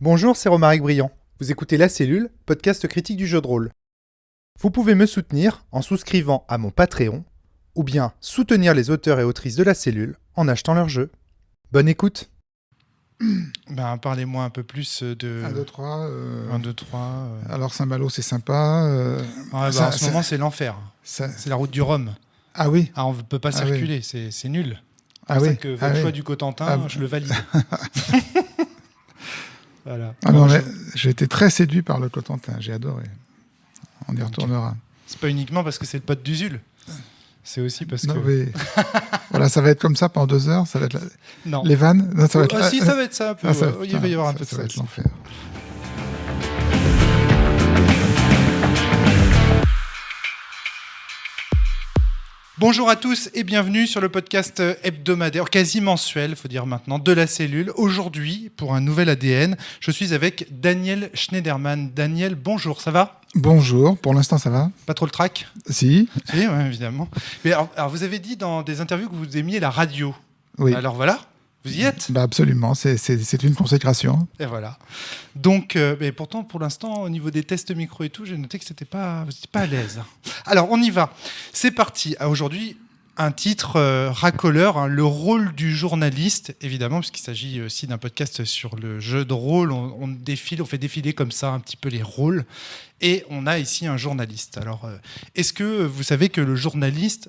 Bonjour, c'est Romaric Briand. Vous écoutez La Cellule, podcast critique du jeu de rôle. Vous pouvez me soutenir en souscrivant à mon Patreon, ou bien soutenir les auteurs et autrices de La Cellule en achetant leur jeu. Bonne écoute. Parlez-moi un peu plus de... 1, 2, 3. 1, 2, 3. Alors Saint-Malo, c'est sympa. En ce moment, c'est l'enfer. C'est la route du Rhum. Ah oui. On ne peut pas circuler, c'est nul. C'est pour ça oui. que votre choix du Cotentin, je le valide. Voilà. J'ai été très séduit par le Cotentin, j'ai adoré. On y retournera. C'est pas uniquement parce que c'est le pote d'Usul. C'est aussi parce que... Mais... voilà, ça va être comme ça pendant 2 heures. Ça va être Non. Les vannes. Non, ça va être... si, ça va être ça un peu. Il va y avoir un peu de ça. Ça va être l'enfer. Bonjour à tous et bienvenue sur le podcast hebdomadaire, quasi mensuel, il faut dire maintenant, de La Cellule. Aujourd'hui, pour un nouvel ADN, je suis avec Daniel Schneiderman. Daniel, bonjour, ça va ? Bonjour, pour l'instant ça va ? Pas trop le trac ? Si, oui, évidemment. Mais alors, vous avez dit dans des interviews que vous aimiez la radio. Oui. Alors voilà, vous y êtes ? Absolument, c'est une consécration. Et voilà. Donc, mais pourtant, pour l'instant, au niveau des tests micro et tout, j'ai noté que vous n'étiez pas à l'aise. Alors, on y va. C'est parti. Aujourd'hui, un titre racoleur, le rôle du journaliste, évidemment, puisqu'il s'agit aussi d'un podcast sur le jeu de rôle. On fait défiler comme ça un petit peu les rôles. Et on a ici un journaliste. Alors, est-ce que vous savez que le journaliste...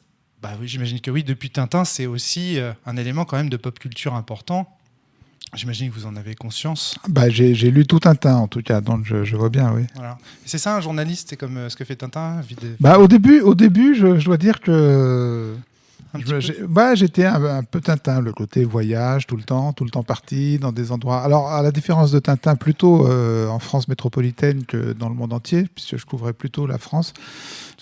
oui, j'imagine que oui, depuis Tintin, c'est aussi un élément quand même de pop culture important. J'imagine que vous en avez conscience. J'ai lu tout Tintin en tout cas, donc je vois bien, oui. Voilà. Et c'est ça un journaliste, c'est comme ce que fait Tintin Au début, je dois dire que j'étais un peu Tintin, le côté voyage tout le temps parti dans des endroits. Alors à la différence de Tintin, plutôt en France métropolitaine que dans le monde entier, puisque je couvrais plutôt la France.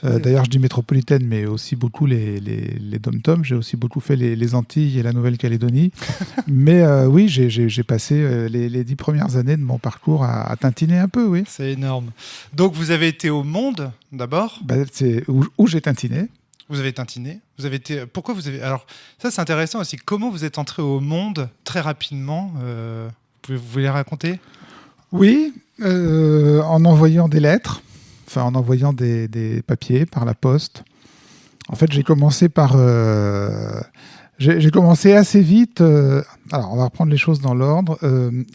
D'ailleurs, je dis métropolitaine, mais aussi beaucoup les dom-toms. J'ai aussi beaucoup fait les Antilles et la Nouvelle-Calédonie. Mais oui, j'ai passé les 10 premières années de mon parcours à tintiner un peu, oui. C'est énorme. Donc, vous avez été au Monde, d'abord ? C'est où j'ai tintiné. Vous avez tintiné. Vous avez été... Pourquoi vous avez... Alors, ça, c'est intéressant aussi. Comment vous êtes entré au Monde très rapidement vous voulez raconter ? Oui, en envoyant des lettres. Enfin, en envoyant des papiers par la poste. En fait, j'ai commencé j'ai commencé assez vite. Alors, on va reprendre les choses dans l'ordre.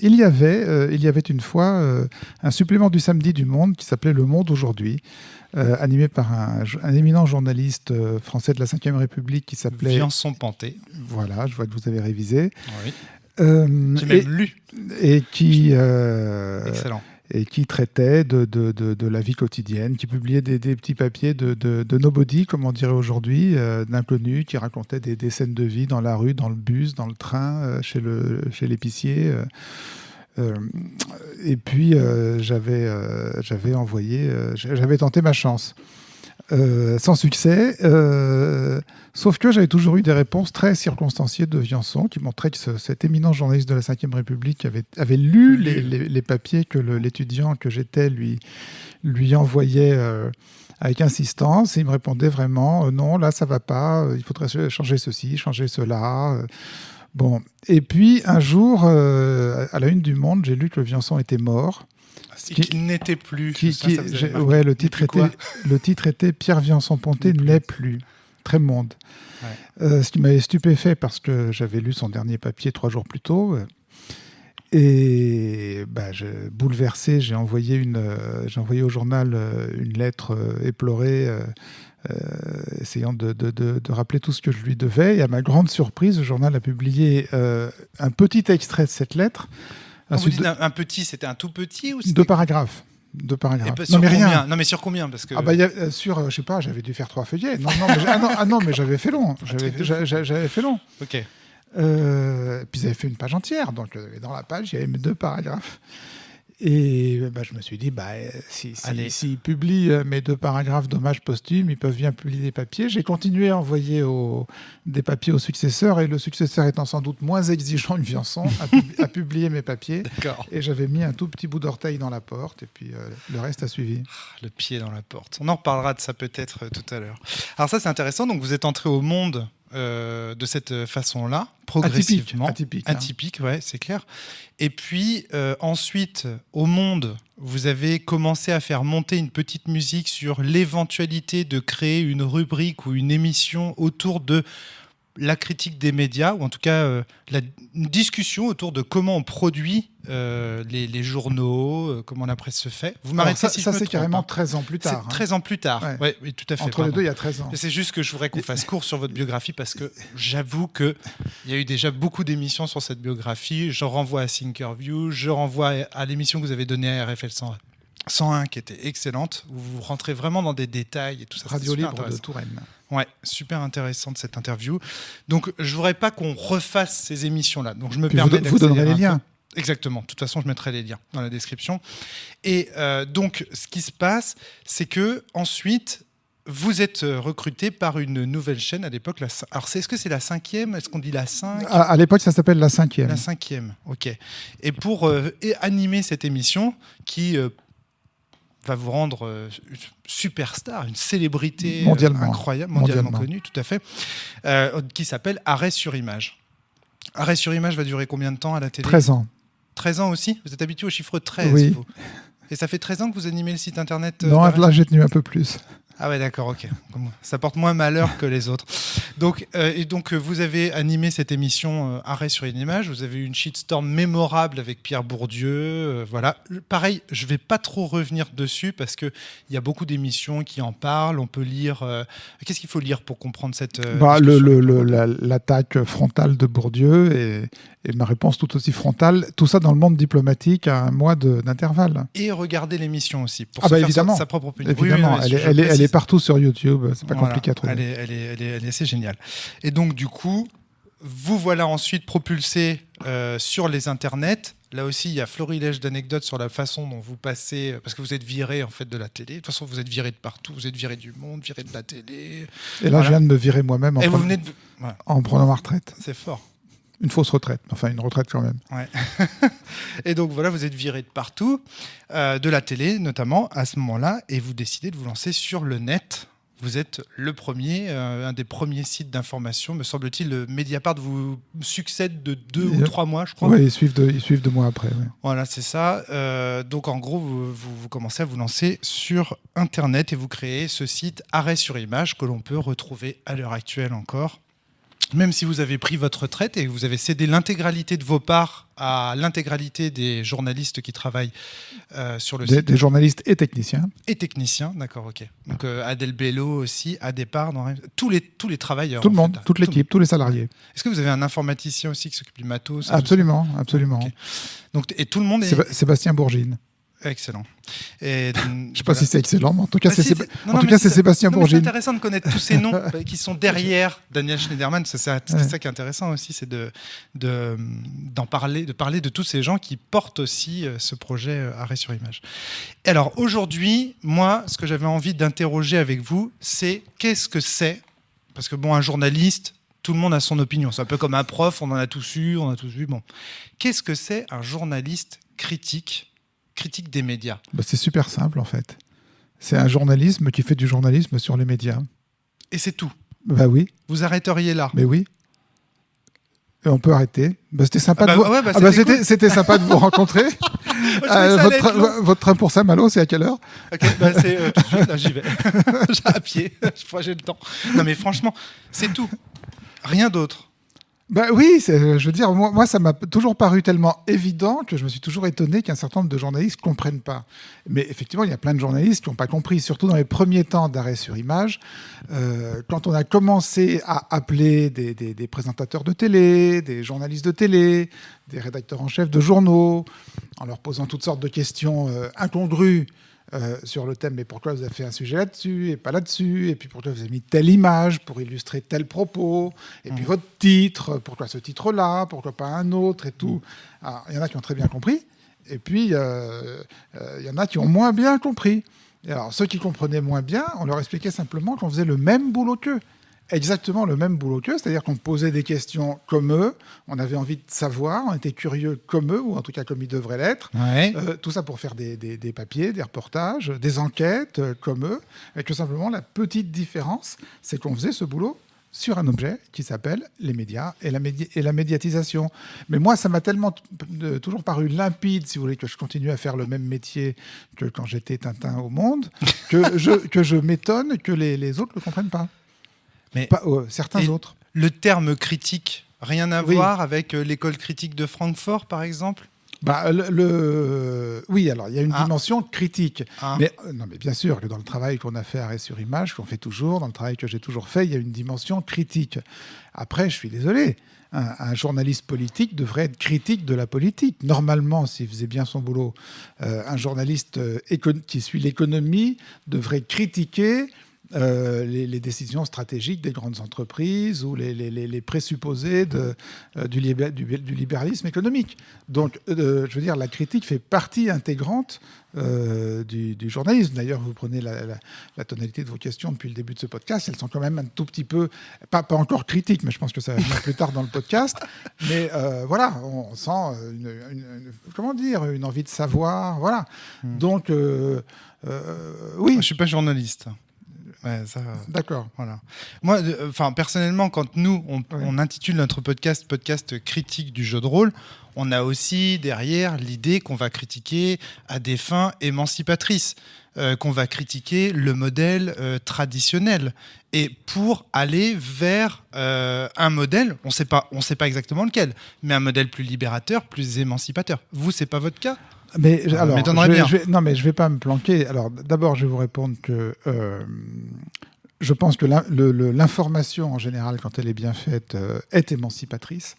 Il y avait une fois un supplément du samedi du Monde qui s'appelait Le Monde aujourd'hui, animé par un éminent journaliste français de la Ve République qui s'appelait... Viançon-Panté. Voilà, je vois que vous avez révisé. Oui. J'ai même lu. Et qui... Excellent. Et qui traitait de la vie quotidienne, qui publiait des petits papiers de nobody, comme on dirait aujourd'hui, d'inconnus, qui racontaient des scènes de vie dans la rue, dans le bus, dans le train, chez l'épicier. Et puis, j'avais tenté ma chance. Sans succès, sauf que j'avais toujours eu des réponses très circonstanciées de Viançon qui montraient que cet éminent journaliste de la Ve République avait lu les papiers que l'étudiant que j'étais lui envoyait avec insistance, et il me répondait vraiment non, là ça va pas, il faudrait changer ceci, changer cela. Bon, et puis un jour, à la une du Monde, j'ai lu que Viançon était mort. Qu'il n'était plus. Le titre était Pierre Viançon-Ponté n'est plus. Très Monde. Ouais. Ce qui m'avait stupéfait parce que j'avais lu son dernier papier 3 jours plus tôt. Et bouleversé, j'ai envoyé au journal une lettre éplorée, essayant de rappeler tout ce que je lui devais. Et à ma grande surprise, le journal a publié un petit extrait de cette lettre. Quand vous dites un petit, c'était un tout petit ou 2 paragraphes. Non, mais rien. Non, mais sur combien parce que... je sais pas, j'avais dû faire 3 feuillets. Mais j'avais fait long. J'avais fait long. Ok. Puis j'avais fait une page entière. Donc, dans la page, il y avait mes 2 paragraphes. Et je me suis dit, s'ils publient mes 2 paragraphes d'hommage posthume, ils peuvent bien publier des papiers. J'ai continué à envoyer des papiers au successeur, et le successeur étant sans doute moins exigeant que Viançon, a publié mes papiers. D'accord. Et j'avais mis un tout petit bout d'orteil dans la porte, et puis le reste a suivi. Le pied dans la porte. On en reparlera de ça peut-être tout à l'heure. Alors ça, c'est intéressant. Donc vous êtes entré au Monde de cette façon-là, progressivement. Atypique, ouais, c'est clair. Et puis, ensuite, au Monde, vous avez commencé à faire monter une petite musique sur l'éventualité de créer une rubrique ou une émission autour de la critique des médias, ou en tout cas une discussion autour de comment on produit les journaux, comment la presse se fait. Vous m'arrêtez si je me c'est trompe, carrément hein. 13 ans plus tard. C'est 13 ans plus tard, Ouais. oui, tout à fait. Entre les deux, il y a 13 ans. C'est juste que je voudrais qu'on fasse court sur votre biographie parce que j'avoue qu'il y a eu déjà beaucoup d'émissions sur cette biographie. Je renvoie à Thinkerview, je renvoie à l'émission que vous avez donnée à RFL 101 qui était excellente, où vous rentrez vraiment dans des détails et tout ça. Radio Libre de Touraine. Ouais, super intéressante cette interview. Donc, je voudrais pas qu'on refasse ces émissions-là. Donc, je me permets vous donnerez les liens. Exactement. De toute façon, je mettrai les liens dans la description. Et donc, ce qui se passe, c'est que ensuite, vous êtes recruté par une nouvelle chaîne à l'époque. Alors, est-ce que c'est la 5e ? Est-ce qu'on dit la 5 ? À l'époque, ça s'appelle la 5e. La 5e, ok. Et pour animer cette émission qui va vous rendre superstar, une célébrité incroyable, mondialement connue, tout à fait, qui s'appelle Arrêt sur image. Arrêt sur image va durer combien de temps à la télé ? 13 ans. 13 ans aussi ? Vous êtes habitué au chiffre 13 ? Oui. Et ça fait 13 ans que vous animez le site internet Non, là, j'ai tenu un peu plus. Ah ouais, d'accord, ok. Ça porte moins malheur que les autres. Donc, vous avez animé cette émission Arrêt sur une image. Vous avez eu une shitstorm mémorable avec Pierre Bourdieu. Voilà. Pareil, je ne vais pas trop revenir dessus parce qu'il y a beaucoup d'émissions qui en parlent. On peut lire... Qu'est-ce qu'il faut lire pour comprendre cette l'attaque frontale de Bourdieu et ma réponse tout aussi frontale. Tout ça dans le monde diplomatique à un mois d'intervalle. Et regarder l'émission aussi pour se évidemment. faire sa propre opinion. Évidemment, oui, elle est partout sur YouTube, c'est pas compliqué à trouver. Elle est assez géniale. Et donc, du coup, vous voilà ensuite propulsé sur les internets. Là aussi, il y a florilège d'anecdotes sur la façon dont vous passez, parce que vous êtes viré en fait de la télé. De toute façon, vous êtes viré de partout. Vous êtes viré du Monde, viré de la télé. Et là, je viens de me virer moi-même en prenant ma retraite. C'est fort. Une fausse retraite, enfin une retraite quand même. Ouais. Et donc voilà, vous êtes viré de partout, de la télé notamment à ce moment-là, et vous décidez de vous lancer sur le net. Vous êtes le premier, un des premiers sites d'information, me semble-t-il. Le Mediapart vous succède de 2 ou 3 mois, je crois. Oui, ils suivent 2 mois après. Ouais. Voilà, c'est ça. Donc en gros, vous commencez à vous lancer sur Internet et vous créez ce site Arrêt sur image que l'on peut retrouver à l'heure actuelle encore. Même si vous avez pris votre retraite et que vous avez cédé l'intégralité de vos parts à l'intégralité des journalistes qui travaillent sur le site. Des journalistes et techniciens. Et techniciens, d'accord, ok. Donc Adèle Bello aussi, à départ, tous les travailleurs. Tout le monde, toute l'équipe, tous les salariés. Est-ce que vous avez un informaticien aussi qui s'occupe du matos ? Absolument. Okay. Donc, et tout le monde est... Sébastien Bourgine. Excellent. Et, je ne sais pas si c'est excellent, mais en tout cas, c'est Sébastien C'est Bourgine. intéressant de connaître tous ces noms qui sont derrière Daniel Schneiderman. C'est ça qui est intéressant aussi, c'est de parler de tous ces gens qui portent aussi ce projet Arrêt sur image. Et alors aujourd'hui, moi, ce que j'avais envie d'interroger avec vous, c'est qu'est-ce que c'est ? Parce que bon, un journaliste, tout le monde a son opinion. C'est un peu comme un prof, on en a tous eu, Bon, qu'est-ce que c'est un journaliste critique des médias ? C'est super simple en fait. C'est un journalisme qui fait du journalisme sur les médias. Et c'est tout ? Bah oui. Vous arrêteriez là ? Mais oui. Et on peut arrêter. C'était sympa de vous... c'était sympa de vous rencontrer. Votre train pour Saint-Malo, c'est à quelle heure ? C'est tout de suite, là j'y vais. À pied, j'ai le temps. Non mais franchement, c'est tout. Rien d'autre. Oui, je veux dire, moi, ça m'a toujours paru tellement évident que je me suis toujours étonné qu'un certain nombre de journalistes ne comprennent pas. Mais effectivement, il y a plein de journalistes qui n'ont pas compris, surtout dans les premiers temps d'Arrêt sur image. Quand on a commencé à appeler des présentateurs de télé, des journalistes de télé, des rédacteurs en chef de journaux, en leur posant toutes sortes de questions incongrues, sur le thème, mais pourquoi vous avez fait un sujet là-dessus et pas là-dessus, et puis pourquoi vous avez mis telle image pour illustrer tel propos, et puis votre titre, pourquoi ce titre-là, pourquoi pas un autre et tout. Alors, il y en a qui ont très bien compris, et puis il y en a qui ont moins bien compris. Et alors ceux qui comprenaient moins bien, on leur expliquait simplement qu'on faisait le même boulot qu'eux. Exactement le même boulot qu'eux, c'est-à-dire qu'on posait des questions comme eux, on avait envie de savoir, on était curieux comme eux, ou en tout cas comme ils devraient l'être. Ouais. Tout ça pour faire des papiers, des reportages, des enquêtes comme eux, et que simplement la petite différence, c'est qu'on faisait ce boulot sur un objet qui s'appelle les médias et la médiatisation. Mais moi, ça m'a tellement toujours paru limpide, si vous voulez, que je continue à faire le même métier que quand j'étais Tintin au Monde, que je m'étonne que les autres ne le comprennent pas. Mais certains autres. Le terme critique, rien à Oui. voir avec l'école critique de Francfort, par exemple? Oui, alors il y a une dimension critique. Ah. Mais bien sûr que dans le travail qu'on a fait à Arrêt sur Image, qu'on fait toujours, dans le travail que j'ai toujours fait, il y a une dimension critique. Après, je suis désolé, un journaliste politique devrait être critique de la politique. Normalement, s'il faisait bien son boulot, un journaliste qui suit l'économie devrait critiquer les décisions stratégiques des grandes entreprises ou les présupposés du libéralisme économique. Donc, je veux dire, la critique fait partie intégrante du journalisme. D'ailleurs, vous prenez la tonalité de vos questions depuis le début de ce podcast, elles sont quand même un tout petit peu, pas encore critiques, mais je pense que ça va venir plus tard dans le podcast. Mais voilà, on sent une envie de savoir. Voilà. Donc, oui. Je ne suis pas journaliste. Ouais, ça, d'accord. Voilà. Moi, personnellement, quand nous, on intitule notre podcast critique du jeu de rôle, on a aussi derrière l'idée qu'on va critiquer à des fins émancipatrices, qu'on va critiquer le modèle traditionnel. Et pour aller vers un modèle, on sait pas exactement lequel, mais un modèle plus libérateur, plus émancipateur. Vous, c'est pas votre cas ? Mais alors, bien. Je vais pas me planquer. Alors, d'abord, je vais vous répondre que je pense que l'information en général, quand elle est bien faite, est émancipatrice.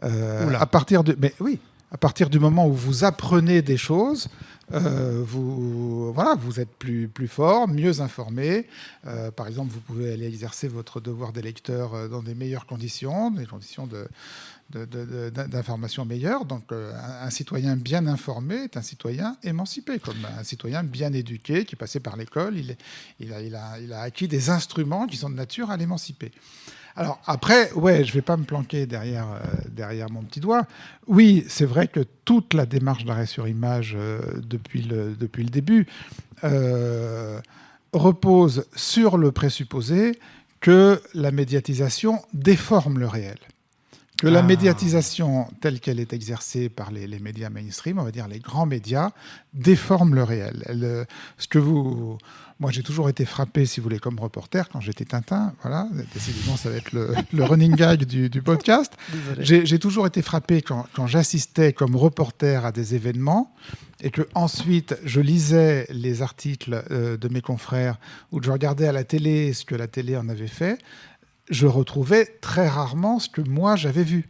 À partir du moment où vous apprenez des choses, vous êtes plus fort, mieux informé. Par exemple, vous pouvez aller exercer votre devoir d'électeur dans des meilleures conditions, des conditions d'information meilleure. Donc, un citoyen bien informé est un citoyen émancipé, comme un citoyen bien éduqué qui est passé par l'école. Il a acquis des instruments qui sont de nature à l'émanciper. Alors après, je ne vais pas me planquer derrière mon petit doigt. Oui, c'est vrai que toute la démarche d'Arrêt sur Image depuis le début repose sur le présupposé que la médiatisation déforme le réel. Que la médiatisation telle qu'elle est exercée par les médias mainstream, on va dire les grands médias, déforme le réel. Moi, j'ai toujours été frappé, si vous voulez, comme reporter, quand j'étais Tintin. Voilà, décidément, ça va être le running gag du podcast. J'ai toujours été frappé quand j'assistais comme reporter à des événements et que ensuite je lisais les articles de mes confrères ou que je regardais à la télé ce que la télé en avait fait. Je retrouvais très rarement ce que moi j'avais vu.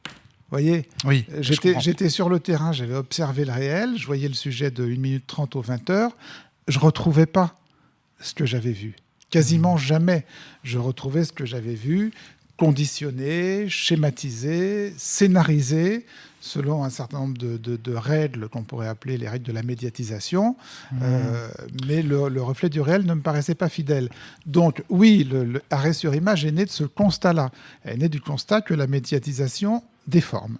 Vous voyez, oui, j'étais sur le terrain, j'avais observé le réel, je voyais le sujet de 1 minute 30 aux 20 heures, je ne retrouvais pas ce que j'avais vu. Quasiment jamais. Je retrouvais ce que j'avais vu, conditionné, schématisé, scénarisé, selon un certain nombre de règles qu'on pourrait appeler les règles de la médiatisation, mais le reflet du réel ne me paraissait pas fidèle. Donc oui, le Arrêt sur Image est né de ce constat-là. Elle est née du constat que la médiatisation déforme.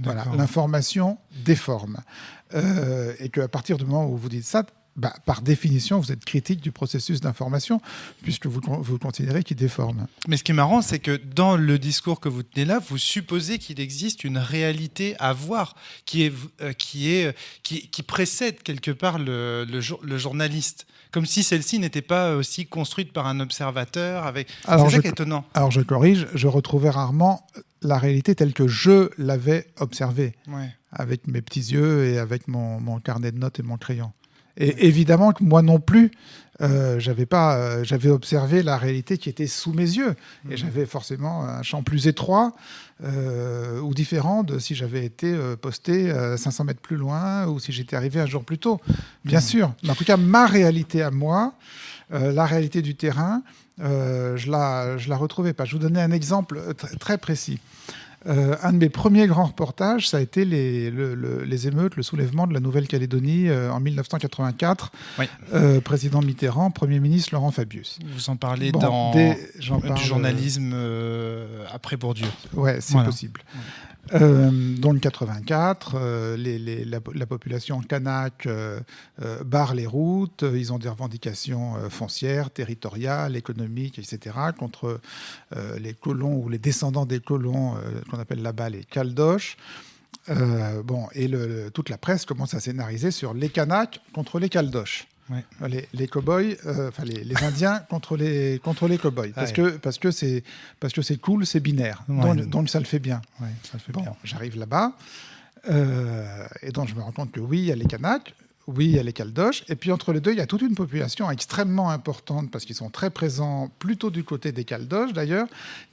Voilà, l'information déforme. Et qu'à partir du moment où vous dites ça, par définition, vous êtes critique du processus d'information, puisque vous considérez qu'il déforme. Mais ce qui est marrant, c'est que dans le discours que vous tenez là, vous supposez qu'il existe une réalité à voir qui précède quelque part le journaliste. Comme si celle-ci n'était pas aussi construite par un observateur. C'est ça qui est étonnant. Alors je corrige, je retrouvais rarement la réalité telle que je l'avais observée, avec mes petits yeux et avec mon carnet de notes et mon crayon. Et évidemment que moi non plus, j'avais observé la réalité qui était sous mes yeux. Et j'avais forcément un champ plus étroit ou différent de si j'avais été posté 500 mètres plus loin ou si j'étais arrivé un jour plus tôt. Bien sûr. Mais en tout cas, ma réalité à moi, la réalité du terrain, je la retrouvais pas. Je vous donnais un exemple très précis. Un de mes premiers grands reportages, ça a été les émeutes, le soulèvement de la Nouvelle-Calédonie en 1984. Oui. Président Mitterrand, Premier ministre Laurent Fabius. Vous en parlez du journalisme après Bourdieu. Ouais, c'est possible. Dans le 84, la population kanak barre les routes, ils ont des revendications foncières, territoriales, économiques, etc., contre les colons ou les descendants des colons qu'on appelle là-bas les Caldoches. Toute la presse commence à scénariser sur les Kanaks contre les Caldoches. Ouais. Les cow-boys, les Indiens contre les cow-boys, parce que c'est cool, c'est binaire, donc ça le fait bien. Ouais, ça le fait bien. J'arrive là-bas, et donc je me rends compte que oui, il y a les Kanaks, oui, il y a les Caldoches, et puis entre les deux, il y a toute une population extrêmement importante, parce qu'ils sont très présents plutôt du côté des Caldoches d'ailleurs,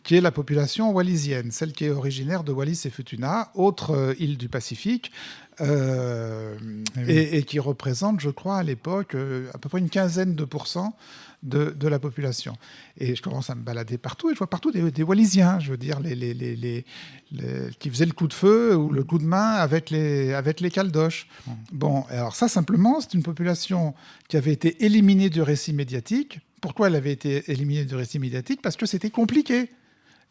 qui est la population wallisienne, celle qui est originaire de Wallis et Futuna, autre île du Pacifique, et qui représente, je crois, à l'époque, à peu près une quinzaine de pourcents de la population. Et je commence à me balader partout, et je vois partout des Wallisiens, je veux dire, qui faisaient le coup de feu ou le coup de main avec les Caldoches. Bon, alors ça, simplement, c'est une population qui avait été éliminée du récit médiatique. Pourquoi elle avait été éliminée du récit médiatique ? Parce que c'était compliqué.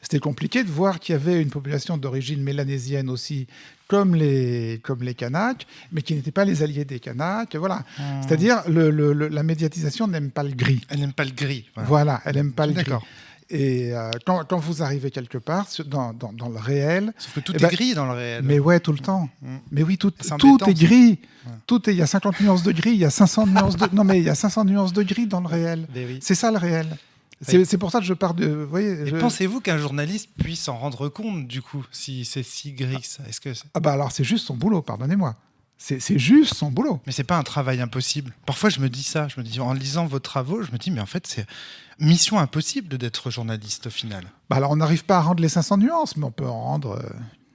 C'était compliqué de voir qu'il y avait une population d'origine mélanésienne aussi, comme les Kanaks, mais qui n'étaient pas les alliés des Kanaks. Voilà. C'est-à-dire, la médiatisation n'aime pas le gris. Elle n'aime pas le gris. Voilà, elle n'aime pas le gris. Et quand vous arrivez quelque part, dans le réel... Sauf que tout est gris dans le réel. Mais ouais, tout le temps. Mais oui, tout est gris. Ouais. Il y a 50 nuances de gris, il y a 500 nuances de... Non, mais il y a 500 nuances de gris dans le réel. Oui. C'est ça, le réel. C'est pour ça que je pars de... Vous voyez, pensez-vous qu'un journaliste puisse s'en rendre compte, du coup, si c'est si gris que ça ? Alors, c'est juste son boulot, pardonnez-moi. C'est juste son boulot. Mais c'est pas un travail impossible. Parfois, je me dis ça. Je me dis, en lisant vos travaux, je me dis, mais en fait, c'est mission impossible d'être journaliste, au final. Alors, on n'arrive pas à rendre les 500 nuances, mais on peut en rendre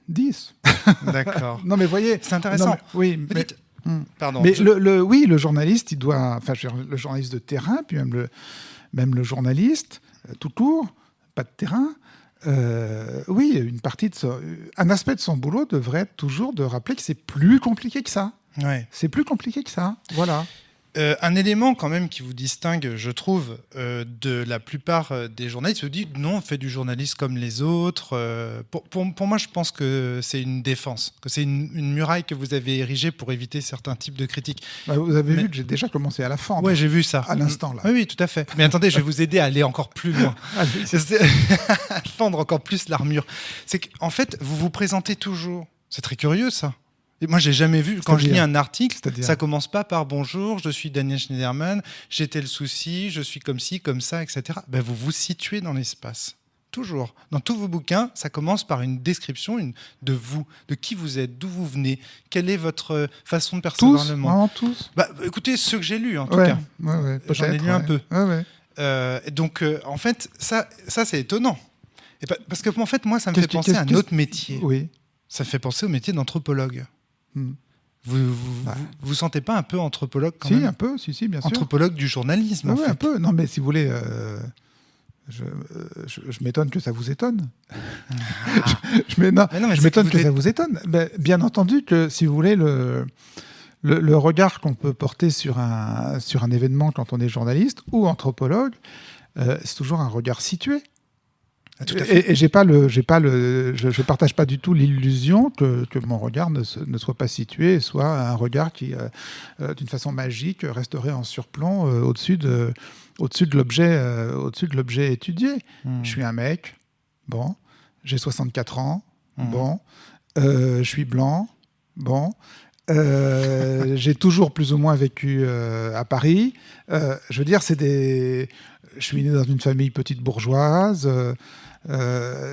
10. D'accord. Non, mais voyez... C'est intéressant. Oui, mais... Pardon. Mais le journaliste, il doit... Enfin, le journaliste de terrain, puis même le journaliste, tout court, pas de terrain, un aspect de son boulot devrait être toujours de rappeler que c'est plus compliqué que ça. Ouais. C'est plus compliqué que ça, voilà. Un élément quand même qui vous distingue, je trouve, de la plupart des journalistes, vous dites non, on fait du journalisme comme les autres. Pour moi, je pense que c'est une défense, que c'est une muraille que vous avez érigée pour éviter certains types de critiques. Vous avez vu que j'ai déjà commencé à la fendre. Oui, j'ai vu ça. À l'instant, là. Oui, tout à fait. Mais attendez, je vais vous aider à aller encore plus loin. À fendre encore plus l'armure. C'est qu'en fait, vous vous présentez toujours. C'est très curieux, ça. Et moi, j'ai jamais vu, quand je lis un article, ça commence pas par « Bonjour, je suis Daniel Schneiderman, j'ai tel souci, je suis comme ci, comme ça, etc. » Vous vous situez dans l'espace. Toujours. Dans tous vos bouquins, ça commence par une description de vous, de qui vous êtes, d'où vous venez, quelle est votre façon de percevoir le monde. Vraiment tous. Écoutez, ceux que j'ai lus, en tout cas. J'en ai lu un peu. Donc, en fait, ça c'est étonnant. Parce que, en fait, moi, ça me fait penser à un autre métier. Oui. Ça me fait penser au métier d'anthropologue. Vous sentez pas un peu anthropologue quand même ? Si, un peu, si, bien sûr. Anthropologue du journalisme, en fait. Un peu. Non, mais si vous voulez, je m'étonne que ça vous étonne. Je m'étonne que ça vous étonne. Bien entendu que, si vous voulez, le regard qu'on peut porter sur un événement quand on est journaliste ou anthropologue, c'est toujours un regard situé. Et je partage pas du tout l'illusion que mon regard ne soit pas situé, soit un regard qui, d'une façon magique, resterait en surplomb au-dessus de l'objet étudié. Je suis un mec, bon, j'ai 64 ans, bon, je suis blanc, bon. J'ai toujours plus ou moins vécu à Paris. Je veux dire, je suis né dans une famille petite bourgeoise.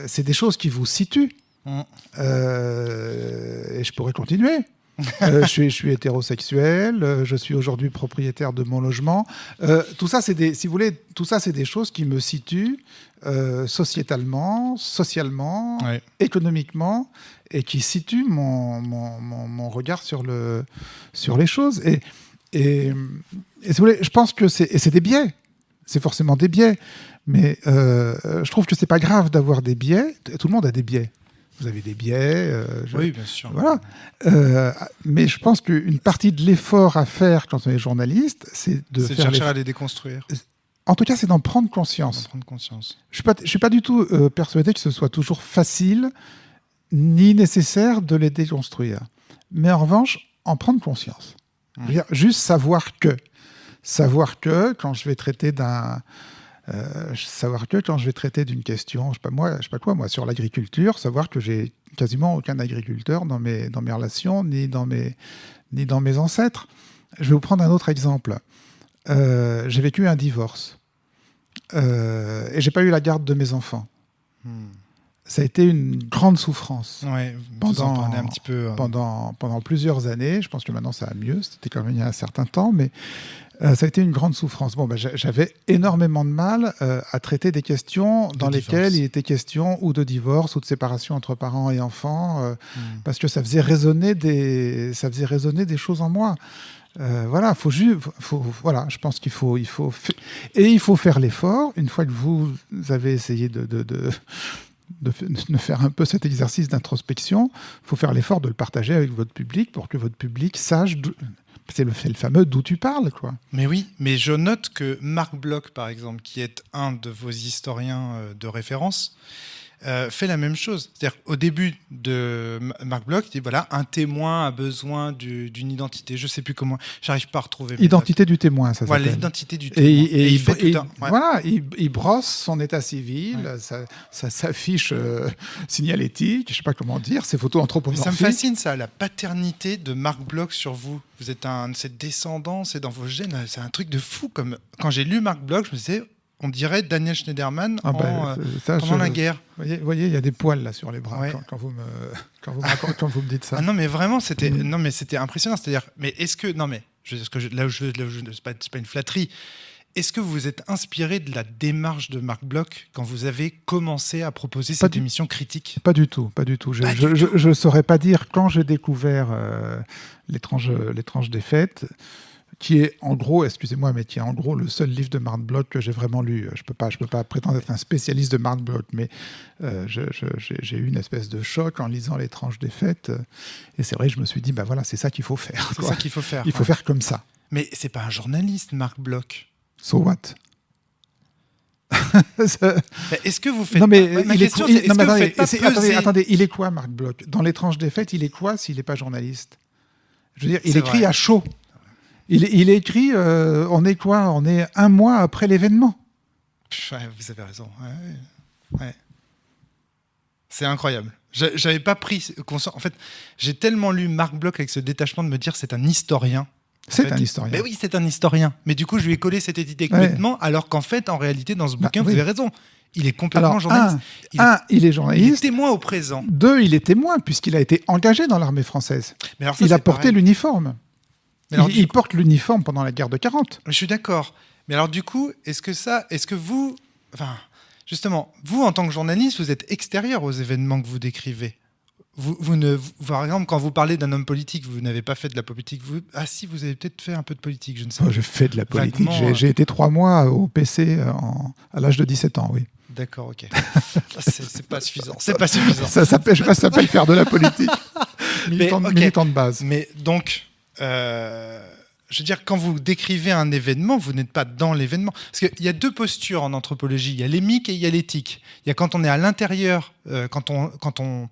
C'est des choses qui vous situent. Et je pourrais continuer. Je suis hétérosexuel. Je suis aujourd'hui propriétaire de mon logement. Tout ça, c'est des choses qui me situent sociétalement, socialement, économiquement, et qui situent mon regard sur les choses. Et si vous voulez, je pense que c'est des biais. C'est forcément des biais. Mais je trouve que c'est pas grave d'avoir des biais. Tout le monde a des biais. Vous avez des biais. Oui, bien sûr. Voilà. Mais je pense qu'une partie de l'effort à faire quand on est journaliste, c'est de chercher à les déconstruire. En tout cas, c'est d'en prendre conscience. Je suis pas du tout persuadé que ce soit toujours facile, ni nécessaire de les déconstruire. Mais en revanche, en prendre conscience. Je veux dire, juste savoir que quand je vais traiter d'une question, je sais pas quoi, sur l'agriculture, savoir que j'ai quasiment aucun agriculteur dans mes relations, ni dans mes ancêtres. Je vais vous prendre un autre exemple. J'ai vécu un divorce et j'ai pas eu la garde de mes enfants. Ça a été une grande souffrance. Ouais, vous en parlez un petit peu. Pendant plusieurs années. Je pense que maintenant ça va mieux. C'était quand même il y a un certain temps, mais ça a été une grande souffrance. Bon, j'avais énormément de mal à traiter des questions dans lesquelles il était question ou de divorce ou de séparation entre parents et enfants, parce que ça faisait résonner des choses en moi. Voilà, voilà, je pense qu'il faut faire l'effort. Une fois que vous avez essayé de faire un peu cet exercice d'introspection, il faut faire l'effort de le partager avec votre public pour que votre public sache c'est le fameux d'où tu parles, quoi. Mais oui, mais je note que Marc Bloch, par exemple, qui est un de vos historiens de référence, fait la même chose. C'est-à-dire au début de Marc Bloch, il dit voilà, un témoin a besoin d'une identité. Je ne sais plus comment, j'arrive pas à retrouver. Identité du témoin, ça voilà, s'appelle. l'identité du témoin. Et il fait tout un... Voilà, il brosse son état civil, sa fiche signalétique, je ne sais pas comment dire, ses photos anthropomorphiques. Ça me fascine, ça, la paternité de Marc Bloch sur vous. Vous êtes un de ses descendants, c'est dans vos gènes, c'est un truc de fou. Comme quand j'ai lu Marc Bloch, je me disais, on dirait Daniel Schneiderman pendant la guerre. Vous voyez, il y a des poils là sur les bras quand vous me dites ça. Ah non, mais vraiment, c'était impressionnant. C'est-à-dire, mais est-ce que c'est pas une flatterie. Est-ce que vous vous êtes inspiré de la démarche de Marc Bloch quand vous avez commencé à proposer cette émission critique ? Pas du tout. Je ne saurais pas dire quand j'ai découvert l'étrange défaite, qui est en gros, excusez-moi, mais qui est en gros le seul livre de Marc Bloch que j'ai vraiment lu. Je peux pas prétendre être un spécialiste de Marc Bloch, mais j'ai eu une espèce de choc en lisant l'étrange défaite. Et c'est vrai, je me suis dit, voilà, c'est ça qu'il faut faire. C'est ça qu'il faut faire. Il faut faire comme ça. Mais c'est pas un journaliste, Marc Bloch. So what? Est-ce que vous faites... Non, mais attendez, il est quoi, Marc Bloch? Dans l'étrange défaite, il est quoi s'il n'est pas journaliste? Je veux dire, il écrit à chaud. Il écrit, on est quoi? On est un mois après l'événement. Ouais, vous avez raison. Ouais. C'est incroyable. J'avais pas pris conscience. En fait, j'ai tellement lu Marc Bloch avec ce détachement de me dire c'est un historien. Un historien. Mais oui, c'est un historien. Mais du coup, je lui ai collé cette étiquette complètement, alors qu'en fait, en réalité, dans ce bouquin, vous avez raison. Il est complètement journaliste. Il est journaliste. Il est témoin au présent. 2, il est témoin, puisqu'il a été engagé dans l'armée française. Mais alors ça, il a porté l'uniforme. Il porte l'uniforme pendant la guerre de 40. Je suis d'accord. Mais alors du coup, est-ce que vous... Enfin, justement, vous, en tant que journaliste, vous êtes extérieur aux événements que vous décrivez. Par exemple, quand vous parlez d'un homme politique, vous n'avez pas fait de la politique. Si, vous avez peut-être fait un peu de politique, je ne sais pas. J'ai fait de la politique. J'ai été 3 mois au PC à l'âge de 17 ans, oui. D'accord, ok. C'est pas suffisant. C'est pas suffisant. Ça s'appelle faire de la politique. Militant de base. Mais donc... je veux dire, quand vous décrivez un événement, vous n'êtes pas dans l'événement. Parce qu'il y a 2 postures en anthropologie. Il y a l'émique et il y a l'éthique. Il y a quand on est à l'intérieur, quand on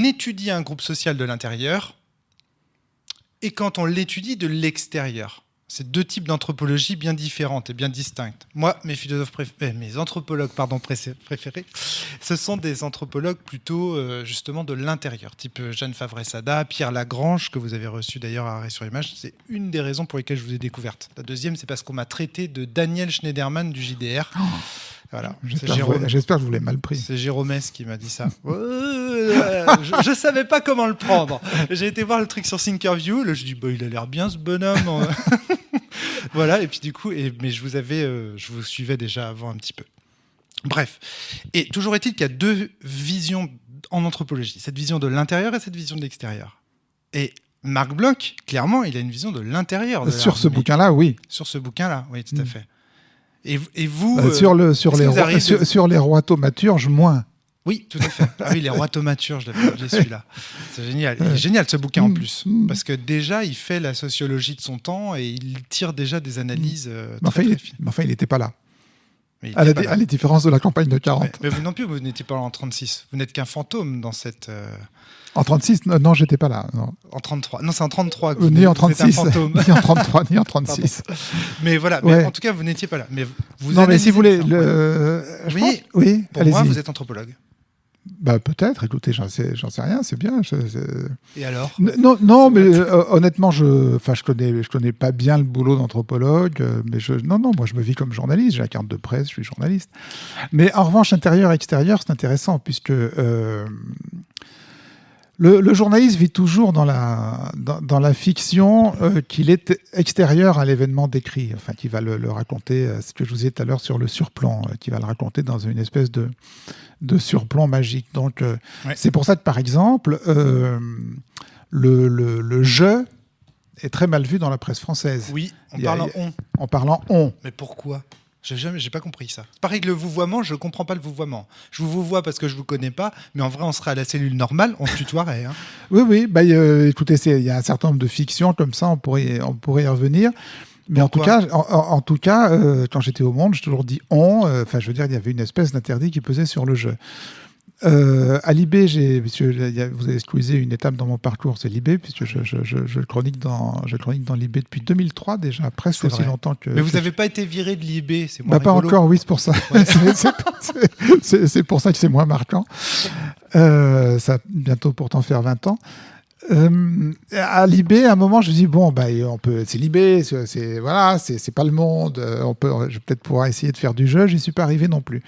étudie un groupe social de l'intérieur et quand on l'étudie de l'extérieur. C'est 2 types d'anthropologie bien différentes et bien distinctes. Moi, mes anthropologues préférés, ce sont des anthropologues plutôt justement de l'intérieur, type Jeanne Favre-Sada, Pierre Lagrange, que vous avez reçu d'ailleurs à Arrêt sur Image. C'est une des raisons pour lesquelles je vous ai découverte. La deuxième, c'est parce qu'on m'a traité de Daniel Schneiderman du JDR. Voilà. J'espère que vous l'avez mal pris. C'est Jérôme S qui m'a dit ça. Je savais pas comment le prendre. J'ai été voir le truc sur Thinkerview. Là, je dis il a l'air bien ce bonhomme. Voilà. Et puis du coup, mais je vous suivais déjà avant un petit peu. Bref. Et toujours est-il qu'il y a 2 visions en anthropologie. Cette vision de l'intérieur et cette vision de l'extérieur. Et Marc Bloch, clairement, il a une vision de l'intérieur. Sur ce bouquin-là, oui. Sur ce bouquin-là, oui, tout à fait. Et vous sur les rois thaumaturges, moins. Oui, tout à fait. Ah oui, les rois thaumaturges, je l'avais oublié celui-là. C'est génial. Il est génial ce bouquin en plus, parce que déjà il fait la sociologie de son temps et il tire déjà des analyses très fines. Mais enfin, il n'était pas là. Mais il À était la, pas là. à la différence de la campagne de 40. Mais vous non plus, vous n'étiez pas là en 36. Vous n'êtes qu'un fantôme dans cette. En 36, non, j'étais pas là. Non. En 33. Non, c'est en 33 que Ni en vous êtes un 36, fantôme. ni en 33, ni en 36. Mais voilà, Ouais. mais en tout cas, vous n'étiez pas là. Mais vous Non, mais si analysez vous voulez, les symbioles. je Oui, pense- oui, Pour moi, allez-y. vous êtes anthropologue. Bah, peut-être, écoutez, j'en sais rien, c'est bien. Et alors Non, non, mais honnêtement, je connais pas bien le boulot d'anthropologue, mais non, moi je me vis comme journaliste, j'ai la carte de presse, je suis journaliste. Mais en revanche, intérieur-extérieur, c'est intéressant, puisque le journaliste vit toujours dans la fiction qu'il est extérieur à l'événement décrit, enfin, qui va le raconter, ce que je vous disais tout à l'heure sur le surplomb, qui va le raconter dans une espèce de surplomb magique. Donc, Ouais. c'est pour ça que, par exemple, le jeu est très mal vu dans la presse française, Oui, on Il y a- parle en on. en parlant on. Mais pourquoi j'ai pas compris ça. C'est pareil que le vouvoiement, je comprends pas le vouvoiement. Je vous vois parce que je vous connais pas, mais en vrai, on serait à la cellule normale, on se tutoierait. Hein. Oui, bah, écoutez, il y a un certain nombre de fictions comme ça, on pourrait y revenir. Mais en tout Pourquoi cas, quand j'étais au Monde, j'ai toujours dit on. Enfin, je veux dire, il y avait une espèce d'interdit qui pesait sur le jeu. À Libé, vous avez squeezé une étape dans mon parcours, c'est Libé, puisque je chronique dans Libé depuis 2003 déjà, presque C'est aussi vrai. longtemps que. Mais vous que n'avez pas été viré de l'IB, c'est moins bah, pas rigolo. encore, oui, c'est pour ça. C'est pour ça que c'est moins marquant. Ça va bientôt pourtant faire 20 ans. À Libé, à un moment, je me dis bon, bah, c'est Libé, c'est pas le Monde. Je vais peut-être pouvoir essayer de faire du jeu. J'y suis pas arrivé non plus.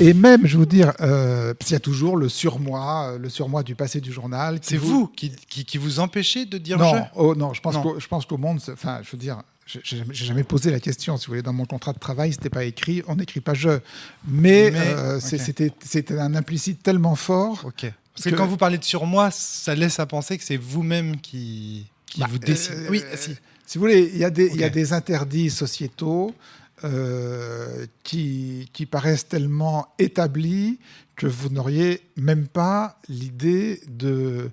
Et même, je vais vous dire, il y a toujours le surmoi du passé du journal. C'est vous qui vous empêchez de dire Non, je non, je pense qu'au Monde, enfin, je veux dire. J'ai jamais posé la question. Si vous voulez, dans mon contrat de travail, c'était pas écrit. On n'écrit pas je. Mais ok. c'était un implicite tellement fort. Ok. Parce que quand vous parlez de surmoi, ça laisse à penser que c'est vous-même qui vous décide. Oui, si. Si vous voulez, il y a Ok. des interdits sociétaux qui paraissent tellement établis que vous n'auriez même pas l'idée de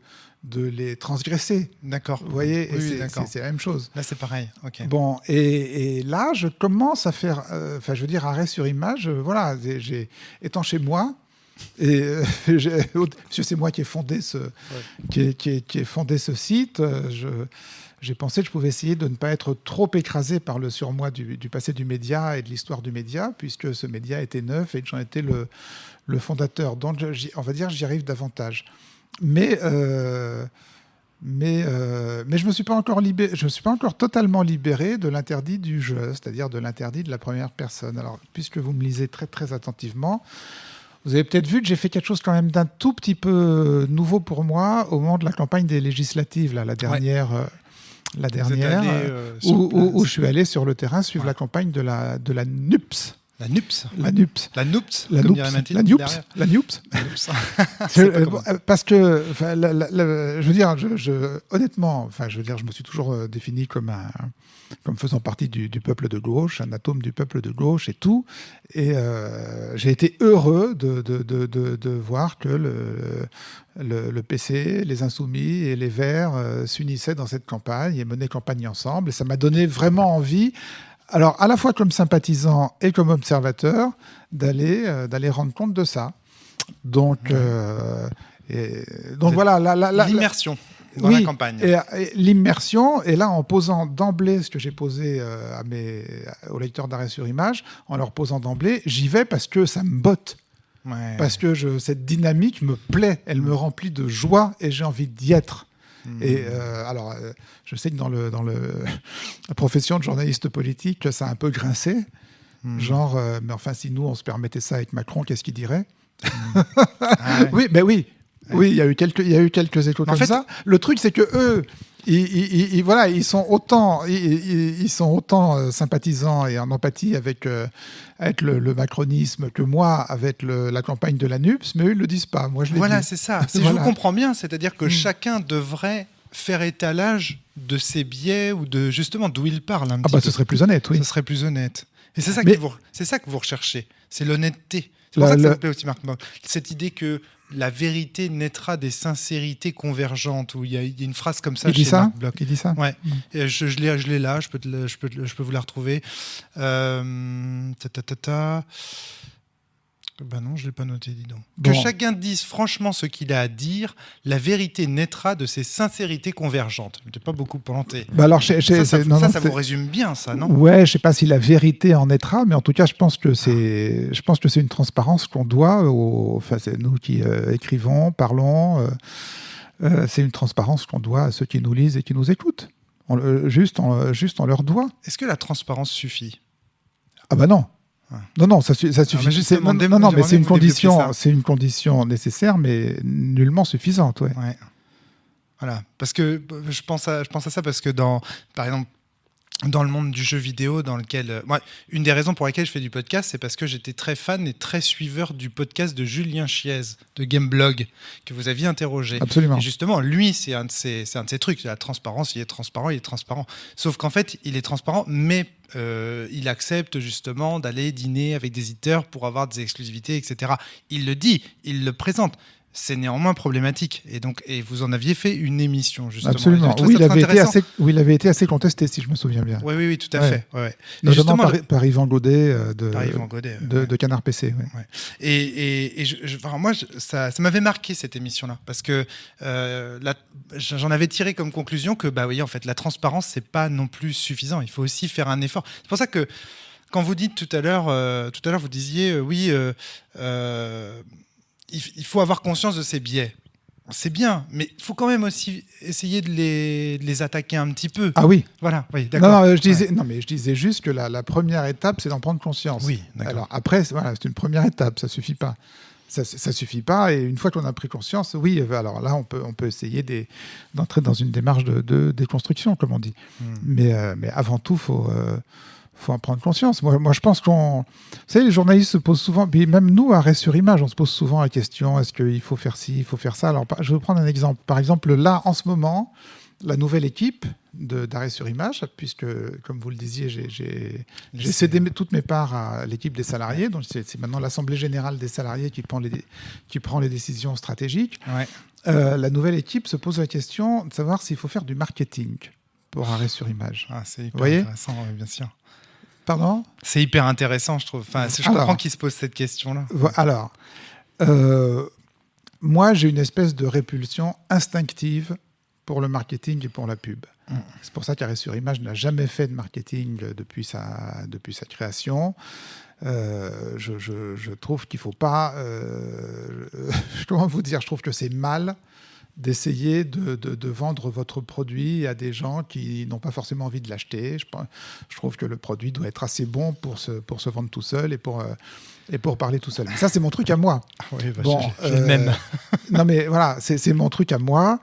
les transgresser. D'accord. Vous voyez, Oui, et d'accord. c'est la même chose. Là, c'est pareil. Ok. Bon, et là, je commence à faire, je veux dire, arrêt sur image. Voilà, étant chez moi, et puisque c'est moi qui ai fondé qui ai fondé ce site, j'ai pensé que je pouvais essayer de ne pas être trop écrasé par le surmoi du passé du média et de l'histoire du média, puisque ce média était neuf et que j'en étais le fondateur. Donc, on va dire, j'y arrive davantage. Mais je me suis pas encore je me suis pas encore totalement libéré de l'interdit du jeu, c'est-à-dire de l'interdit de la première personne. Alors, puisque vous me lisez très très attentivement, vous avez peut-être vu que j'ai fait quelque chose quand même d'un tout petit peu nouveau pour moi au moment de la campagne des législatives, là, la dernière, Vous êtes allé, où je suis allé sur le terrain suivre Ouais. la campagne de la NUPS. La NUPS. La NUPS. La NUPS. La comme NUPS. dirait Mathilde La NUPS. derrière. La NUPS. La NUPS. C'est pas comment. Parce que, enfin, je veux dire, honnêtement, enfin, je veux dire, je me suis toujours défini comme faisant partie du peuple de gauche, un atome du peuple de gauche et tout. Et j'ai été heureux de voir que le PC, les Insoumis et les Verts s'unissaient dans cette campagne et menaient campagne ensemble. Et ça m'a donné vraiment envie. Alors, à la fois comme sympathisant et comme observateur, d'aller rendre compte de ça. Donc voilà. L'immersion dans oui, la campagne. Et l'immersion, et là, en posant d'emblée ce que j'ai posé aux lecteurs d'arrêt sur image, en leur posant d'emblée, j'y vais parce que ça me botte. Ouais. Parce que cette dynamique me plaît, elle me remplit de joie et j'ai envie d'y être. Et alors, je sais que dans la profession de journaliste politique, ça a un peu grincé. Genre, mais enfin, si nous, on se permettait ça avec Macron, qu'est-ce qu'il dirait Ah ouais. Oui, ben oui. Oui, il y a eu quelques échos comme ça. Le truc, c'est que eux, ils sont autant sympathisants et en empathie avec le macronisme que moi avec la campagne de la NUPS, mais eux, ils le disent pas. Moi, je l'ai Voilà, dit. c'est ça. Je Voilà. vous comprends bien. C'est-à-dire que chacun devrait faire étalage de ses biais ou de justement d'où il parle un Ah petit bah, peu. ce serait plus honnête, oui. Ce serait plus honnête. Et c'est ça, Mais- c'est ça que vous recherchez. C'est l'honnêteté. C'est pour ça que ça vous plaît aussi, Marc Mock. Cette idée que la vérité naîtra des sincérités convergentes, où il y a une phrase comme ça Il dit chez ça Marc Bloch. Il dit ça Ouais. Et je l'ai là, je peux vous la retrouver. Ben non, je ne l'ai pas noté, dis donc. Bon. Que chacun dise franchement ce qu'il a à dire, la vérité naîtra de ses sincérités convergentes. Je n'ai pas beaucoup planté. Bah alors, Ça vous résume bien, ça, non? Ouais, je ne sais pas si la vérité en naîtra, mais en tout cas, je pense que c'est une transparence qu'on doit enfin, c'est nous qui écrivons, parlons. C'est une transparence qu'on doit à ceux qui nous lisent et qui nous écoutent. On leur doit. Est-ce que la transparence suffit? Ah bah non. Non, ça suffit. Mais c'est une condition nécessaire, mais nullement suffisante. Ouais. Voilà, parce que je pense à ça parce que par exemple, dans le monde du jeu vidéo, dans lequel moi, une des raisons pour lesquelles je fais du podcast, c'est parce que j'étais très fan et très suiveur du podcast de Julien Chiez de Gameblog que vous aviez interrogé. Absolument. Et justement, lui, c'est un de ses trucs, la transparence. Il est transparent. Sauf qu'en fait, il est transparent, mais il accepte justement d'aller dîner avec des éditeurs pour avoir des exclusivités, etc. Il le dit, il le présente. C'est néanmoins problématique. Et vous en aviez fait une émission, justement. Absolument. Oui, il avait été assez contesté, si je me souviens bien. Oui, tout à fait. Ouais. Notamment par Yvan Godet de Canard PC. Ouais. Et moi, ça m'avait marqué, cette émission-là. Parce que j'en avais tiré comme conclusion que, en fait, la transparence, c'est pas non plus suffisant. Il faut aussi faire un effort. C'est pour ça que, quand vous dites tout à l'heure, vous disiez, il faut avoir conscience de ces biais. C'est bien, mais il faut quand même aussi essayer de les attaquer un petit peu. Ah oui. Voilà, oui, d'accord. Je disais juste que la première étape, c'est d'en prendre conscience. Oui, d'accord. Alors après, c'est une première étape, ça suffit pas. Ça suffit pas, et une fois qu'on a pris conscience, oui, alors là, on peut essayer d'entrer dans une démarche de déconstruction, comme on dit. Mais avant tout, faut en prendre conscience. Moi, je pense vous savez, les journalistes se posent souvent, puis même nous, à Arrêt sur Image, on se pose souvent la question, est-ce qu'il faut faire ci, il faut faire ça? Alors, je vais vous prendre un exemple. Par exemple, là, en ce moment, la nouvelle équipe d'Arrêt sur Image, puisque, comme vous le disiez, j'ai cédé toutes mes parts à l'équipe des salariés, donc c'est maintenant l'Assemblée générale des salariés qui prend les décisions stratégiques. Ouais. La nouvelle équipe se pose la question de savoir s'il faut faire du marketing pour Arrêt sur Image. Ah, c'est hyper intéressant, bien sûr. Pardon ? C'est hyper intéressant, je trouve. Enfin, je comprends qu'ils se posent cette question-là. Alors, moi, j'ai une espèce de répulsion instinctive pour le marketing et pour la pub. C'est pour ça qu'Arrêt sur Image n'a jamais fait de marketing depuis sa création. Je trouve qu'il ne faut pas... comment vous dire ? Je trouve que c'est mal d'essayer de vendre votre produit à des gens qui n'ont pas forcément envie de l'acheter. Je trouve que le produit doit être assez bon pour se vendre tout seul et pour parler tout seul. Mais ça, c'est mon truc à moi. Oui, j'ai le même. Non, mais voilà, c'est mon truc à moi.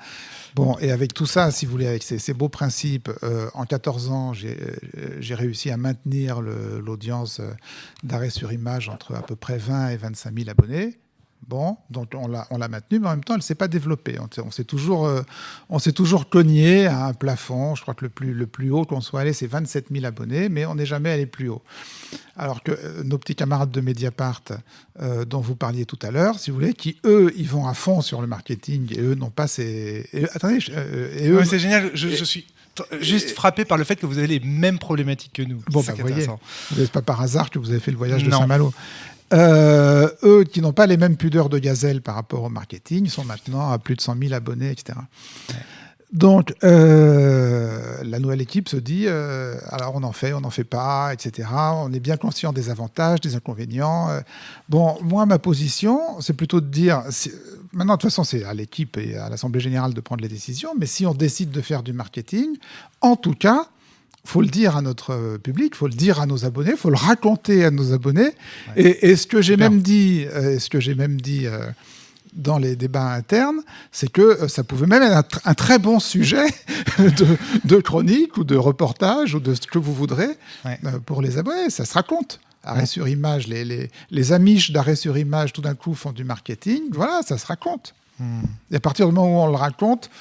Bon, et avec tout ça, si vous voulez, avec ces beaux principes, en 14 ans, j'ai réussi à maintenir l'audience d'Arrêt sur Image entre à peu près 20 et 25 000 abonnés. Bon, donc on l'a maintenue, mais en même temps, elle ne s'est pas développée. On s'est toujours cogné à un plafond. Je crois que le plus haut qu'on soit allé, c'est 27 000 abonnés, mais on n'est jamais allé plus haut. Alors que nos petits camarades de Mediapart, dont vous parliez tout à l'heure, si vous voulez, qui, eux, ils vont à fond sur le marketing, et eux n'ont pas ces... Attendez, c'est génial, je suis... juste frappé par le fait que vous avez les mêmes problématiques que nous. Bon, vous voyez, vous n'êtes pas par hasard que vous avez fait le voyage de Saint-Malo. Eux qui n'ont pas les mêmes pudeurs de gazelle par rapport au marketing, ils sont maintenant à plus de 100 000 abonnés, etc. Ouais. Donc, la nouvelle équipe se dit, alors on en fait pas, etc. On est bien conscient des avantages, des inconvénients. Bon, moi, ma position, c'est plutôt de dire, maintenant, de toute façon, c'est à l'équipe et à l'Assemblée générale de prendre les décisions, mais si on décide de faire du marketing, en tout cas, faut le dire à notre public, faut le dire à nos abonnés, faut le raconter à nos abonnés. Ouais. Et ce que j'ai même dit, dans les débats internes, c'est que ça pouvait même être un très bon sujet de chronique ou de reportage ou de ce que vous voudrez pour les abonnés. Ça se raconte. Arrêt sur Image, les amiches d'Arrêt sur Image, tout d'un coup, font du marketing. Voilà, ça se raconte. Et à partir du moment où on le raconte,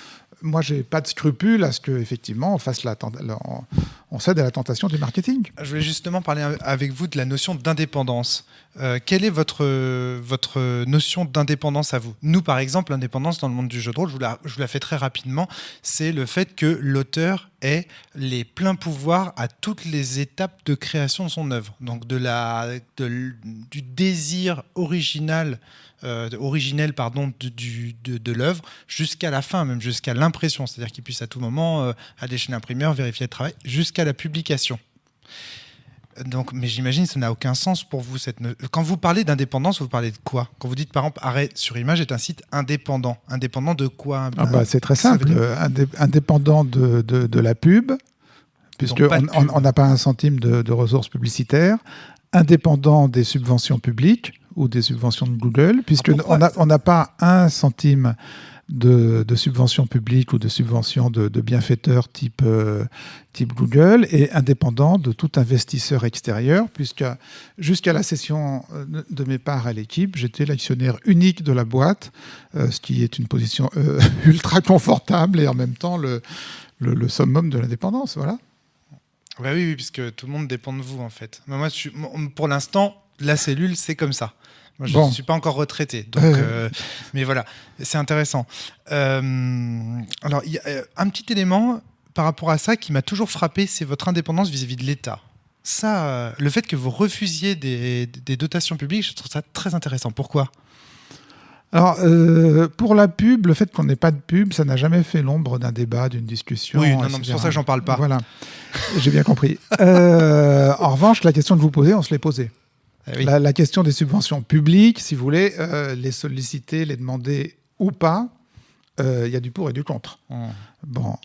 moi, j'ai pas de scrupule à ce qu'effectivement, on cède à la tentation du marketing. Je voulais justement parler avec vous de la notion d'indépendance. Quelle est votre notion d'indépendance à vous ? Nous, par exemple, l'indépendance dans le monde du jeu de rôle, je vous la fais très rapidement, c'est le fait que l'auteur ait les pleins pouvoirs à toutes les étapes de création de son œuvre. Donc du désir originel de l'œuvre jusqu'à la fin, même jusqu'à l'impression. C'est-à-dire qu'il puisse à tout moment aller chez l'imprimeur, vérifier le travail, jusqu'à la publication. Donc, mais j'imagine que ça n'a aucun sens pour vous. Quand vous parlez d'indépendance, vous parlez de quoi ? Quand vous dites, par exemple, Arrêt sur Image est un site indépendant. Indépendant de quoi ? C'est très simple. Indépendant de la pub, puisqu'on n'a pas un centime de ressources publicitaires. Indépendant des subventions publiques ou des subventions de Google, puisqu'on n'a pas un centime de subventions publiques ou de subventions de bienfaiteurs type Google, et indépendant de tout investisseur extérieur, puisque jusqu'à la cession de mes parts à l'équipe, j'étais l'actionnaire unique de la boîte, ce qui est une position ultra confortable et en même temps le summum de l'indépendance. Voilà. Bah oui, puisque tout le monde dépend de vous, en fait. Mais moi, pour l'instant, la cellule, c'est comme ça. Moi, je ne suis pas encore retraité. Donc, mais voilà, c'est intéressant. Alors, il y a un petit élément par rapport à ça qui m'a toujours frappé, c'est votre indépendance vis-à-vis de l'État. Ça, le fait que vous refusiez des dotations publiques, je trouve ça très intéressant. Pourquoi ? Alors, pour la pub, le fait qu'on n'ait pas de pub, ça n'a jamais fait l'ombre d'un débat, d'une discussion. Oui, non, c'est pour ça que j'en parle pas. Voilà, j'ai bien compris. En revanche, la question que vous posez, on se l'est posée. Oui. La question des subventions publiques, si vous voulez, les solliciter, les demander ou pas, il y a du pour et du contre. Bon,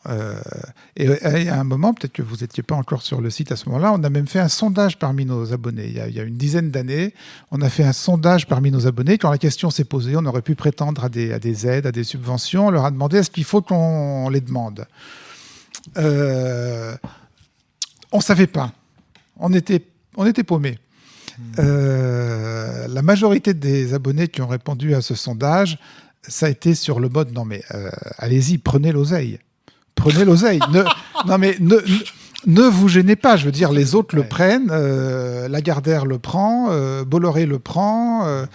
et à un moment, peut-être que vous n'étiez pas encore sur le site à ce moment-là, on a même fait un sondage parmi nos abonnés. Il y a une dizaine d'années, on a fait un sondage parmi nos abonnés. Quand la question s'est posée, on aurait pu prétendre à des aides, à des subventions. On leur a demandé est-ce qu'il faut qu'on les demande. On ne savait pas. On était paumés. La majorité des abonnés qui ont répondu à ce sondage, ça a été sur le mode non mais allez-y, prenez l'oseille. Ne vous gênez pas, je veux dire, les autres le prennent, Lagardère le prend, Bolloré le prend,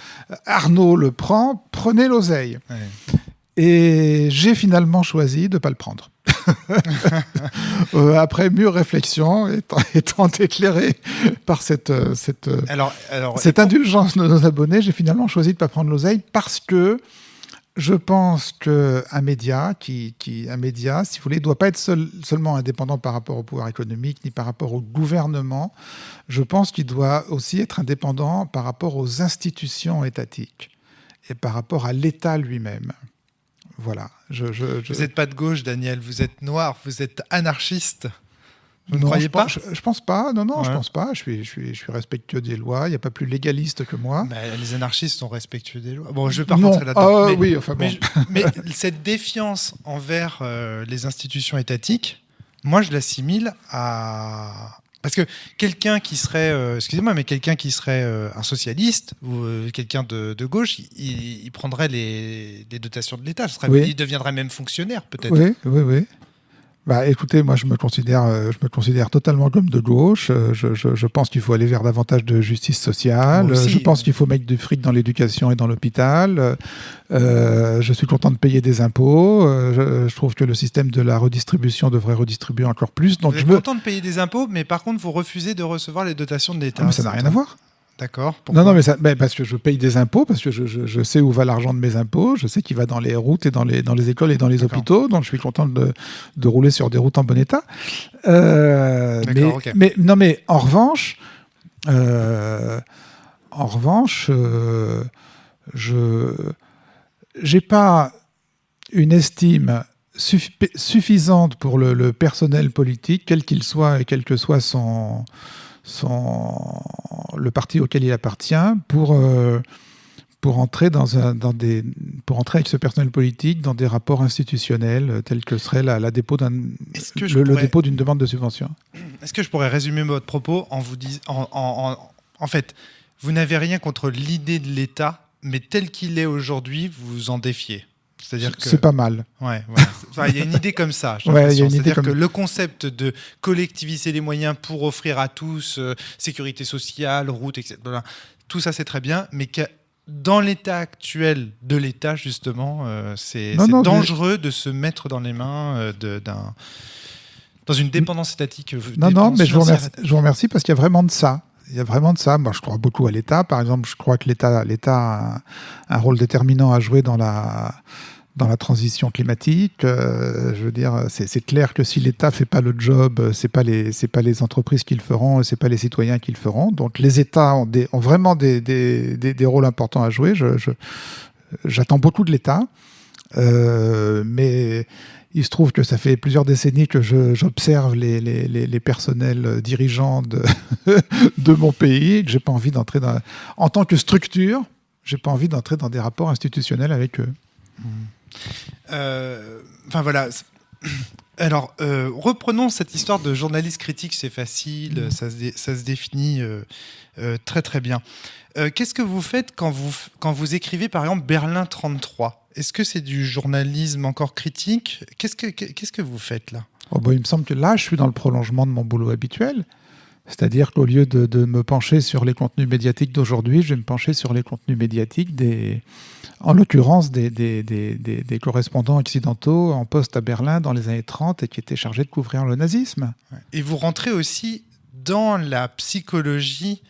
Arnaud le prend, prenez l'oseille. Ouais. Et j'ai finalement choisi de ne pas le prendre. Après mûre réflexion, étant éclairé par cette indulgence de nos abonnés, j'ai finalement choisi de ne pas prendre l'oseille parce que je pense qu'un média, si vous voulez, ne doit pas être seulement indépendant par rapport au pouvoir économique ni par rapport au gouvernement. Je pense qu'il doit aussi être indépendant par rapport aux institutions étatiques et par rapport à l'État lui-même. Voilà. Vous n'êtes pas de gauche, Daniel, vous êtes noir, vous êtes anarchiste. Vous ne croyez pas ? Je pense pas. Non, ouais. Je pense pas. Je suis respectueux des lois. Il n'y a pas plus légaliste que moi. Les anarchistes sont respectueux des lois. Bon, je ne vais pas rentrer là-dedans. Oui, enfin bon. Mais cette défiance envers les institutions étatiques, moi, je l'assimile à... Parce que quelqu'un qui serait, un socialiste ou quelqu'un de gauche, il prendrait les dotations de l'État. Il deviendrait même fonctionnaire, peut-être. Oui. Bah, écoutez, moi je me considère totalement comme de gauche. Je pense qu'il faut aller vers davantage de justice sociale. Je pense qu'il faut mettre du fric dans l'éducation et dans l'hôpital. Je suis content de payer des impôts. Je trouve que le système de la redistribution devrait redistribuer encore plus. Donc vous êtes content de payer des impôts, mais par contre vous refusez de recevoir les dotations de l'État. Mais ça n'a rien à voir. D'accord. Pourquoi ? Non, mais parce que je paye des impôts, parce que je sais où va l'argent de mes impôts, je sais qu'il va dans les routes et dans les écoles et dans les hôpitaux, donc je suis content de rouler sur des routes en bon état. Mais en revanche, je n'ai pas une estime suffisante pour le personnel politique, quel qu'il soit et quel que soit le parti auquel il appartient pour entrer avec ce personnel politique dans des rapports institutionnels tels que serait le dépôt d'une demande de subvention. Est-ce que je pourrais résumer votre propos en vous disant en fait, vous n'avez rien contre l'idée de l'État, mais tel qu'il est aujourd'hui, vous vous en défiez. C'est-à-dire que c'est pas mal. ouais, voilà. Enfin, il y a une idée comme ça. j'ai Ouais, l'impression. il y a une idée C'est-à-dire comme- que le concept de collectiviser les moyens pour offrir à tous sécurité sociale, route, etc. Voilà. Tout ça, c'est très bien, mais que dans l'état actuel de l'État, justement, c'est Non, non, dangereux de se mettre dans les mains dans une dépendance étatique. Non, mais financière. je vous remercie parce qu'il y a vraiment de ça. Il y a vraiment de ça. Moi, je crois beaucoup à l'État. Par exemple, je crois que l'État a un rôle déterminant à jouer dans la transition climatique. Je veux dire, c'est clair que si l'État fait pas le job, c'est pas les entreprises qui le feront, c'est pas les citoyens qui le feront. Donc, les États ont vraiment des rôles importants à jouer. J'attends beaucoup de l'État, mais il se trouve que ça fait plusieurs décennies que j'observe les personnels dirigeants de mon pays, que j'ai pas envie d'entrer en tant que structure, j'ai pas envie d'entrer dans des rapports institutionnels avec eux. Enfin voilà. Alors, reprenons cette histoire de journaliste critique, c'est facile, ça se définit très très bien. Qu'est-ce que vous faites quand vous écrivez par exemple Berlin 33 ? Est-ce que c'est du journalisme encore critique ? Qu'est-ce que vous faites là ? Oh, il me semble que là, je suis dans le prolongement de mon boulot habituel. C'est-à-dire qu'au lieu de me pencher sur les contenus médiatiques d'aujourd'hui, je vais me pencher sur les contenus médiatiques en l'occurrence des correspondants occidentaux en poste à Berlin dans les années 30 et qui étaient chargés de couvrir le nazisme. Et vous rentrez aussi dans la psychologie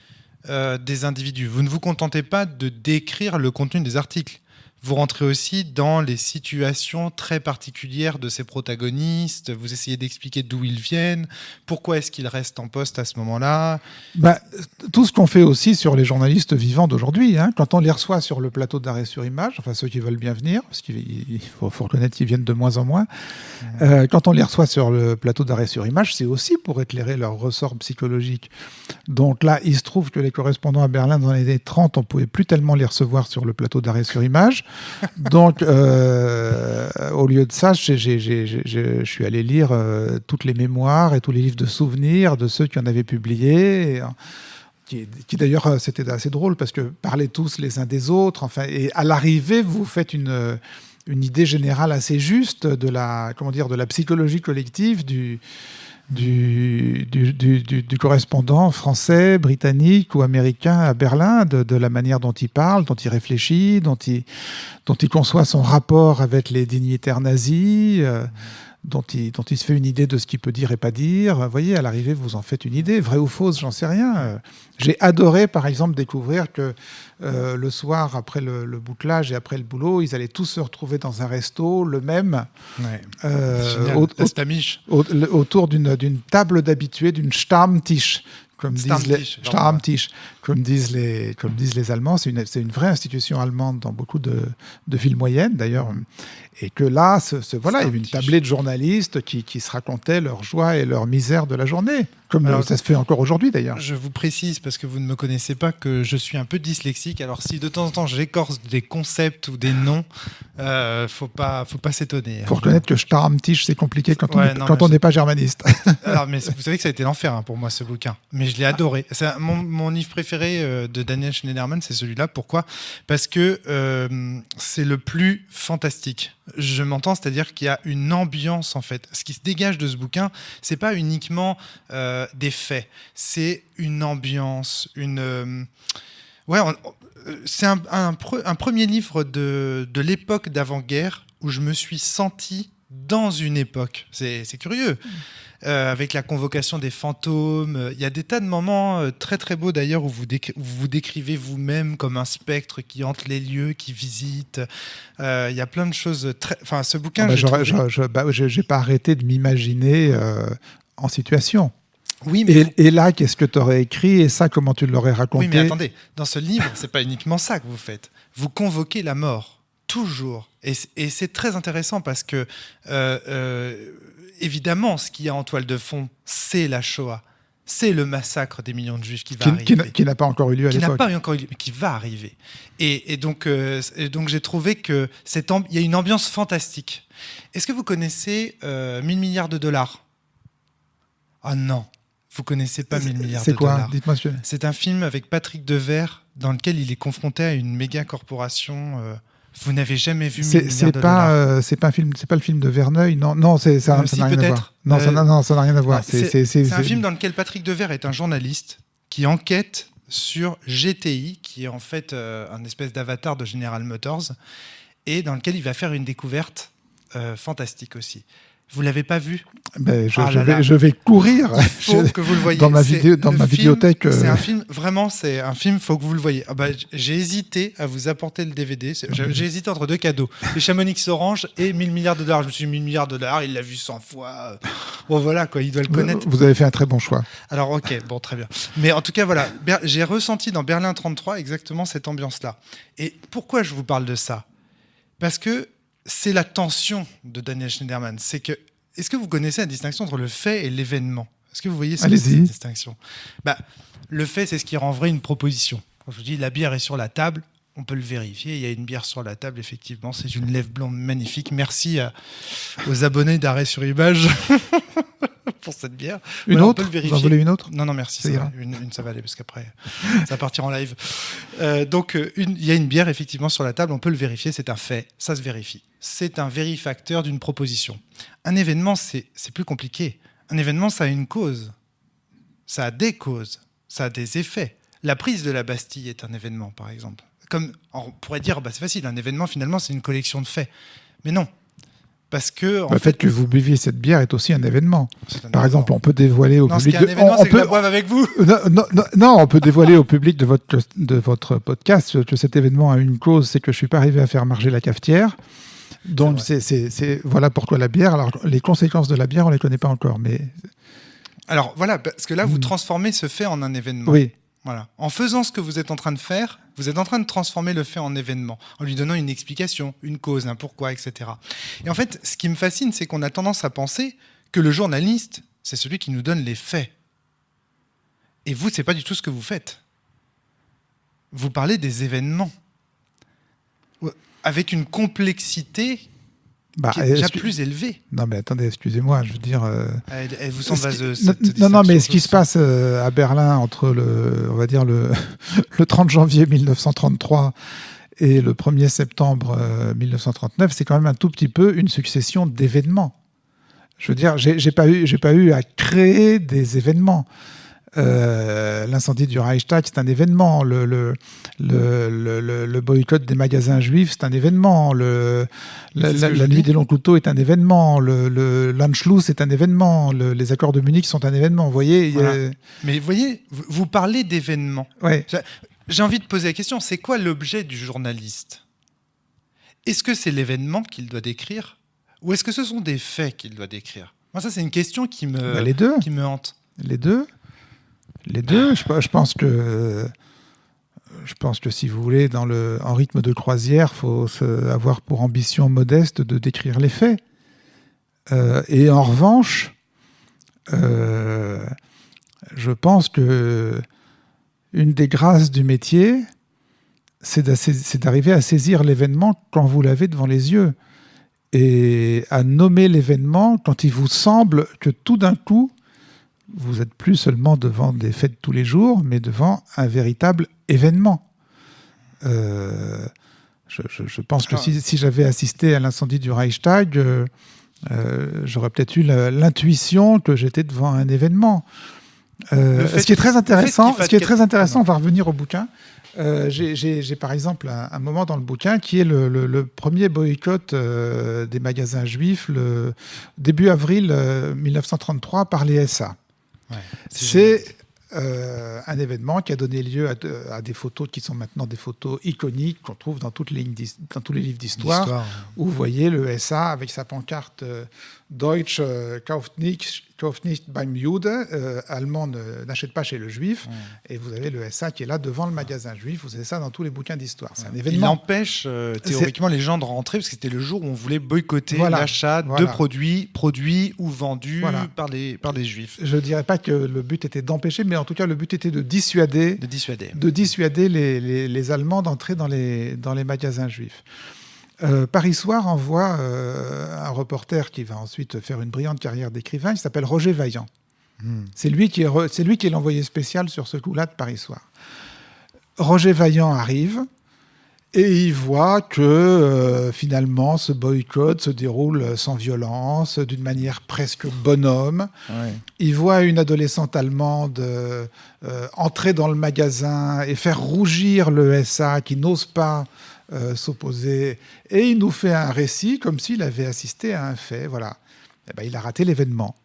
des individus. Vous ne vous contentez pas de décrire le contenu des articles. Vous rentrez aussi dans les situations très particulières de ces protagonistes. Vous essayez d'expliquer d'où ils viennent, pourquoi est-ce qu'ils restent en poste à ce moment-là. Tout ce qu'on fait aussi sur les journalistes vivants d'aujourd'hui, hein, quand on les reçoit sur le plateau d'arrêt sur image, enfin ceux qui veulent bien venir, parce qu'il faut reconnaître qu'ils viennent de moins en moins, quand on les reçoit sur le plateau d'arrêt sur image, c'est aussi pour éclairer leur ressort psychologique. Donc là, il se trouve que les correspondants à Berlin dans les années 30, on ne pouvait plus tellement les recevoir sur le plateau d'arrêt sur image. Donc, au lieu de ça, je suis allé lire toutes les mémoires et tous les livres de souvenirs de ceux qui en avaient publié, qui d'ailleurs, c'était assez drôle parce que parlaient tous les uns des autres. Enfin, et à l'arrivée, vous faites une idée générale assez juste de la psychologie collective du correspondant français, britannique ou américain à Berlin, de la manière dont il parle, dont il réfléchit, dont il conçoit son rapport avec les dignitaires nazis, dont il se fait une idée de ce qu'il peut dire et pas dire. Vous voyez, à l'arrivée, vous en faites une idée, vraie ou fausse, j'en sais rien. J'ai adoré, par exemple, découvrir que le soir, après le bouclage et après le boulot, ils allaient tous se retrouver dans un resto, le même, autour d'une table d'habitués, d'une Stammtisch. Comme disent les Allemands, c'est une vraie institution allemande dans beaucoup de villes moyennes d'ailleurs, et que là, voilà, il y avait une tablée de journalistes qui se racontaient leur joie et leur misère de la journée, comme ça se fait encore aujourd'hui d'ailleurs. Je vous précise, parce que vous ne me connaissez pas, que je suis un peu dyslexique, alors si de temps en temps j'écorce des concepts ou des noms, faut pas s'étonner. Faut reconnaître que Stammtisch, c'est compliqué quand on n'est pas germaniste. Alors, mais vous savez que ça a été l'enfer pour moi, ce bouquin. Mais je l'ai adoré. C'est mon livre préféré de Daniel Schneiderman, c'est celui-là. Pourquoi ? Parce que c'est le plus fantastique. Je m'entends, c'est-à-dire qu'il y a une ambiance, en fait. Ce qui se dégage de ce bouquin, c'est pas uniquement des faits. C'est une ambiance, c'est un premier livre de l'époque d'avant-guerre où je me suis senti dans une époque. C'est curieux. Avec la convocation des fantômes. Il y a des tas de moments très très beaux d'ailleurs où vous décrivez vous-même comme un spectre qui hante les lieux, qui visite. Il y a plein de choses très... Enfin, ce bouquin... j'ai pas arrêté de m'imaginer en situation. Oui, mais et là, qu'est-ce que tu aurais écrit et ça, comment tu l'aurais raconté ? Oui, mais attendez, dans ce livre, c'est pas uniquement ça que vous faites. Vous convoquez la mort, toujours. Et c'est très intéressant parce que, évidemment, ce qu'il y a en toile de fond, c'est la Shoah. C'est le massacre des millions de Juifs qui va arriver. Qui n'a pas encore eu lieu à l'époque. Qui n'a pas encore eu lieu, mais qui va arriver. Et donc j'ai trouvé qu'il y a une ambiance fantastique. Est-ce que vous connaissez 1000 milliards de dollars ? Ah non, vous connaissez pas 1000 milliards de dollars. C'est quoi ? Dites-moi. C'est un film avec Patrick Devers dans lequel il est confronté à une méga corporation Vous n'avez jamais vu C'est 1000 milliards de dollars. c'est pas un film, c'est pas le film de Verneuil, non, ça Si, n'a rien à peut-être. voir. Non, ça n'a rien à voir. C'est un film dans lequel Patrick Devers est un journaliste qui enquête sur GTI, qui est en fait un espèce d'avatar de General Motors, et dans lequel il va faire une découverte fantastique aussi. Vous l'avez pas vu? Ben, je vais courir. Il faut que vous le voyez. Dans ma vidéothèque. C'est un film, vraiment, c'est un film, il faut que vous le voyez. Ah bah, j'ai hésité à vous apporter le DVD. J'ai hésité entre deux cadeaux. Les Chamonix Orange et 1000 milliards de dollars. Je me suis dit 1000 milliards de dollars, il l'a vu 100 fois. Bon, voilà, quoi, il doit le connaître. Vous avez fait un très bon choix. Alors, ok, bon, très bien. Mais en tout cas, voilà, j'ai ressenti dans Berlin 33 exactement cette ambiance-là. Et pourquoi je vous parle de ça? Parce que c'est la tension de Daniel Schneiderman. Est-ce que vous connaissez la distinction entre le fait et l'événement? Est-ce que vous voyez cette distinction? Le fait, c'est ce qui rend vrai une proposition. Quand je vous dis la bière est sur la table, on peut le vérifier. Il y a une bière sur la table, effectivement. C'est une lèvre blonde magnifique. Merci aux abonnés d'Arrêt sur Image pour cette bière. Une autre? On peut le vérifier. Vous en voulez une autre? Non, merci. Ça va. Une, ça va aller, parce qu'après, ça va partir en live. Donc, il y a une bière, effectivement, sur la table. On peut le vérifier. C'est un fait. Ça se vérifie. C'est un vérifacteur d'une proposition. Un événement, c'est plus compliqué. Un événement, ça a une cause. Ça a des causes. Ça a des effets. La prise de la Bastille est un événement, par exemple. Comme on pourrait dire, c'est facile, un événement, finalement, c'est une collection de faits. Mais non. Parce que... Le fait que vous buviez cette bière est aussi un événement. Par exemple, on peut dévoiler au public... Non, ce qui est un événement, c'est que je la boive avec vous. Non, on peut dévoiler au public de votre podcast que cet événement a une cause, c'est que je ne suis pas arrivé à faire marcher la cafetière. Donc, voilà pourquoi la bière. Alors, les conséquences de la bière, on ne les connaît pas encore. Mais... Alors, voilà, parce que là, vous transformez ce fait en un événement. Oui. Voilà. En faisant ce que vous êtes en train de faire, vous êtes en train de transformer le fait en événement, en lui donnant une explication, une cause, un pourquoi, etc. Et en fait, ce qui me fascine, c'est qu'on a tendance à penser que le journaliste, c'est celui qui nous donne les faits. Et vous, c'est pas du tout ce que vous faites. Vous parlez des événements, avec une complexité qui est déjà plus élevée. Non, mais attendez, excusez-moi, je veux dire... Elle vous semble vaseuse. Non, mais ce qui se passe à Berlin entre le 30 janvier 1933 et le 1er septembre 1939, c'est quand même un tout petit peu une succession d'événements. Je veux dire, j'ai pas eu à créer des événements. L'incendie du Reichstag, c'est un événement. Le boycott des magasins juifs, c'est un événement. La nuit des longs couteaux est un événement. L'Anschluss est un événement. Les accords de Munich sont un événement. Vous voyez, voilà. Mais vous voyez, vous parlez d'événements. Ouais. J'ai envie de poser la question, c'est quoi l'objet du journaliste? Est-ce que c'est l'événement qu'il doit décrire, ou est-ce que ce sont des faits qu'il doit décrire? Moi, ça, c'est une question qui me hante. Les deux. Je pense que si vous voulez, en rythme de croisière, il faut avoir pour ambition modeste de décrire les faits. Et en revanche, je pense que une des grâces du métier, c'est d'arriver à saisir l'événement quand vous l'avez devant les yeux et à nommer l'événement quand il vous semble que tout d'un coup, vous n'êtes plus seulement devant des faits de tous les jours, mais devant un véritable événement. Je pense que si j'avais assisté à l'incendie du Reichstag, j'aurais peut-être eu l'intuition que j'étais devant un événement. Ce qui est très intéressant, on va revenir au bouquin. J'ai par exemple un moment dans le bouquin qui est le premier boycott des magasins juifs, le début avril 1933 par les SA. Ouais, c'est un événement qui a donné lieu à des photos qui sont maintenant des photos iconiques qu'on trouve dans tous les livres d'histoire, où vous voyez le SA avec sa pancarte Deutsch kauft nicht beim Jude, allemand n'achète pas chez le juif, et vous avez le SA qui est là devant le magasin juif. Vous avez ça dans tous les bouquins d'histoire. C'est un événement. Il empêche théoriquement les gens de rentrer, parce que c'était le jour où on voulait boycotter l'achat de produits ou vendus par des juifs. Je ne dirais pas que le but était d'empêcher, mais en tout cas le but était de dissuader les Allemands d'entrer dans les magasins juifs. Paris Soir envoie un reporter qui va ensuite faire une brillante carrière d'écrivain. Il s'appelle Roger Vaillant. C'est lui qui est l'envoyé spécial sur ce coup-là de Paris Soir. Roger Vaillant arrive Et il voit que finalement ce boycott se déroule sans violence, d'une manière presque bonhomme. Ouais. Il voit une adolescente allemande entrer dans le magasin et faire rougir le SA qui n'ose pas s'opposer. Et il nous fait un récit comme s'il avait assisté à un fait. Voilà. Eh ben, il a raté l'événement.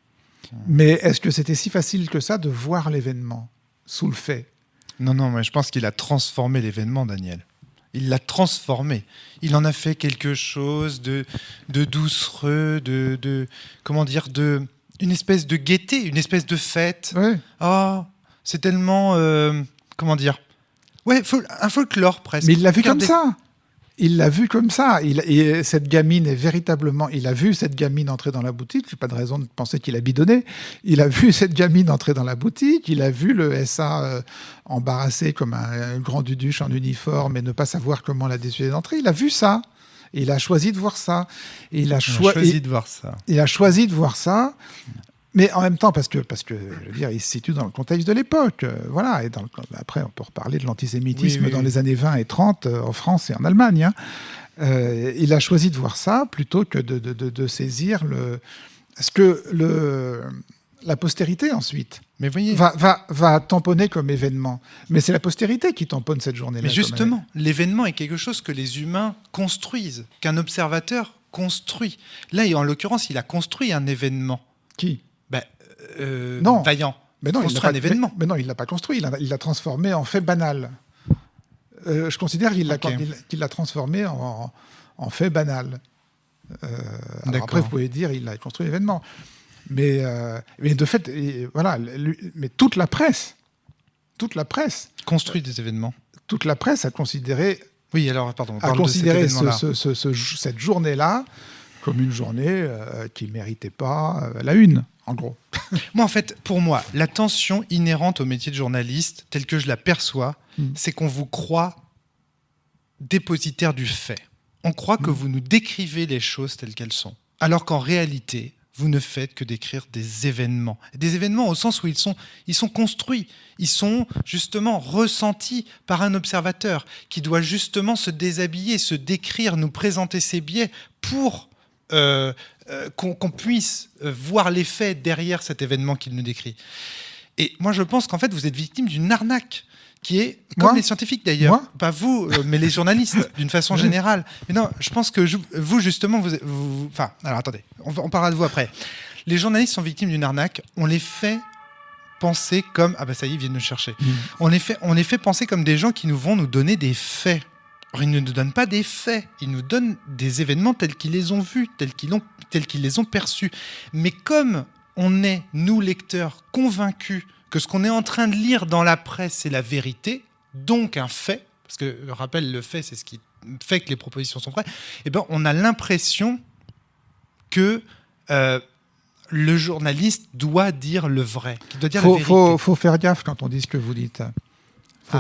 Mais est-ce que c'était si facile que ça de voir l'événement sous le fait ? Non, mais je pense qu'il a transformé l'événement, Daniel. Il l'a transformé. Il en a fait quelque chose de doucereux, comment dire, une espèce de gaieté, une espèce de fête. Ouais. Oh, c'est tellement, comment dire, ouais, un folklore presque. Mais il l'a vu Regardez. comme ça. Il l'a vu comme ça. Et cette gamine est véritablement... Il a vu cette gamine entrer dans la boutique. J'ai pas de raison de penser qu'il a bidonné. Il a vu cette gamine entrer dans la boutique. Il a vu le SA embarrassé comme un grand duduche en uniforme et ne pas savoir comment la dissuader d'entrer. Il a vu ça. Et il a choisi de voir ça. Et il a choisi de voir ça. Il a choisi de voir ça. Mais en même temps, parce que je veux dire, il se situe dans le contexte de l'époque. Voilà. Et après, on peut reparler de l'antisémitisme dans les années 20 et 30 en France et en Allemagne. Hein. Il a choisi de voir ça plutôt que de saisir le... Est-ce que la postérité, ensuite, Mais voyez... va tamponner comme événement. Mais c'est la postérité qui tamponne cette journée-là. Mais justement, l'événement est quelque chose que les humains construisent, qu'un observateur construit. Là, en l'occurrence, il a construit un événement. Qui ? Non. Vaillant. Mais non, construit un événement. Mais non, il ne l'a pas construit. Il l'a transformé en fait banal. Je considère qu'il l'a transformé en fait banal. Alors après, vous pouvez dire qu'il a construit l'événement. Mais de fait, voilà, mais toute la presse construit des événements. Toute la presse a considéré... Oui, alors, pardon. A considéré cette journée-là comme une journée qui ne méritait pas la une, en gros. Moi, en fait, pour moi, la tension inhérente au métier de journaliste, telle que je la perçois, c'est qu'on vous croit dépositaire du fait. On croit que vous nous décrivez les choses telles qu'elles sont. Alors qu'en réalité, vous ne faites que décrire des événements. Des événements au sens où ils sont construits. Ils sont justement ressentis par un observateur qui doit justement se déshabiller, se décrire, nous présenter ses biais pour... qu'on puisse voir les faits derrière cet événement qu'il nous décrit. Et moi, je pense qu'en fait, vous êtes victime d'une arnaque qui est, comme les scientifiques d'ailleurs, pas vous, mais les journalistes, d'une façon générale. Mais non, je pense que vous, justement, enfin, alors attendez, on parlera de vous après. Les journalistes sont victimes d'une arnaque, on les fait penser comme... Ah bah ça y est, ils viennent nous chercher. On les fait penser comme des gens qui vont nous donner des faits. Ils ne nous donnent pas des faits, ils nous donnent des événements tels qu'ils les ont vus, tels qu'ils les ont perçus. Mais comme on est, nous lecteurs, convaincus que ce qu'on est en train de lire dans la presse, c'est la vérité, donc un fait, parce que, je rappelle, le fait, c'est ce qui fait que les propositions sont vraies, eh ben, on a l'impression que le journaliste doit dire le vrai, qu'il doit dire la vérité. Faut faire gaffe quand on dit ce que vous dites.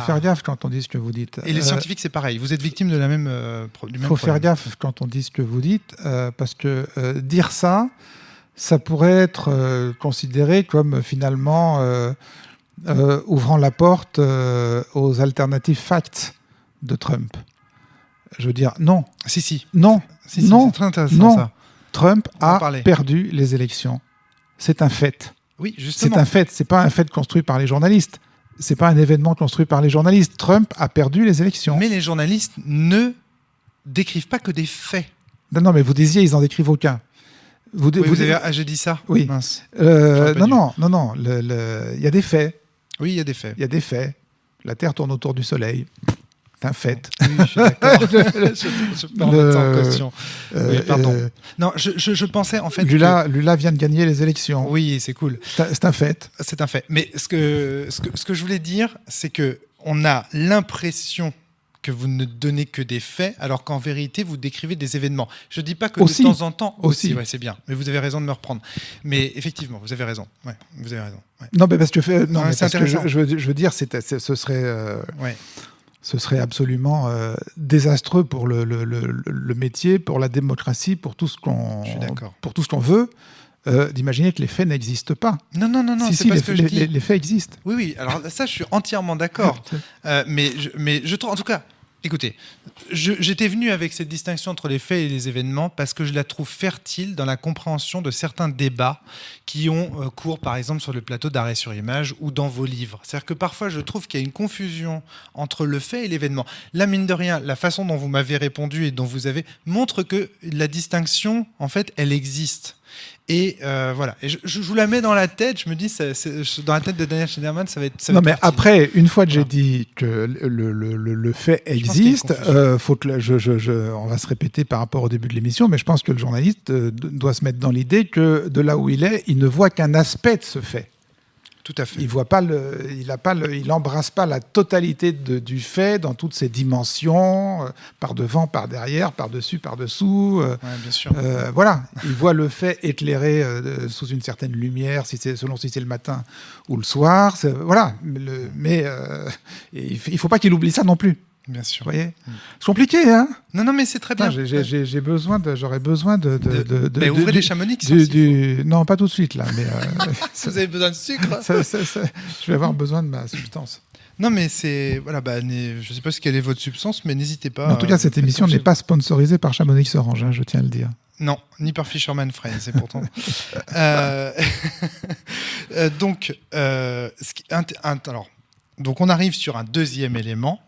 Faire gaffe quand on dit ce que vous dites. Et les scientifiques, c'est pareil. Vous êtes victime de du même faut faire gaffe quand on dit ce que vous dites, parce que dire ça pourrait être considéré comme finalement ouvrant la porte aux alternatives facts de Trump. Je veux dire, non. Si. Non. Non. C'est très intéressant, ça. Trump a perdu les élections. C'est un fait. Oui, justement. C'est un fait. C'est pas un fait construit par les journalistes. C'est pas un événement construit par les journalistes. Trump a perdu les élections. Mais les journalistes ne décrivent pas que des faits. Non, mais vous disiez, ils n'en décrivent aucun. J'ai dit ça. Oui. Mince. Non. Il y a des faits. Oui, il y a des faits. Il y a des faits. La Terre tourne autour du Soleil. C'est un fait. Oui, je suis d'accord. je peux en mettre en caution. Oui, pardon. Non, je pensais en fait. Lula vient de gagner les élections. Oui, c'est cool. C'est un fait. C'est un fait. Mais ce que je voulais dire, c'est que on a l'impression que vous ne donnez que des faits, alors qu'en vérité, vous décrivez des événements. Je ne dis pas que de temps en temps... Aussi, ouais, c'est bien. Mais vous avez raison de me reprendre. Mais effectivement, vous avez raison. Ouais, vous avez raison. Ouais. Non, mais parce que, c'est intéressant. Je veux dire, ce serait... Ce serait absolument désastreux pour le métier, pour la démocratie, pour tout ce qu'on veut, d'imaginer que les faits n'existent pas. Non, si, pas ce que je dis. Les faits existent. Oui, alors ça, je suis entièrement d'accord. Mais je trouve, en tout cas, Écoutez, j'étais venu avec cette distinction entre les faits et les événements parce que je la trouve fertile dans la compréhension de certains débats qui ont cours, par exemple, sur le plateau d'Arrêt sur Image ou dans vos livres. C'est-à-dire que parfois, je trouve qu'il y a une confusion entre le fait et l'événement. Là, mine de rien, la façon dont vous m'avez répondu et dont vous avez montre que la distinction, en fait, elle existe. Et voilà, et je vous la mets dans la tête, je me dis, dans la tête de Daniel Schneiderman, ça va être Non, mais pertinent. après, une fois que j'ai dit que le fait existe, faut que on va se répéter par rapport au début de l'émission, mais je pense que le journaliste doit se mettre dans l'idée que de là où il est, il ne voit qu'un aspect de ce fait. Tout à fait. Il embrasse pas la totalité du fait dans toutes ses dimensions, par devant, par derrière, par dessus, par dessous. Bien sûr. Voilà, il voit le fait éclairé sous une certaine lumière, selon si c'est le matin ou le soir. Voilà, mais il faut pas qu'il oublie ça non plus. Bien sûr. Vous voyez, c'est compliqué, hein. Non, mais c'est très bien. J'aurais besoin de ouvrez les Chamonix. Non, pas tout de suite là, mais vous avez besoin de sucre. Je vais avoir besoin de ma substance. Non, mais c'est voilà, je sais pas quelle est votre substance, mais n'hésitez pas. En tout cas, cette émission n'est pas sponsorisée par Chamonix Orange, hein, je tiens à le dire. Non, ni par Fisherman Friends, c'est pourtant. Donc, on arrive sur un deuxième élément.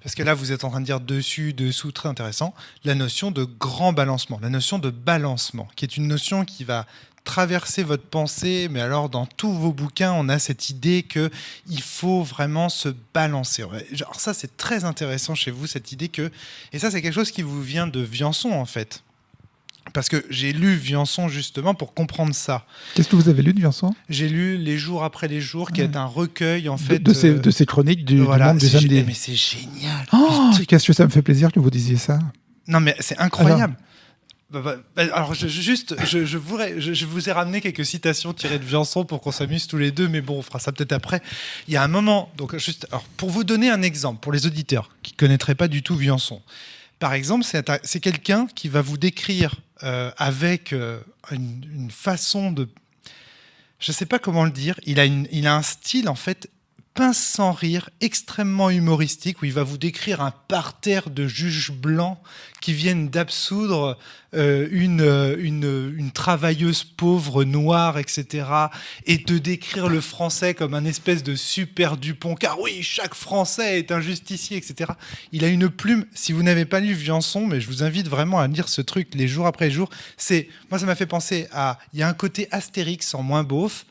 Parce que là, vous êtes en train de dire dessus, dessous, très intéressant, la notion de grand balancement, la notion de balancement, qui est une notion qui va traverser votre pensée, mais alors dans tous vos bouquins, on a cette idée qu'il faut vraiment se balancer. Alors ça, c'est très intéressant chez vous, cette idée que... Et ça, c'est quelque chose qui vous vient de Viançon, en fait. Parce que j'ai lu Viançon justement pour comprendre ça. Qu'est-ce que vous avez lu de Viançon ? J'ai lu Les jours après les jours, qui est un recueil en fait de ces chroniques du monde du samedi. Mais c'est génial. Oh, qu'est-ce que ça me fait plaisir que vous disiez ça. Non mais c'est incroyable. Alors je vous ai ramené quelques citations tirées de Viançon pour qu'on s'amuse tous les deux, mais bon, on fera ça peut-être après. Il y a un moment, donc alors pour vous donner un exemple pour les auditeurs qui connaîtraient pas du tout Viançon. Par exemple, c'est quelqu'un qui va vous décrire avec une façon de... Je ne sais pas comment le dire. Il a un style, en fait, pince sans rire, extrêmement humoristique, où il va vous décrire un parterre de juges blancs qui viennent d'absoudre une travailleuse pauvre noire, etc. Et de décrire le français comme un espèce de super Dupont, car oui, chaque Français est un justicier, etc. Il a une plume, si vous n'avez pas lu Viançon, mais je vous invite vraiment à lire ce truc les jours après jour. Moi, ça m'a fait penser à... Il y a un côté Astérix en moins beauf,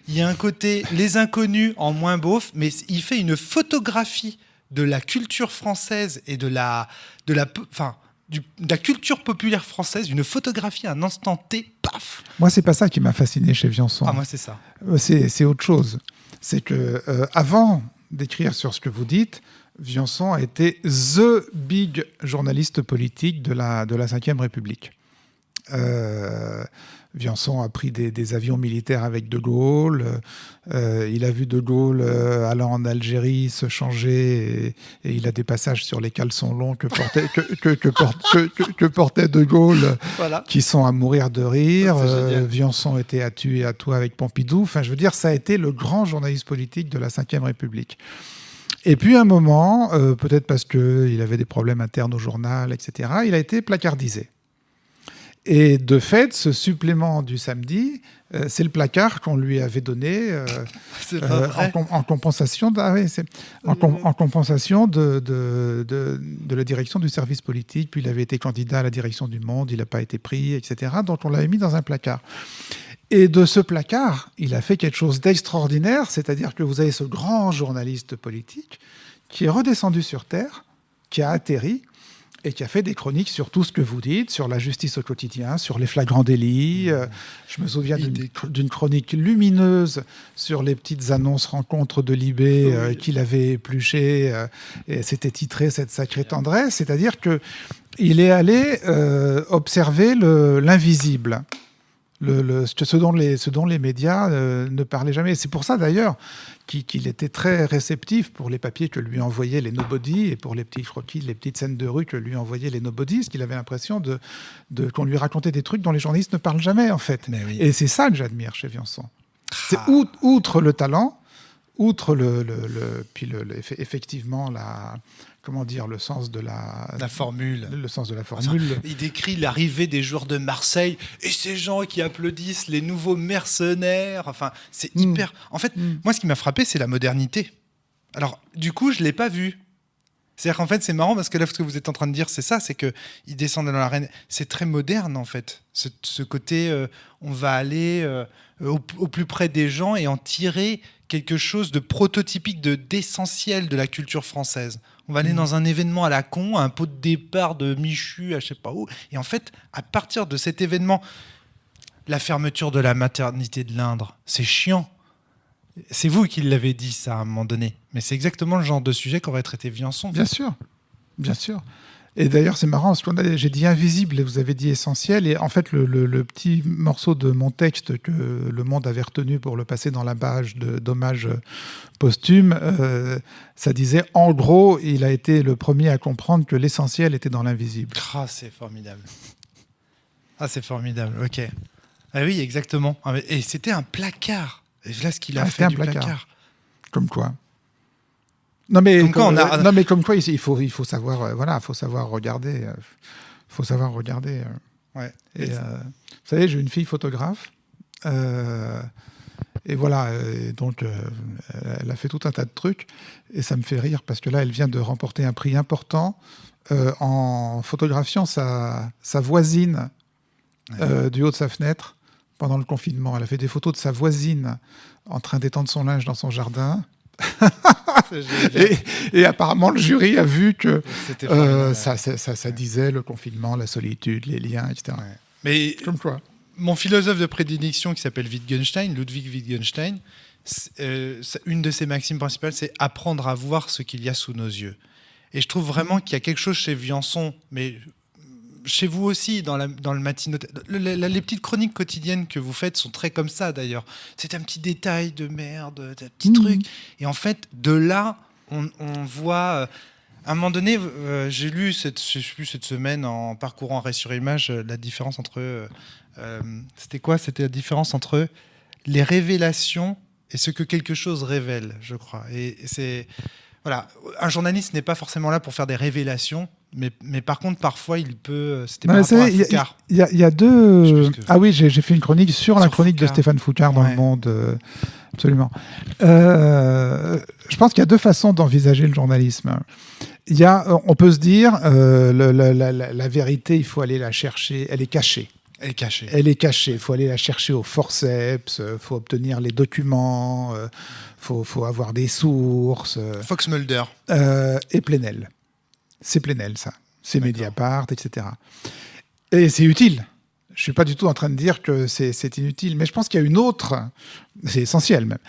il y a un côté Les Inconnus en moins beauf, mais il fait une photographie de la culture française et de la culture populaire française, une photographie à un instant T, paf. Moi, c'est pas ça qui m'a fasciné chez Viançon. Ah, moi, c'est ça. C'est autre chose. C'est que avant d'écrire sur ce que vous dites, Viançon a été the big journaliste politique de la Ve République. Viançon a pris des avions militaires avec De Gaulle. Il a vu De Gaulle allant en Algérie se changer et il a des passages sur les caleçons longs que portait De Gaulle, voilà, qui sont à mourir de rire. Viançon était à tu et à toi avec Pompidou. Enfin, je veux dire, ça a été le grand journaliste politique de la Ve République. Et puis, à un moment, peut-être parce qu'il avait des problèmes internes au journal, etc., il a été placardisé. Et de fait, ce supplément du samedi, c'est le placard qu'on lui avait donné en compensation, en compensation de la direction du service politique. Puis il avait été candidat à la direction du Monde, il n'a pas été pris, etc. Donc on l'avait mis dans un placard. Et de ce placard, il a fait quelque chose d'extraordinaire, c'est-à-dire que vous avez ce grand journaliste politique qui est redescendu sur Terre, qui a atterri, et qui a fait des chroniques sur tout ce que vous dites, sur la justice au quotidien, sur les flagrants délits. Je me souviens d'une chronique lumineuse sur les petites annonces rencontres de Libé qu'il avait épluchées, et c'était titré « Cette sacrée tendresse », c'est-à-dire qu'il est allé observer l'invisible. Ce dont les médias ne parlaient jamais. C'est pour ça, d'ailleurs, qu'il était très réceptif pour les papiers que lui envoyaient les nobody et pour les petits croquis, les petites scènes de rue que lui envoyaient les nobody, parce qu'il avait l'impression qu'on lui racontait des trucs dont les journalistes ne parlent jamais, en fait. Oui. Et c'est ça que j'admire chez Viançon. C'est outre le talent, outre effectivement le sens de la formule. Le sens de la formule. Il décrit l'arrivée des joueurs de Marseille et ces gens qui applaudissent les nouveaux mercenaires. Enfin, c'est hyper. En fait, moi, ce qui m'a frappé, c'est la modernité. Alors, du coup, je l'ai pas vu. C'est-à-dire qu'en fait, c'est marrant parce que là, ce que vous êtes en train de dire, c'est ça, c'est que il descend dans l'arène. C'est très moderne, en fait. Ce côté, on va aller au plus près des gens et en tirer quelque chose de prototypique, d'essentiel de la culture française. On va aller dans un événement à la con, un pot de départ de Michu, à je sais pas où. Et en fait, à partir de cet événement, la fermeture de la maternité de l'Indre, c'est chiant. C'est vous qui l'avez dit, ça, à un moment donné. Mais c'est exactement le genre de sujet qu'aurait traité Viançon. Bien sûr. Et d'ailleurs, c'est marrant, parce que j'ai dit invisible et vous avez dit essentiel. Et en fait, le petit morceau de mon texte que Le Monde avait retenu pour le passer dans la page d'hommage posthume, ça disait, en gros, il a été le premier à comprendre que l'essentiel était dans l'invisible. Ah, c'est formidable. Ok. Ah oui, exactement. Et c'était un placard. Et là, ce qu'il a fait du placard. Comme quoi. Non mais comme quoi il faut savoir faut savoir regarder Ouais. Et vous savez, j'ai une fille photographe et voilà, donc elle a fait tout un tas de trucs et ça me fait rire parce que là elle vient de remporter un prix important en photographiant sa voisine du haut de sa fenêtre pendant le confinement. Elle a fait des photos de sa voisine en train d'étendre son linge dans son jardin. et apparemment le jury a vu que ça disait le confinement, la solitude, les liens, etc. Ouais. Mais comme quoi. Mon philosophe de prédilection qui s'appelle Ludwig Wittgenstein, une de ses maximes principales, c'est apprendre à voir ce qu'il y a sous nos yeux. Et je trouve vraiment qu'il y a quelque chose chez Viançon, mais chez vous aussi, dans le matin. Les petites chroniques quotidiennes que vous faites sont très comme ça, d'ailleurs. C'est un petit détail de merde, un petit truc. Et en fait, de là, on voit... à un moment donné, j'ai lu cette semaine, en parcourant Arrêt sur Image, la différence entre... c'était quoi ? C'était la différence entre les révélations et ce que quelque chose révèle, je crois. Et c'est... Voilà, un journaliste n'est pas forcément là pour faire des révélations, mais par contre, parfois, il peut... C'était par rapport à Foucard. Il y a deux... Ah oui, j'ai fait une chronique sur la chronique Foucard. De Stéphane Foucard dans Le Monde. Absolument. Je pense qu'il y a deux façons d'envisager le journalisme. On peut se dire, la vérité, il faut aller la chercher, elle est cachée. Elle est cachée. Il faut aller la chercher au forceps, il faut obtenir les documents, faut avoir des sources. Fox Mulder. Et Plenel. C'est Plenel, ça. C'est Mediapart, etc. Et c'est utile. Je ne suis pas du tout en train de dire que c'est inutile, mais je pense qu'il y a une autre, c'est essentiel même,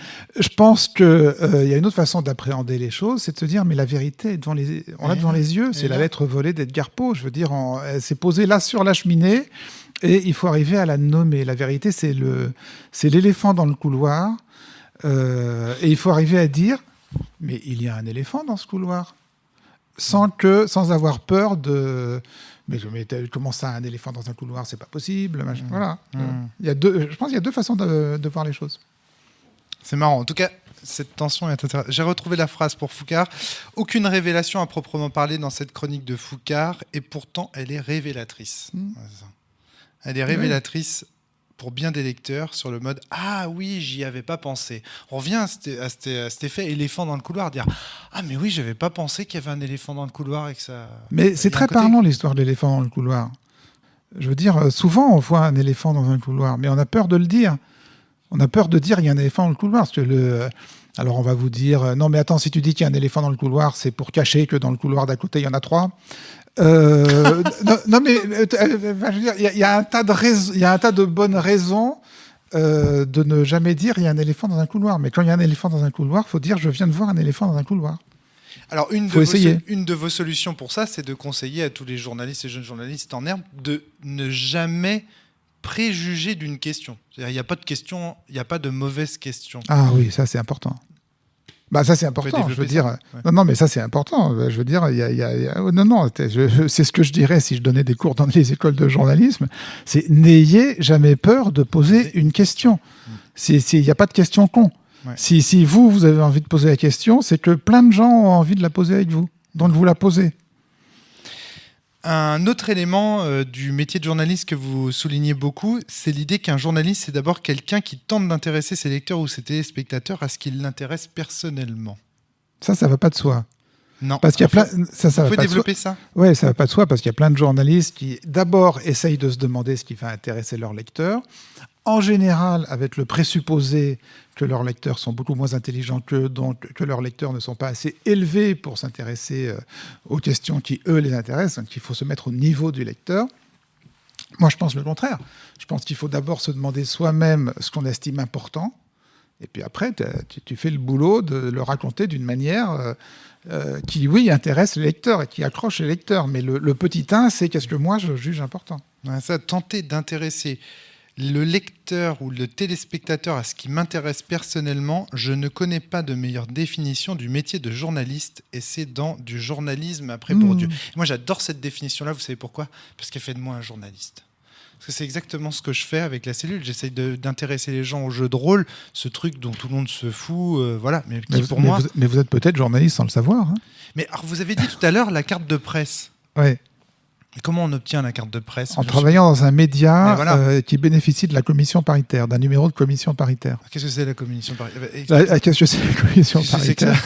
je pense qu'il y a une autre façon d'appréhender les choses, c'est de se dire, mais la vérité, on l'a devant les yeux, c'est la lettre volée d'Edgar Poe, je veux dire, elle s'est posée là sur la cheminée, et il faut arriver à la nommer. La vérité, c'est l'éléphant dans le couloir, et il faut arriver à dire, mais il y a un éléphant dans ce couloir, sans avoir peur de... Mais comment ça, un éléphant dans un couloir, c'est pas possible. Voilà. Je pense qu'il y a deux façons de voir les choses. C'est marrant. En tout cas, cette tension est intéressante. J'ai retrouvé la phrase pour Foucard. Aucune révélation à proprement parler dans cette chronique de Foucard, et pourtant, elle est révélatrice. Elle est révélatrice pour bien des lecteurs sur le mode « Ah oui, j'y avais pas pensé ». On revient à cet effet éléphant dans le couloir, dire « Ah mais oui, j'avais pas pensé qu'il y avait un éléphant dans le couloir et que ça... » Mais c'est très parlant l'histoire de l'éléphant dans le couloir. Je veux dire, souvent on voit un éléphant dans un couloir, mais on a peur de le dire. On a peur de dire il y a un éléphant dans le couloir, parce que alors on va vous dire « Non mais attends, si tu dis qu'il y a un éléphant dans le couloir, c'est pour cacher que dans le couloir d'à côté, il y en a 3 ». Non mais je veux dire, il y a un tas de bonnes raisons de ne jamais dire il y a un éléphant dans un couloir. Mais quand il y a un éléphant dans un couloir, il faut dire je viens de voir un éléphant dans un couloir. Alors une de vos solutions pour ça, c'est de conseiller à tous les journalistes et jeunes journalistes en herbe de ne jamais préjuger d'une question. Il n'y a pas de question, il n'y a pas de mauvaise question. Ah oui, ça c'est important. Bah ça c'est important, je veux dire. Ouais. Non mais ça c'est important. Je veux dire, c'est ce que je dirais si je donnais des cours dans les écoles de journalisme. C'est n'ayez jamais peur de poser une question. Il n'y a pas de question con. Ouais. Si vous avez envie de poser la question, c'est que plein de gens ont envie de la poser avec vous. Donc vous la posez. Un autre élément du métier de journaliste que vous soulignez beaucoup, c'est l'idée qu'un journaliste, c'est d'abord quelqu'un qui tente d'intéresser ses lecteurs ou ses téléspectateurs à ce qui l'intéresse personnellement. Ça va pas de soi. Non. Parce qu'il y a plein. Ça Vous va pouvez pas de soi. développer ça? Oui, ça va pas de soi parce qu'il y a plein de journalistes qui, d'abord, essayent de se demander ce qui va intéresser leurs lecteurs. En général, avec le présupposé que leurs lecteurs sont beaucoup moins intelligents qu'eux, donc que leurs lecteurs ne sont pas assez élevés pour s'intéresser aux questions qui, eux, les intéressent. Donc, il faut se mettre au niveau du lecteur. Moi, je pense le contraire. Je pense qu'il faut d'abord se demander soi-même ce qu'on estime important. Et puis après, tu fais le boulot de le raconter d'une manière qui, oui, intéresse les lecteurs et qui accroche les lecteurs. Mais le petit 1, c'est qu'est-ce que moi, je juge important. Ouais, ça, tenter d'intéresser le lecteur ou le téléspectateur à ce qui m'intéresse personnellement, je ne connais pas de meilleure définition du métier de journaliste, et c'est dans du journalisme après Bourdieu. Moi, j'adore cette définition-là, vous savez pourquoi? Parce qu'elle fait de moi un journaliste. Parce que c'est exactement ce que je fais avec la cellule. J'essaye d'intéresser les gens au jeu de rôle, ce truc dont tout le monde se fout, voilà. Mais vous êtes peut-être journaliste sans le savoir. Hein. Mais alors, vous avez dit tout à l'heure la carte de presse. Ouais. Et comment on obtient la carte de presse? En travaillant dans un média qui bénéficie de la commission paritaire, d'un numéro de commission paritaire. Qu'est-ce que c'est la commission paritaire? Qu'est-ce que c'est la commission paritaire?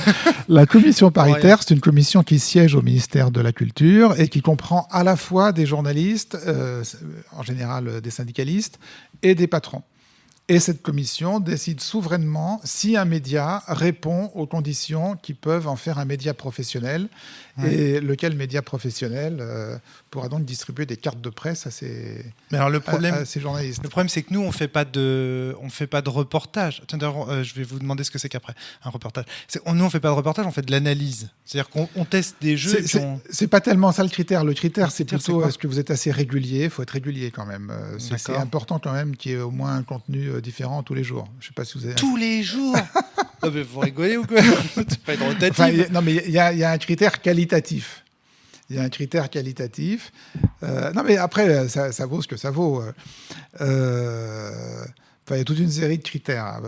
La commission paritaire, c'est une commission qui siège au ministère de la Culture et qui comprend à la fois des journalistes, en général des syndicalistes, et des patrons. Et cette commission décide souverainement si un média répond aux conditions qui peuvent en faire un média professionnel, et lequel média professionnel pourra donc distribuer des cartes de presse à ces journalistes. Le problème, c'est que nous, on fait pas de reportage. D'ailleurs, je vais vous demander ce que c'est qu'après un reportage. Nous, on fait pas de reportage, on fait de l'analyse. C'est-à-dire qu'on teste des jeux. C'est pas tellement ça le critère. Le critère, c'est plutôt est-ce que vous êtes assez régulier. Il faut être régulier quand même. C'est important quand même qu'il y ait au moins un contenu différent tous les jours. Je sais pas si vous avez... Tous les jours. Non, mais vous rigolez ou quoi? C'est pas une rotative. Non, mais il y a un critère qualitatif. Il y a un critère qualitatif. Non, mais après, ça vaut ce que ça vaut. Il y a toute une série de critères.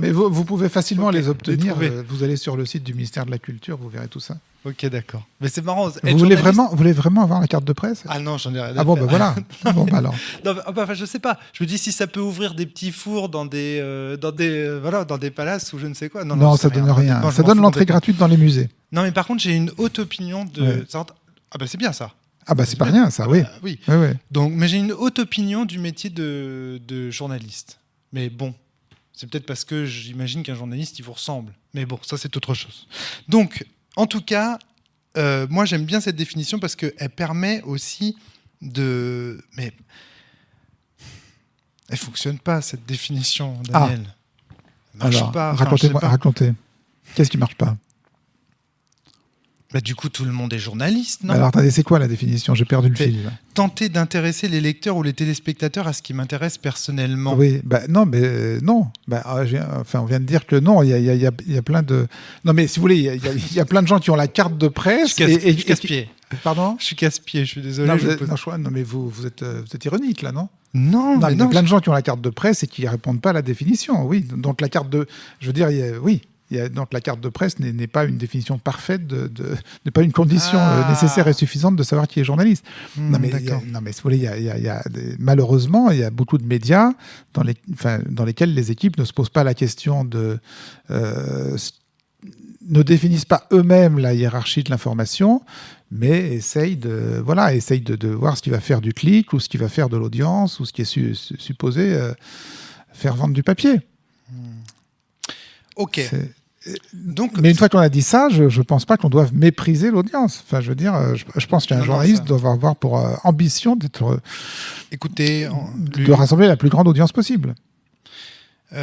Mais vous pouvez facilement les obtenir. Vous allez sur le site du ministère de la Culture, vous verrez tout ça. Ok, d'accord. Mais c'est marrant. Vous voulez vraiment avoir la carte de presse? Ah non, j'en ai rien à faire. Ah bon, ben voilà. Bon, ben alors. Non, enfin, je sais pas. Je me dis si ça peut ouvrir des petits fours dans des palaces ou je ne sais quoi. Non, ça donne rien. Ça donne l'entrée gratuite dans les musées. Non, mais par contre, j'ai une haute opinion de... Ouais. Ah bah c'est bien ça. Ah bah c'est pas rien ça, oui. Oui. Ouais. Donc, mais j'ai une haute opinion du métier de journaliste. Mais bon, c'est peut-être parce que j'imagine qu'un journaliste, il vous ressemble. Mais bon, ça c'est autre chose. Donc, en tout cas, moi j'aime bien cette définition parce qu'elle permet aussi de... Mais elle fonctionne pas cette définition, Daniel. Elle marche pas. Racontez. Qu'est-ce qui marche pas? Bah, du coup, tout le monde est journaliste, non? Alors, attendez, c'est quoi la définition? J'ai perdu le fil. Là. Tenter d'intéresser les lecteurs ou les téléspectateurs à ce qui m'intéresse personnellement. Oui, non, mais non. On vient de dire que non, il y a plein de... Non, mais si vous voulez, il y a plein de gens qui ont la carte de presse... Je suis casse-pied. Pardon? Je suis casse-pied, je suis désolé. Non, mais vous êtes ironique, là, non? Non, il y a plein de gens qui ont la carte de presse et qui ne répondent pas à la définition, oui. Donc, la carte de... Je veux dire, oui. Donc la carte de presse n'est pas une définition parfaite, n'est pas une condition nécessaire et suffisante de savoir qui est journaliste. Non mais si vous voulez, malheureusement, il y a beaucoup de médias dans lesquels les équipes ne se posent pas la question ne définissent pas eux-mêmes la hiérarchie de l'information, mais essayent de voir ce qui va faire du clic ou ce qui va faire de l'audience ou ce qui est supposé faire vendre du papier. Ok. Mais une fois qu'on a dit ça, je ne pense pas qu'on doive mépriser l'audience. Enfin, je veux dire, je pense qu'un journaliste doit avoir pour ambition d'être, de rassembler la plus grande audience possible. On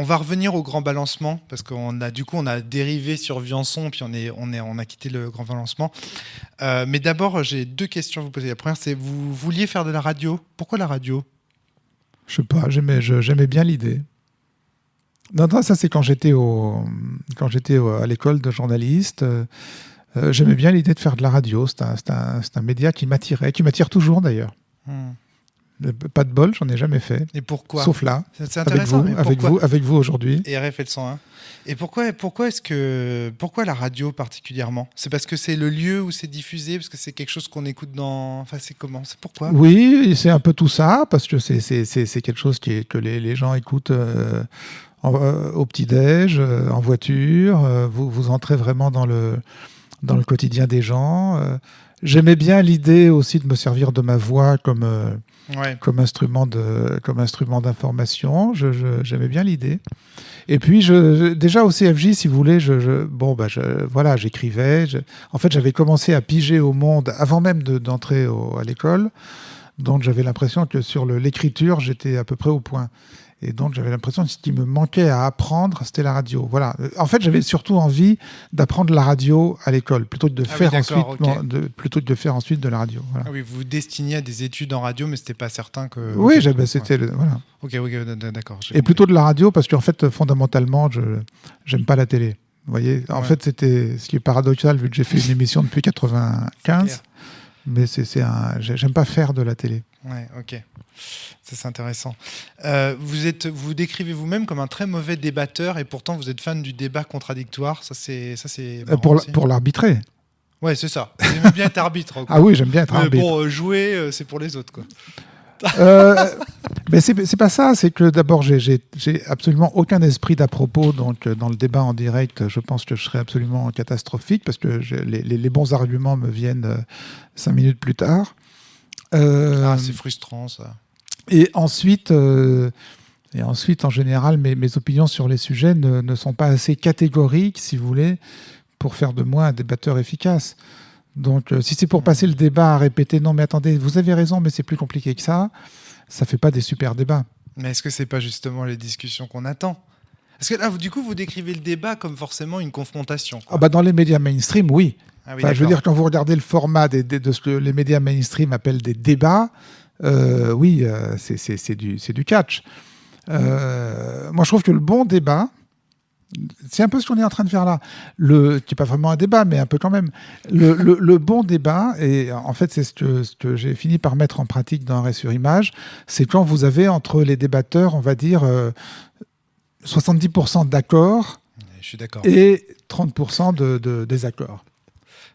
va revenir au grand balancement parce qu'on a dérivé sur Viançon puis on a quitté le grand balancement. Mais d'abord, j'ai deux questions à vous poser. La première, c'est vous vouliez faire de la radio. Pourquoi la radio? Je sais pas. J'aimais bien l'idée. Non, ça c'est quand j'étais à l'école de journaliste. J'aimais bien l'idée de faire de la radio. C'est un média qui m'attirait, qui m'attire toujours d'ailleurs. Pas de bol, j'en ai jamais fait. Et pourquoi? Sauf là, C'est avec intéressant. vous, mais avec pourquoi? vous, avec vous aujourd'hui. Et RFL 101. Et pourquoi la radio particulièrement? C'est parce que c'est le lieu où c'est diffusé, parce que c'est quelque chose qu'on écoute dans. Enfin, c'est comment? C'est pourquoi? Oui, c'est un peu tout ça, parce que c'est quelque chose que les gens écoutent au petit-déj, en voiture. Vous entrez vraiment dans le quotidien des gens. J'aimais bien l'idée aussi de me servir de ma voix comme instrument d'information. J'aimais bien l'idée. Et puis, déjà au CFJ, si vous voulez, voilà, j'écrivais. En fait, j'avais commencé à piger au Monde avant même d'entrer à l'école. Donc, j'avais l'impression que sur l'écriture, j'étais à peu près au point. Et donc, j'avais l'impression que ce qui me manquait à apprendre, c'était la radio. Voilà. En fait, j'avais surtout envie d'apprendre la radio à l'école, plutôt que de faire ensuite de la radio. Voilà. Ah oui, vous vous destiniez à des études en radio, mais c'était pas certain que. Oui, okay. C'était voilà. Ok, d'accord. Et plutôt de la radio, parce qu'en fait, fondamentalement, j'aime pas la télé. Vous voyez, en fait, c'était ce qui est paradoxal, vu que j'ai fait une émission depuis 95. Mais j'aime pas faire de la télé. Ouais, ok. Ça, c'est intéressant. Vous décrivez vous-même comme un très mauvais débatteur et pourtant vous êtes fan du débat contradictoire. Ça, c'est pour l'arbitrer. Ouais, c'est ça. Vous aimez bien être arbitre. Quoi. Ah oui, j'aime bien être arbitre. Bon, jouer, c'est pour les autres, quoi. Mais c'est pas ça, c'est que d'abord j'ai absolument aucun esprit d'à propos, donc dans le débat en direct, je pense que je serais absolument catastrophique parce que les bons arguments me viennent 5 minutes plus tard. C'est frustrant ça. Et ensuite, en général, mes opinions sur les sujets ne sont pas assez catégoriques, si vous voulez, pour faire de moi un débatteur efficace. Donc, si c'est pour passer le débat à répéter « Non, mais attendez, vous avez raison, mais c'est plus compliqué que ça », ça fait pas des super débats. Mais est-ce que c'est pas justement les discussions qu'on attend? Parce que là, du coup, vous décrivez le débat comme forcément une confrontation, quoi. Dans les médias mainstream, oui. Ah oui, je veux dire, quand vous regardez le format de ce que les médias mainstream appellent des débats, oui, c'est du catch. Moi, je trouve que le bon débat, c'est un peu ce qu'on est en train de faire là, qui n'est pas vraiment un débat, mais un peu quand même. Le bon débat, et en fait c'est ce que j'ai fini par mettre en pratique dans Arrêt sur Image, c'est quand vous avez entre les débatteurs, on va dire, 70% d'accord, je suis d'accord, et 30% de désaccord.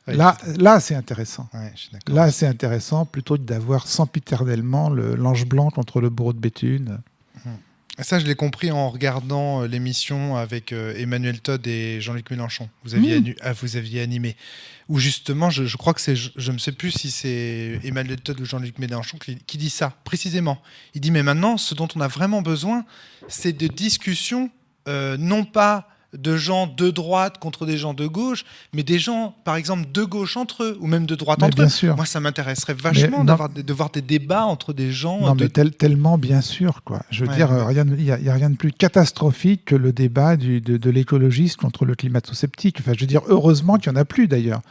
Ouais, là c'est intéressant. Ouais, je suis d'accord. Là c'est intéressant, plutôt que d'avoir sempiternellement l'ange blanc contre le bourreau de Béthune. Ça, je l'ai compris en regardant l'émission avec Emmanuel Todd et Jean-Luc Mélenchon. Vous aviez animé. Où justement, je crois que je ne sais plus si c'est Emmanuel Todd ou Jean-Luc Mélenchon qui dit ça, précisément. Il dit, mais maintenant, ce dont on a vraiment besoin, c'est de discussions, non pas de gens de droite contre des gens de gauche, mais des gens, par exemple, de gauche entre eux, ou même de droite entre eux. Sûr. Moi, ça m'intéresserait vachement de voir des débats entre des gens... Non, mais tellement bien sûr, quoi. Je veux dire, il n'y a rien de plus catastrophique que le débat de l'écologiste contre le climato-sceptique. Enfin, je veux dire, heureusement qu'il n'y en a plus, d'ailleurs.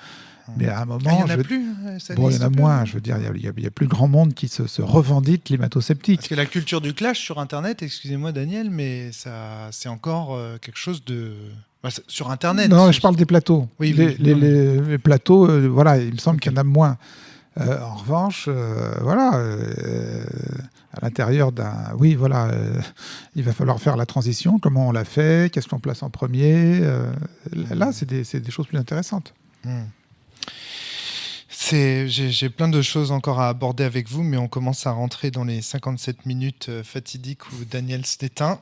Mais à un moment... il n'y en a plus. Il y en a moins. Je veux dire, il y a plus grand monde qui se revendique climato-sceptique. Parce que la culture du clash sur Internet, excusez-moi Daniel, mais c'est encore quelque chose de... sur Internet. Non, je parle des plateaux. Oui, les plateaux, voilà, il me semble qu'il y en a moins. En revanche, à l'intérieur d'un... Oui, voilà, il va falloir faire la transition. Comment on l'a fait? Qu'est-ce qu'on place en premier? Là, c'est des choses plus intéressantes. J'ai plein de choses encore à aborder avec vous, mais on commence à rentrer dans les 57 minutes fatidiques où Daniel s'éteint.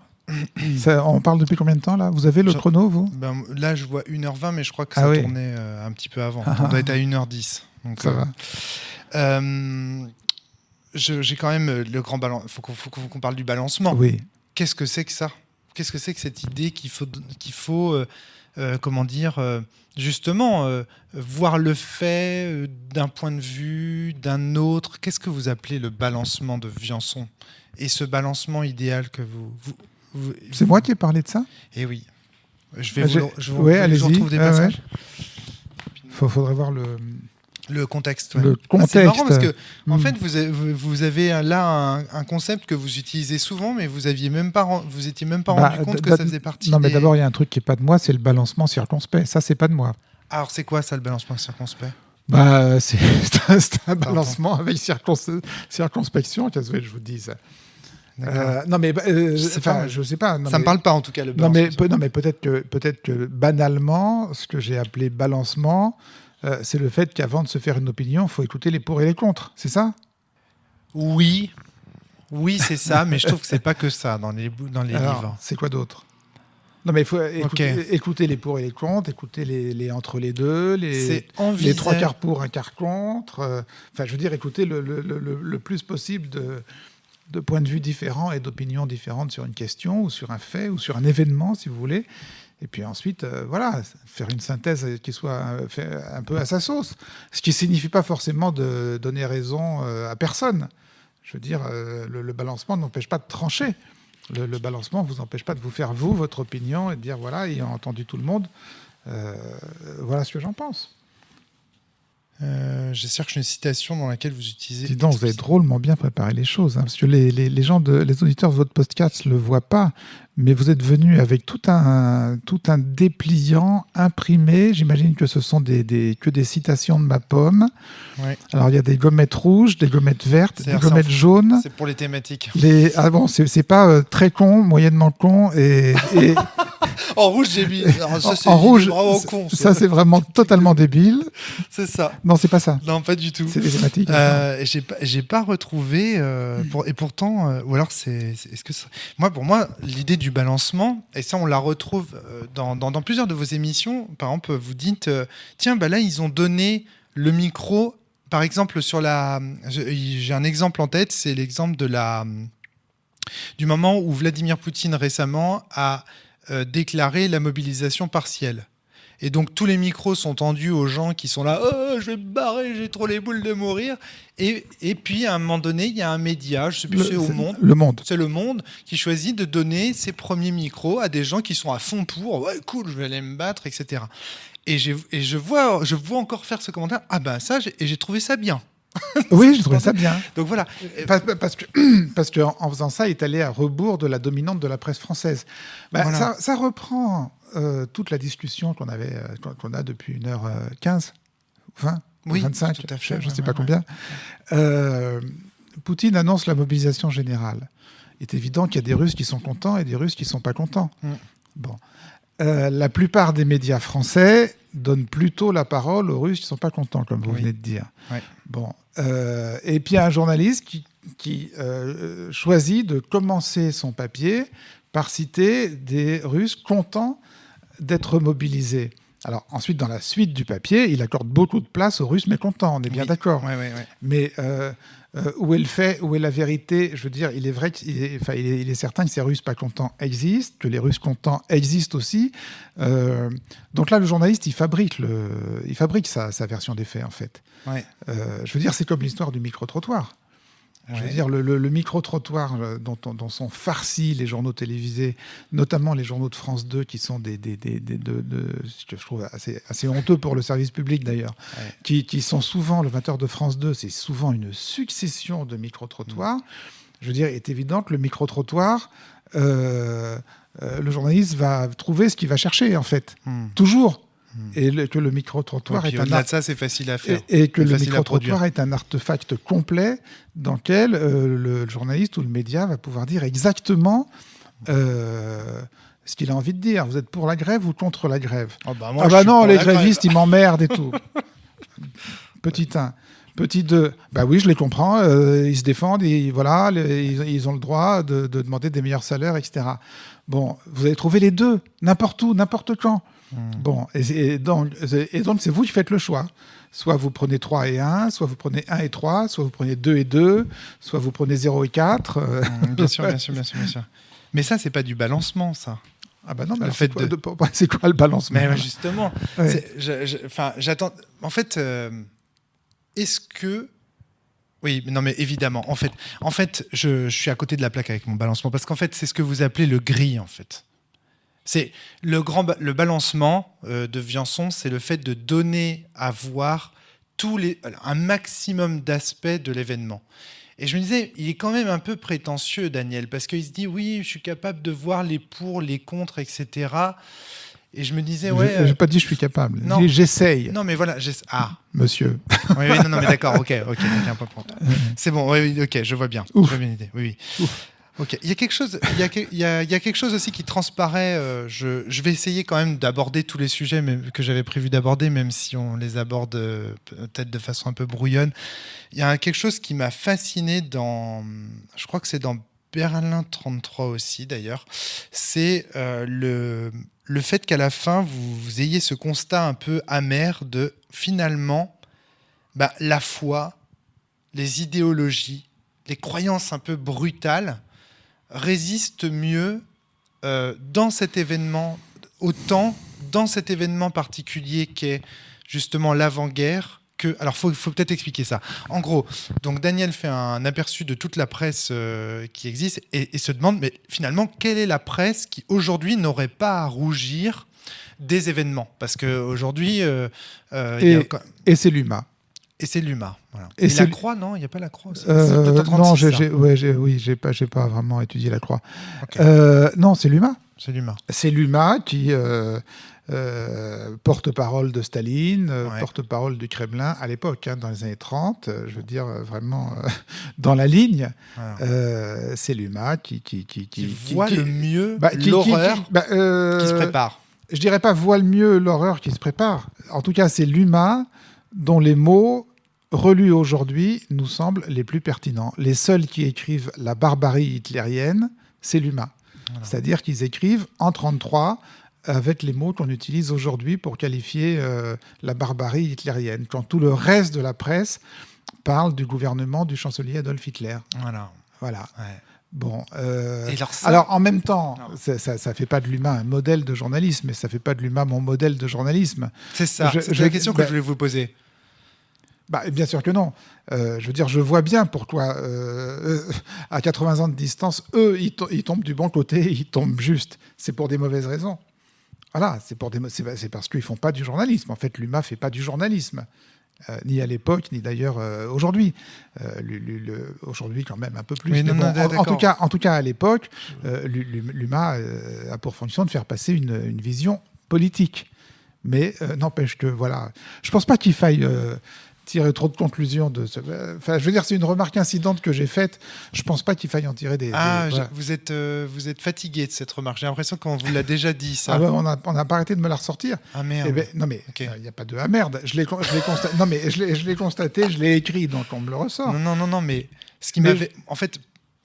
On parle depuis combien de temps, là? Vous avez le chrono, vous? Là, je vois 1h20, mais je crois que ça tournait un petit peu avant. On doit être à 1h10. Donc, ça va. J'ai quand même le grand balance. Faut qu'on parle du balancement. Oui. Qu'est-ce que c'est que ça? Qu'est-ce que c'est que cette idée qu'il faut comment dire, justement, voir le fait d'un point de vue, d'un autre? Qu'est-ce que vous appelez le balancement de Viançon? Et ce balancement idéal que c'est moi qui ai parlé de ça? Eh oui. Je retrouve des passages. Faudrait voir le contexte. Le contexte. C'est marrant parce que, en fait, vous avez là un concept que vous utilisez souvent, mais vous étiez même pas rendu compte que ça faisait partie. Non, mais d'abord, il y a un truc qui est pas de moi, c'est le balancement circonspect. Ça, c'est pas de moi. Alors, c'est quoi ça, le balancement circonspect? C'est un balancement avec circonspection, qu'est-ce que je vous dis. Non mais je sais pas. Ça me parle pas en tout cas le balancement. Non mais peut-être que banalement, ce que j'ai appelé balancement, c'est le fait qu'avant de se faire une opinion, il faut écouter les pour et les contre. C'est ça ? Oui, c'est ça, mais je trouve que c'est pas que ça dans les livres. C'est quoi d'autre ? Non, mais il faut écouter les pour et les contre, écouter les entre les deux, les trois quarts pour, un quart contre. Enfin, je veux dire, écouter le plus possible de points de vue différents et d'opinions différentes sur une question ou sur un fait ou sur un événement, si vous voulez. Et puis ensuite, faire une synthèse qui soit un peu à sa sauce. Ce qui ne signifie pas forcément de donner raison à personne. Je veux dire, le balancement n'empêche pas de trancher. Le balancement ne vous empêche pas de vous faire, votre opinion et de dire, voilà, ayant entendu tout le monde, voilà ce que j'en pense. Je cherche une citation dans laquelle vous utilisez... Dis donc, vous avez drôlement bien préparé les choses, parce que les gens, les auditeurs de votre podcast ne le voient pas, mais vous êtes venu avec tout un dépliant imprimé. J'imagine que ce sont que des citations de ma pomme. Ouais. Alors, il y a des gommettes rouges, des gommettes vertes, des gommettes jaunes. C'est pour les thématiques. C'est pas très con, moyennement con et... En rouge, j'ai mis. En rouge, con, ça c'est vraiment totalement débile. C'est ça. Non, c'est pas ça. Non, pas du tout. C'est des thématiques. J'ai pas retrouvé. Et pourtant, ou alors est-ce que pour moi, l'idée du balancement, et ça on la retrouve dans plusieurs de vos émissions. Par exemple, vous dites, tiens, là ils ont donné le micro. Par exemple, j'ai un exemple en tête, c'est l'exemple du moment où Vladimir Poutine récemment a déclarer la mobilisation partielle. Et donc, tous les micros sont tendus aux gens qui sont là « Oh, je vais me barrer, j'ai trop les boules de mourir ». Et puis, à un moment donné, il y a un média, je ne sais plus, c'est au Monde. Le Monde. C'est Le Monde qui choisit de donner ses premiers micros à des gens qui sont à fond pour « Ouais, cool, je vais aller me battre, etc. » Et je vois encore faire ce commentaire « Ah ben ça, j'ai trouvé ça bien ». Oui, j'ai trouvé ça bien. Donc voilà. Parce que en faisant ça, il est allé à rebours de la dominante de la presse française. Voilà. Ça reprend toute la discussion qu'on a depuis 1h15, 20, oui, 25, tout à fait, je ne sais pas combien. Poutine annonce la mobilisation générale. Il est évident qu'il y a des Russes qui sont contents et des Russes qui ne sont pas contents. Bon. La plupart des médias français donnent plutôt la parole aux Russes qui ne sont pas contents, comme vous venez de dire. Ouais. Bon. Et puis il y a un journaliste qui choisit de commencer son papier par citer des Russes contents d'être mobilisés. Alors ensuite, dans la suite du papier, il accorde beaucoup de place aux Russes mécontents, on est bien d'accord. Ouais. Mais où est le fait, où est la vérité ? Je veux dire, il est vrai qu'il est certain que ces Russes pas contents existent, que les Russes contents existent aussi. Donc là, le journaliste, il fabrique sa version des faits, en fait. Ouais. Je veux dire, c'est comme l'histoire du micro-trottoir. Je veux dire, le micro-trottoir dont sont farcis les journaux télévisés, notamment les journaux de France 2, qui sont ce que je trouve assez honteux pour le service public d'ailleurs, qui sont souvent, le 20h de France 2, c'est souvent une succession de micro-trottoirs. Je veux dire, il est évident que le micro-trottoir, le journaliste va trouver ce qu'il va chercher, en fait. Toujours. Et que le micro-trottoir est au-delà de ça, c'est facile à faire. Et que le micro-trottoir est un artefact complet dans lequel le journaliste ou le média va pouvoir dire exactement ce qu'il a envie de dire. Vous êtes pour la grève ou contre la grève ? Non, les grévistes, ils m'emmerdent et tout. Petit 1. Petit 2, oui, je les comprends, ils se défendent, ils ont le droit de demander des meilleurs salaires, etc. Bon, vous allez trouver les deux, n'importe où, n'importe quand. Bon, et donc c'est vous qui faites le choix. Soit vous prenez 3 et 1, soit vous prenez 1 et 3, soit vous prenez 2 et 2, soit vous prenez 0 et 4. Bien sûr. Mais ça, c'est pas du balancement, ça. Ah non, mais c'est quoi le balancement ? Mais justement, j'attends... En fait, est-ce que... Oui, non, mais évidemment. En fait, je suis à côté de la plaque avec mon balancement, parce qu'en fait, c'est ce que vous appelez le gris, en fait. C'est le balancement de Viançon, c'est le fait de donner à voir un maximum d'aspects de l'événement. Et je me disais, il est quand même un peu prétentieux, Daniel, parce qu'il se dit, oui, je suis capable de voir les pour, les contre, etc. Et je me disais, J'ai pas dit je suis capable. Non. J'ai dit, j'essaye, non, mais voilà, monsieur. oui, non, mais d'accord, ok, un point pour toi. C'est bon, oui, ok, je vois bien. Ouf. Je vois bien l'idée, oui. Ok, il y a quelque chose, il y a quelque chose aussi qui transparaît. Je vais essayer quand même d'aborder tous les sujets que j'avais prévu d'aborder, même si on les aborde peut-être de façon un peu brouillonne. Il y a quelque chose qui m'a fasciné je crois que c'est dans Berlin 33 aussi d'ailleurs, c'est le fait qu'à la fin vous ayez ce constat un peu amer de finalement la foi, les idéologies, les croyances un peu brutales résistent mieux dans cet événement, autant dans cet événement particulier qu'est justement l'avant-guerre. Alors, faut peut-être expliquer ça. En gros, donc Daniel fait un aperçu de toute la presse qui existe et se demande, mais finalement, quelle est la presse qui aujourd'hui n'aurait pas à rougir des événements ? Parce qu'aujourd'hui... Et c'est l'UMA. Et c'est l'UMA. Voilà. Et la Croix, non ? Il n'y a pas la Croix aussi non, j'ai pas vraiment étudié la Croix. Okay. Non, c'est l'UMA. C'est l'UMA. C'est l'UMA qui porte-parole de Staline, porte-parole du Kremlin à l'époque, dans les années 30, je veux dire vraiment dans la ligne. Voilà. C'est l'UMA qui voit le mieux l'horreur qui se prépare. Je dirais pas voit le mieux l'horreur qui se prépare. En tout cas, c'est l'UMA dont les mots relus aujourd'hui nous semblent les plus pertinents. Les seuls qui écrivent la barbarie hitlérienne, c'est l'UMA. Voilà. C'est-à-dire qu'ils écrivent en 1933 avec les mots qu'on utilise aujourd'hui pour qualifier la barbarie hitlérienne, quand tout le reste de la presse parle du gouvernement du chancelier Adolf Hitler. Voilà. Ouais. Bon, alors en même temps, ça fait pas de l'UMA un modèle de journalisme, mais ça fait pas de l'UMA mon modèle de journalisme. C'est ça, c'est la question que je voulais vous poser. Bien sûr que non. Je veux dire, je vois bien pourquoi, à 80 ans de distance, eux, ils tombent du bon côté, ils tombent juste. C'est pour des mauvaises raisons. Voilà, c'est parce qu'ils font pas du journalisme. En fait, l'UMA fait pas du journalisme. Ni à l'époque, ni d'ailleurs aujourd'hui. Aujourd'hui, quand même, un peu plus. Oui, en tout cas, à l'époque, l'UMA a pour fonction de faire passer une vision politique. Mais n'empêche que, voilà, je pense pas qu'il faille tirer trop de conclusions de ce... Enfin, je veux dire, c'est une remarque incidente que j'ai faite. Je pense pas qu'il faille en tirer des... voilà. Vous êtes fatigué de cette remarque. J'ai l'impression qu'on vous l'a déjà dit, ça. On n'a pas arrêté de me la ressortir. Ah merde. Non mais, il n'y a pas de « ah merde ». Je l'ai constaté. Non mais, je l'ai constaté, je l'ai écrit, donc on me le ressort. Non, mais ce qui m'avait... En fait...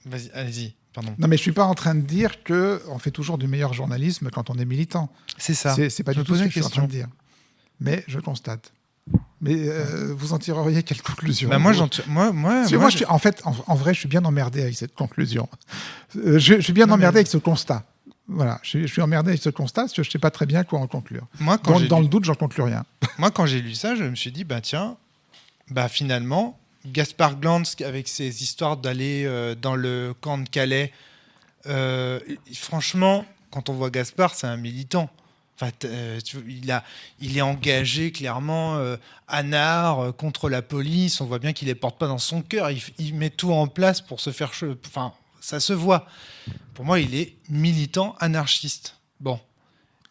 Vas-y, allez-y. Pardon. Non, mais je suis pas en train de dire qu'on fait toujours du meilleur journalisme quand on est militant. C'est ça. C'est pas du tout ce que je suis en train de dire. Mais je constate. Mais vous en tireriez quelle conclusion ? Moi, en vrai, je suis bien emmerdé avec cette conclusion. Je suis bien emmerdé avec ce constat. Voilà, je suis emmerdé avec ce constat parce que je ne sais pas très bien quoi en conclure. Dans le doute, j'en conclus rien. Moi, quand j'ai lu ça, je me suis dit, finalement, Gaspard Glantz, avec ses histoires d'aller dans le camp de Calais, franchement, quand on voit Gaspard, c'est un militant. Enfin, il est engagé clairement à Nard contre la police. On voit bien qu'il les porte pas dans son cœur. Il met tout en place pour se faire... Enfin, ça se voit. Pour moi, il est militant anarchiste. Bon.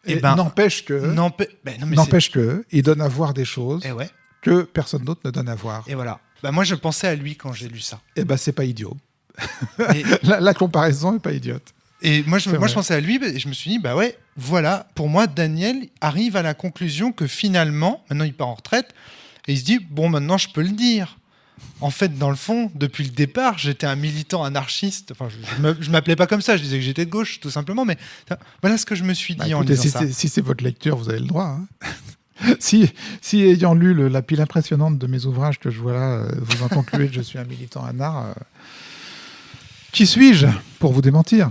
N'empêche que... N'empêche que il donne à voir des choses que personne d'autre ne donne à voir. Et voilà. Moi, je pensais à lui quand j'ai lu ça. C'est pas idiot. La comparaison est pas idiote. Et moi, je pensais à lui et je me suis dit, voilà, pour moi, Daniel arrive à la conclusion que finalement, maintenant il part en retraite, et il se dit, maintenant je peux le dire. En fait, dans le fond, depuis le départ, j'étais un militant anarchiste. Enfin, je m'appelais pas comme ça, je disais que j'étais de gauche, tout simplement, mais voilà ce que je me suis dit en lisant ça. Si c'est votre lecture, vous avez le droit. Si ayant lu la pile impressionnante de mes ouvrages que je vois là, vous en concluez que je suis un militant anard, qui suis-je pour vous démentir ?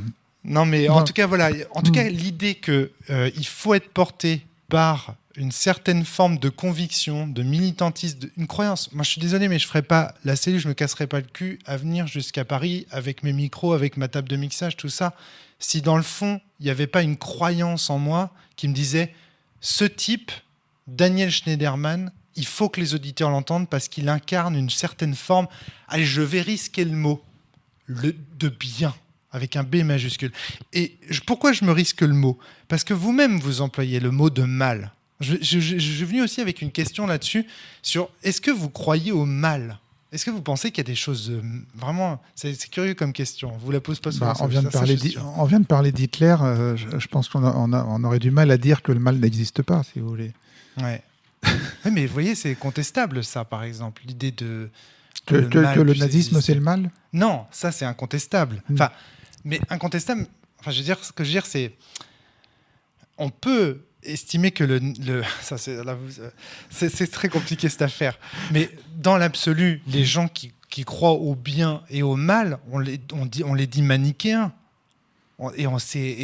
Non, mais en tout cas, voilà. En tout cas, l'idée que il faut être porté par une certaine forme de conviction, de militantisme, une croyance. Moi, je suis désolé, mais je ferai pas la cellule, je me casserai pas le cul à venir jusqu'à Paris avec mes micros, avec ma table de mixage, tout ça. Si dans le fond, il n'y avait pas une croyance en moi qui me disait, ce type, Daniel Schneiderman, il faut que les auditeurs l'entendent parce qu'il incarne une certaine forme. Allez, je vais risquer le mot, de bien. avec un B majuscule. Et pourquoi je me risque le mot ? Parce que vous-même, vous employez le mot de mal. Je suis venu aussi avec une question là-dessus, sur est-ce que vous croyez au mal ? Est-ce que vous pensez qu'il y a des choses vraiment... C'est curieux comme question. On vous la pose pas souvent. On vient de parler d'Hitler. Je pense qu'on aurait du mal à dire que le mal n'existe pas, si vous voulez. Ouais. Oui, mais vous voyez, c'est contestable, ça, par exemple. L'idée de... Que le nazisme, c'est le mal ? Non, ça, c'est incontestable. Enfin, mais incontestable... Enfin, je veux dire, ce que je veux dire, c'est... On peut estimer que ça, c'est très compliqué, cette affaire. Mais dans l'absolu, les gens qui croient au bien et au mal, on les dit manichéens. Et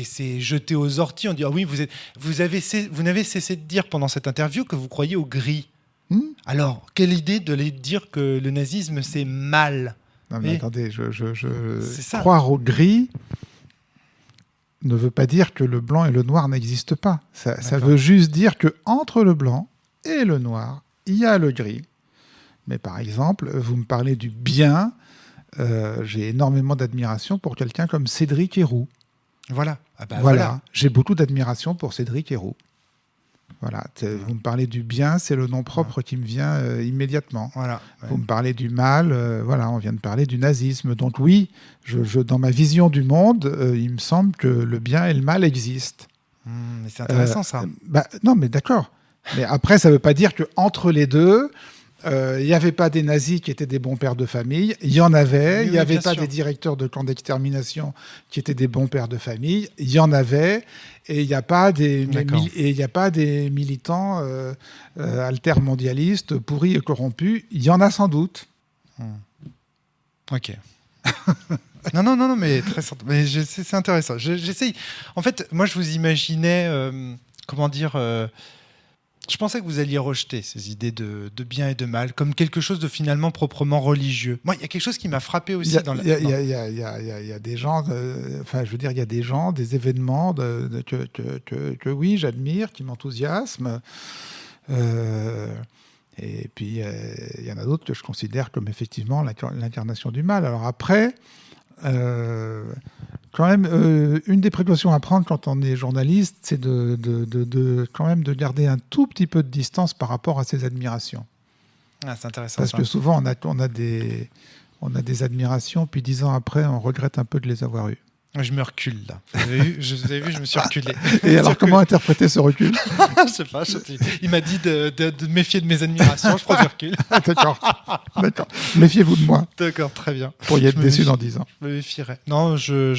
c'est jeté aux orties. On dit, ah oui, vous n'avez cessé de dire pendant cette interview que vous croyez au gris. Alors, quelle idée de les dire que le nazisme, c'est mal. Non, mais attendez, croire au gris ne veut pas dire que le blanc et le noir n'existent pas. Ça veut juste dire qu'entre le blanc et le noir, il y a le gris. Mais par exemple, vous me parlez du bien. J'ai énormément d'admiration pour quelqu'un comme Cédric Héroux. Voilà. Voilà. J'ai beaucoup d'admiration pour Cédric Héroux. Voilà. Vous me parlez du bien, c'est le nom propre qui me vient immédiatement. Voilà. Ouais. Vous me parlez du mal, voilà, on vient de parler du nazisme. Donc oui, dans ma vision du monde, il me semble que le bien et le mal existent. Mais c'est intéressant ça. Non, mais d'accord. Mais après, ça ne veut pas dire qu'entre les deux, il n'y avait pas des nazis qui étaient des bons pères de famille. Il y en avait. Il n'y avait pas des directeurs de camps d'extermination qui étaient des bons pères de famille. Il y en avait. Et il n'y a pas des militants altermondialistes pourris et corrompus. Il y en a sans doute. Ok. non, mais très simple. Mais c'est intéressant. J'essaye. En fait, moi, je vous imaginais, je pensais que vous alliez rejeter ces idées de bien et de mal comme quelque chose de finalement proprement religieux. Moi, il y a quelque chose qui m'a frappé aussi. Il y a des gens, il y a des gens, des événements que oui, j'admire, qui m'enthousiasment. Et puis, il y en a d'autres que je considère comme effectivement l'incarnation du mal. Alors après... quand même, une des précautions à prendre quand on est journaliste, c'est quand même de garder un tout petit peu de distance par rapport à ses admirations. Ah, c'est intéressant. Parce que souvent, on a des admirations, puis 10 ans après, on regrette un peu de les avoir eues. Je me recule là. Vous avez vu, je me suis reculé. Et alors, comment interpréter ce recul ? Je sais pas. Il m'a dit de méfier de mes admirations. Je prends du recul. D'accord. Méfiez-vous de moi. D'accord, très bien. Pour y être déçu dans 10 ans. Je me méfierais. Non, j'en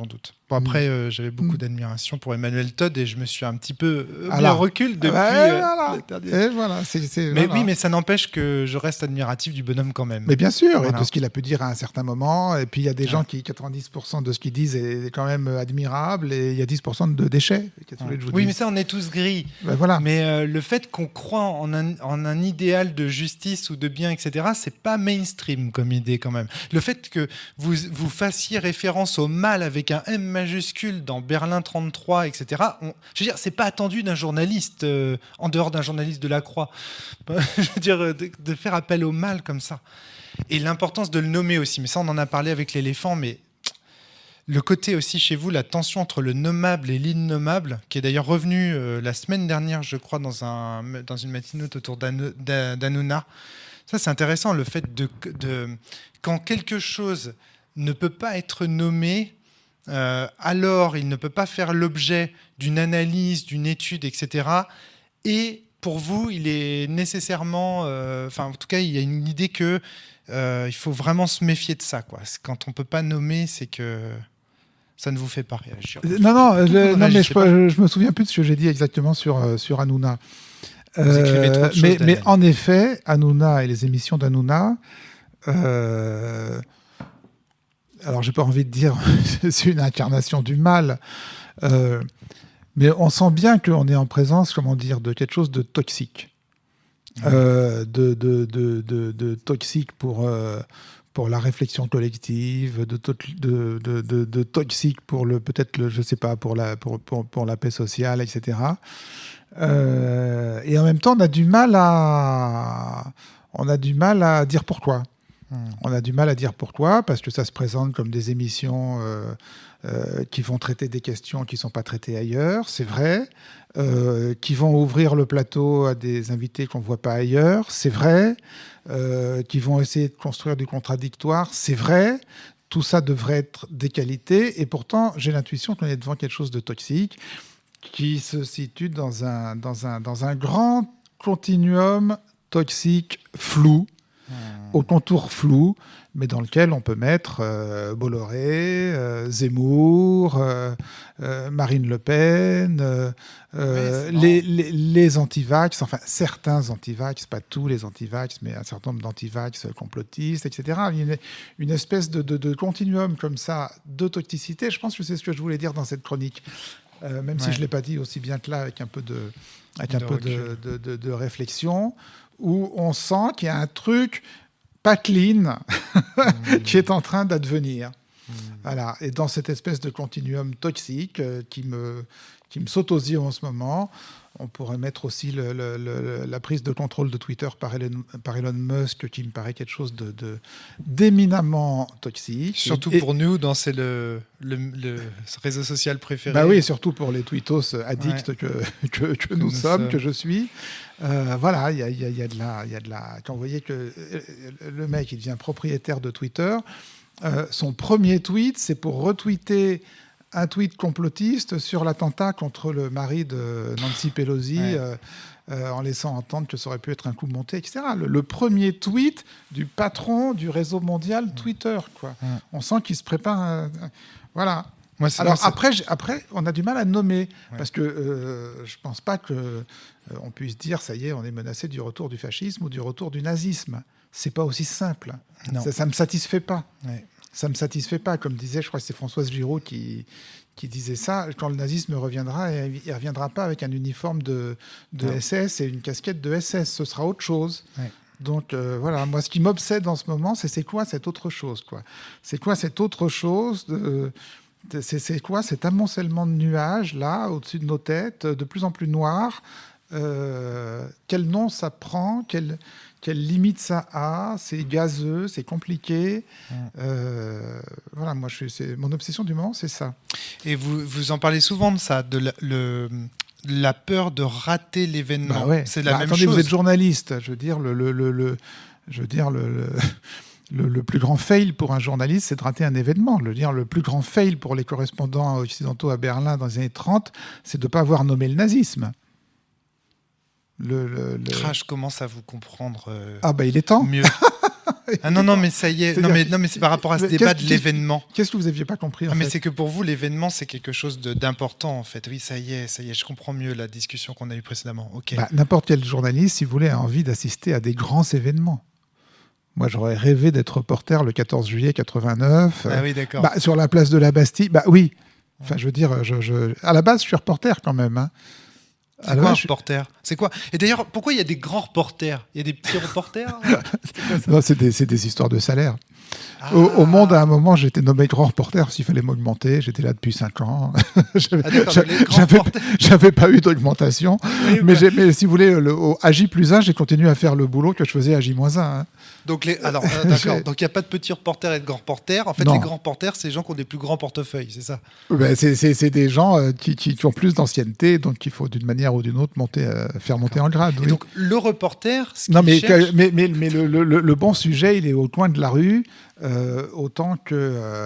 doute. Bon, après, j'avais beaucoup d'admiration pour Emmanuel Todd et je me suis un petit peu mis en recul depuis. Et voilà. Oui, mais ça n'empêche que je reste admiratif du bonhomme quand même. Mais bien sûr, et de ce qu'il a pu dire à un certain moment. Et puis, il y a des gens qui, 90% de ce qu'ils disent est quand même admirable et il y a 10% de déchets. Oui, mais ça, on est tous gris. Voilà. Mais le fait qu'on croit en un idéal de justice ou de bien, etc., c'est pas mainstream comme idée quand même. Le fait que vous fassiez référence au mal avec un M majuscule dans Berlin 33, etc., je veux dire, c'est pas attendu d'un journaliste, en dehors d'un journaliste de la Croix. Je veux dire, de faire appel au mal comme ça. Et l'importance de le nommer aussi. Mais ça, on en a parlé avec l'éléphant, mais le côté aussi chez vous, la tension entre le nommable et l'innommable, qui est d'ailleurs revenu la semaine dernière, je crois, dans une matinée autour d'Hanouna. Ça, c'est intéressant, le fait de quand quelque chose ne peut pas être nommé, alors il ne peut pas faire l'objet d'une analyse, d'une étude, etc. Et pour vous, il est nécessairement... en tout cas, il y a une idée que il faut vraiment se méfier de ça, quoi. Quand on ne peut pas nommer, c'est que ça ne vous fait pas réagir. Non, mais je me souviens plus de ce que j'ai dit exactement sur Hanouna. Mais en effet, Hanouna et les émissions d'Hanouna, alors j'ai pas envie de dire c'est une incarnation du mal, mais on sent bien qu'on est en présence, de quelque chose de toxique. De toxique pour la réflexion collective, de toxique pour pour la paix sociale, etc. Et en même temps, on a du mal à dire pourquoi. On a du mal à dire pourquoi, parce que ça se présente comme des émissions qui vont traiter des questions qui ne sont pas traitées ailleurs, c'est vrai. Qui vont ouvrir le plateau à des invités qu'on ne voit pas ailleurs, c'est vrai. Qui vont essayer de construire du contradictoire, c'est vrai. Tout ça devrait être des qualités. Et pourtant, j'ai l'intuition qu'on est devant quelque chose de toxique qui se situe dans un grand continuum toxique flou, au contour flou, mais dans lequel on peut mettre Bolloré, Zemmour, Marine Le Pen, les antivax, enfin certains antivax, pas tous les antivax, mais un certain nombre d'antivax complotistes, etc. Une espèce de continuum comme ça de toxicité. Je pense que c'est ce que je voulais dire dans cette chronique. Même si je ne l'ai pas dit aussi bien que là, avec un peu de réflexion, où on sent qu'il y a un truc pas clean qui est en train d'advenir. Voilà. Et dans cette espèce de continuum toxique qui me saute aux yeux en ce moment, on pourrait mettre aussi la prise de contrôle de Twitter par Elon Musk, qui me paraît quelque chose d'éminemment toxique. Surtout pour nous, c'est le réseau social préféré. Bah oui, surtout pour les tweetos addicts que nous sommes, que je suis. Voilà, il y a de la... Quand vous voyez que le mec, il devient propriétaire de Twitter, son premier tweet, c'est pour retweeter un tweet complotiste sur l'attentat contre le mari de Nancy Pelosi, en laissant entendre que ça aurait pu être un coup monté, etc. Le premier tweet du patron du réseau mondial Twitter, quoi. On sent qu'il se prépare. Voilà. Après, on a du mal à nommer, parce que je ne pense pas qu'on puisse dire, ça y est, on est menacé du retour du fascisme ou du retour du nazisme. Ce n'est pas aussi simple. Ça ne me satisfait pas. Ouais. Ça ne me satisfait pas. Comme disait, je crois que c'est Françoise Giraud qui disait ça, quand le nazisme reviendra, il ne reviendra pas avec un uniforme de SS et une casquette de SS. Ce sera autre chose. Ouais. Donc voilà, moi, ce qui m'obsède en ce moment, c'est quoi cette autre chose, quoi. C'est quoi cette autre chose c'est quoi cet amoncellement de nuages, là, au-dessus de nos têtes, de plus en plus noirs. Quel nom ça prend, quelle limite ça a, c'est gazeux, c'est compliqué. Voilà, moi, mon obsession du moment, c'est ça. Et vous en parlez souvent de ça, de la peur de rater l'événement. C'est la même chose. Vous êtes journaliste, je veux dire, le plus grand fail pour un journaliste, c'est de rater un événement. Le plus grand fail pour les correspondants occidentaux à Berlin dans les années 30, c'est de ne pas avoir nommé le nazisme. Je commence à vous comprendre il est temps. Mieux. Non, mais ça y est. Non, mais c'est par rapport à ce débat de l'événement. Qu'est-ce que vous n'aviez pas compris mais c'est que pour vous, l'événement, c'est quelque chose d'important, en fait. Oui, ça y est, je comprends mieux la discussion qu'on a eue précédemment. Okay. N'importe quel journaliste, si vous voulez, a envie d'assister à des grands événements. Moi, j'aurais rêvé d'être reporter le 14 juillet 89. Ah oui, d'accord. Sur la place de la Bastille. Oui. Enfin, je veux dire, à la base, je suis reporter quand même. Hein. C'est quoi un reporter ? C'est quoi ? Et d'ailleurs, pourquoi il y a des grands reporters ? Il y a des petits reporters ? Non, c'est des histoires de salaire. Au Monde, à un moment, j'étais nommé grand reporter parce qu'il fallait m'augmenter. J'étais là depuis 5 ans. J'avais pas eu d'augmentation. Oui, mais si vous voulez, à J+1, j'ai continué à faire le boulot que je faisais à J-1. Hein. Donc, d'accord. Donc, il n'y a pas de petits reporters et de grands reporters. En fait, les grands reporters, c'est les gens qui ont des plus grands portefeuilles, c'est ça ? C'est des gens qui ont plus d'ancienneté, donc il faut d'une manière ou d'une autre faire monter en grade. Et donc, le reporter, cherche... mais le bon sujet, il est au coin de la rue, autant que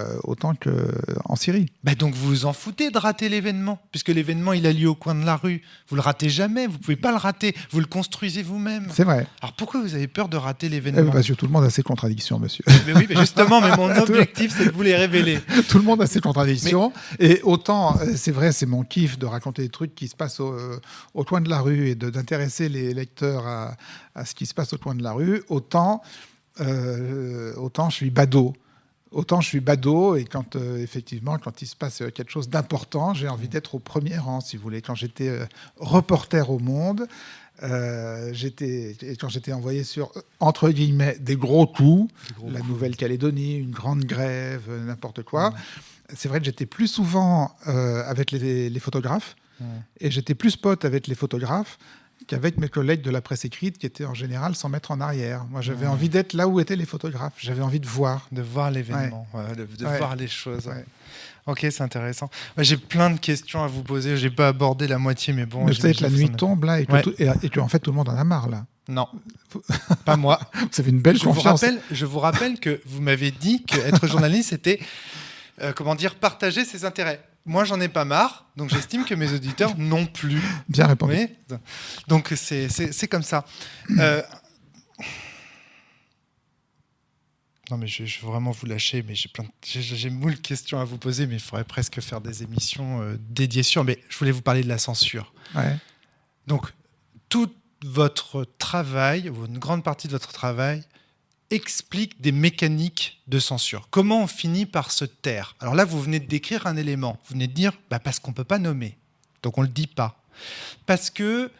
en Syrie. Donc, vous vous en foutez de rater l'événement, puisque l'événement, il a lieu au coin de la rue. Vous le ratez jamais, vous ne pouvez pas le rater. Vous le construisez vous-même. C'est vrai. Alors, pourquoi vous avez peur de rater l'événement ? Parce que tout le monde a ses contradictions, monsieur. Mais oui, mais justement, mon objectif, c'est de vous les révéler. Tout le monde a ses contradictions. Et autant, c'est vrai, c'est mon kiff de raconter des trucs qui se passent au coin de la rue et d'intéresser les lecteurs à ce qui se passe au coin de la rue, autant je suis badaud. Et effectivement, quand il se passe quelque chose d'important, j'ai envie d'être au premier rang, si vous voulez. Quand j'étais reporter au Monde, quand j'étais envoyé sur, entre guillemets, des gros coups, la Nouvelle-Calédonie, une grande grève, n'importe quoi, c'est vrai que j'étais plus souvent avec les photographes, et j'étais plus pote avec les photographes qu'avec mes collègues de la presse écrite qui étaient en général 100 mètres en arrière. Moi, j'avais envie d'être là où étaient les photographes. J'avais envie de voir. De voir l'événement, de Ouais. voir les choses. Ouais. Ok, c'est intéressant. J'ai plein de questions à vous poser. J'ai pas abordé la moitié, mais bon. Mais peut-être la nuit tombe là et Ouais. que en fait tout le monde en a marre là. Non, pas moi. Ça fait une belle confiance. Je vous rappelle que vous m'avez dit qu'être journaliste, c'était partager ses intérêts. Moi, j'en ai pas marre, donc j'estime que mes auditeurs non plus. Bien répondu. Oui. Donc c'est comme ça. Non, mais je vais vraiment vous lâcher, mais j'ai moult questions à vous poser, mais il faudrait presque faire des émissions dédiées sur. Mais je voulais vous parler de la censure. Ouais. Donc, tout votre travail, ou une grande partie de votre travail, explique des mécaniques de censure. Comment on finit par se taire ? Alors là, vous venez de décrire un élément. Vous venez de dire, parce qu'on ne peut pas nommer. Donc, on ne le dit pas. Parce que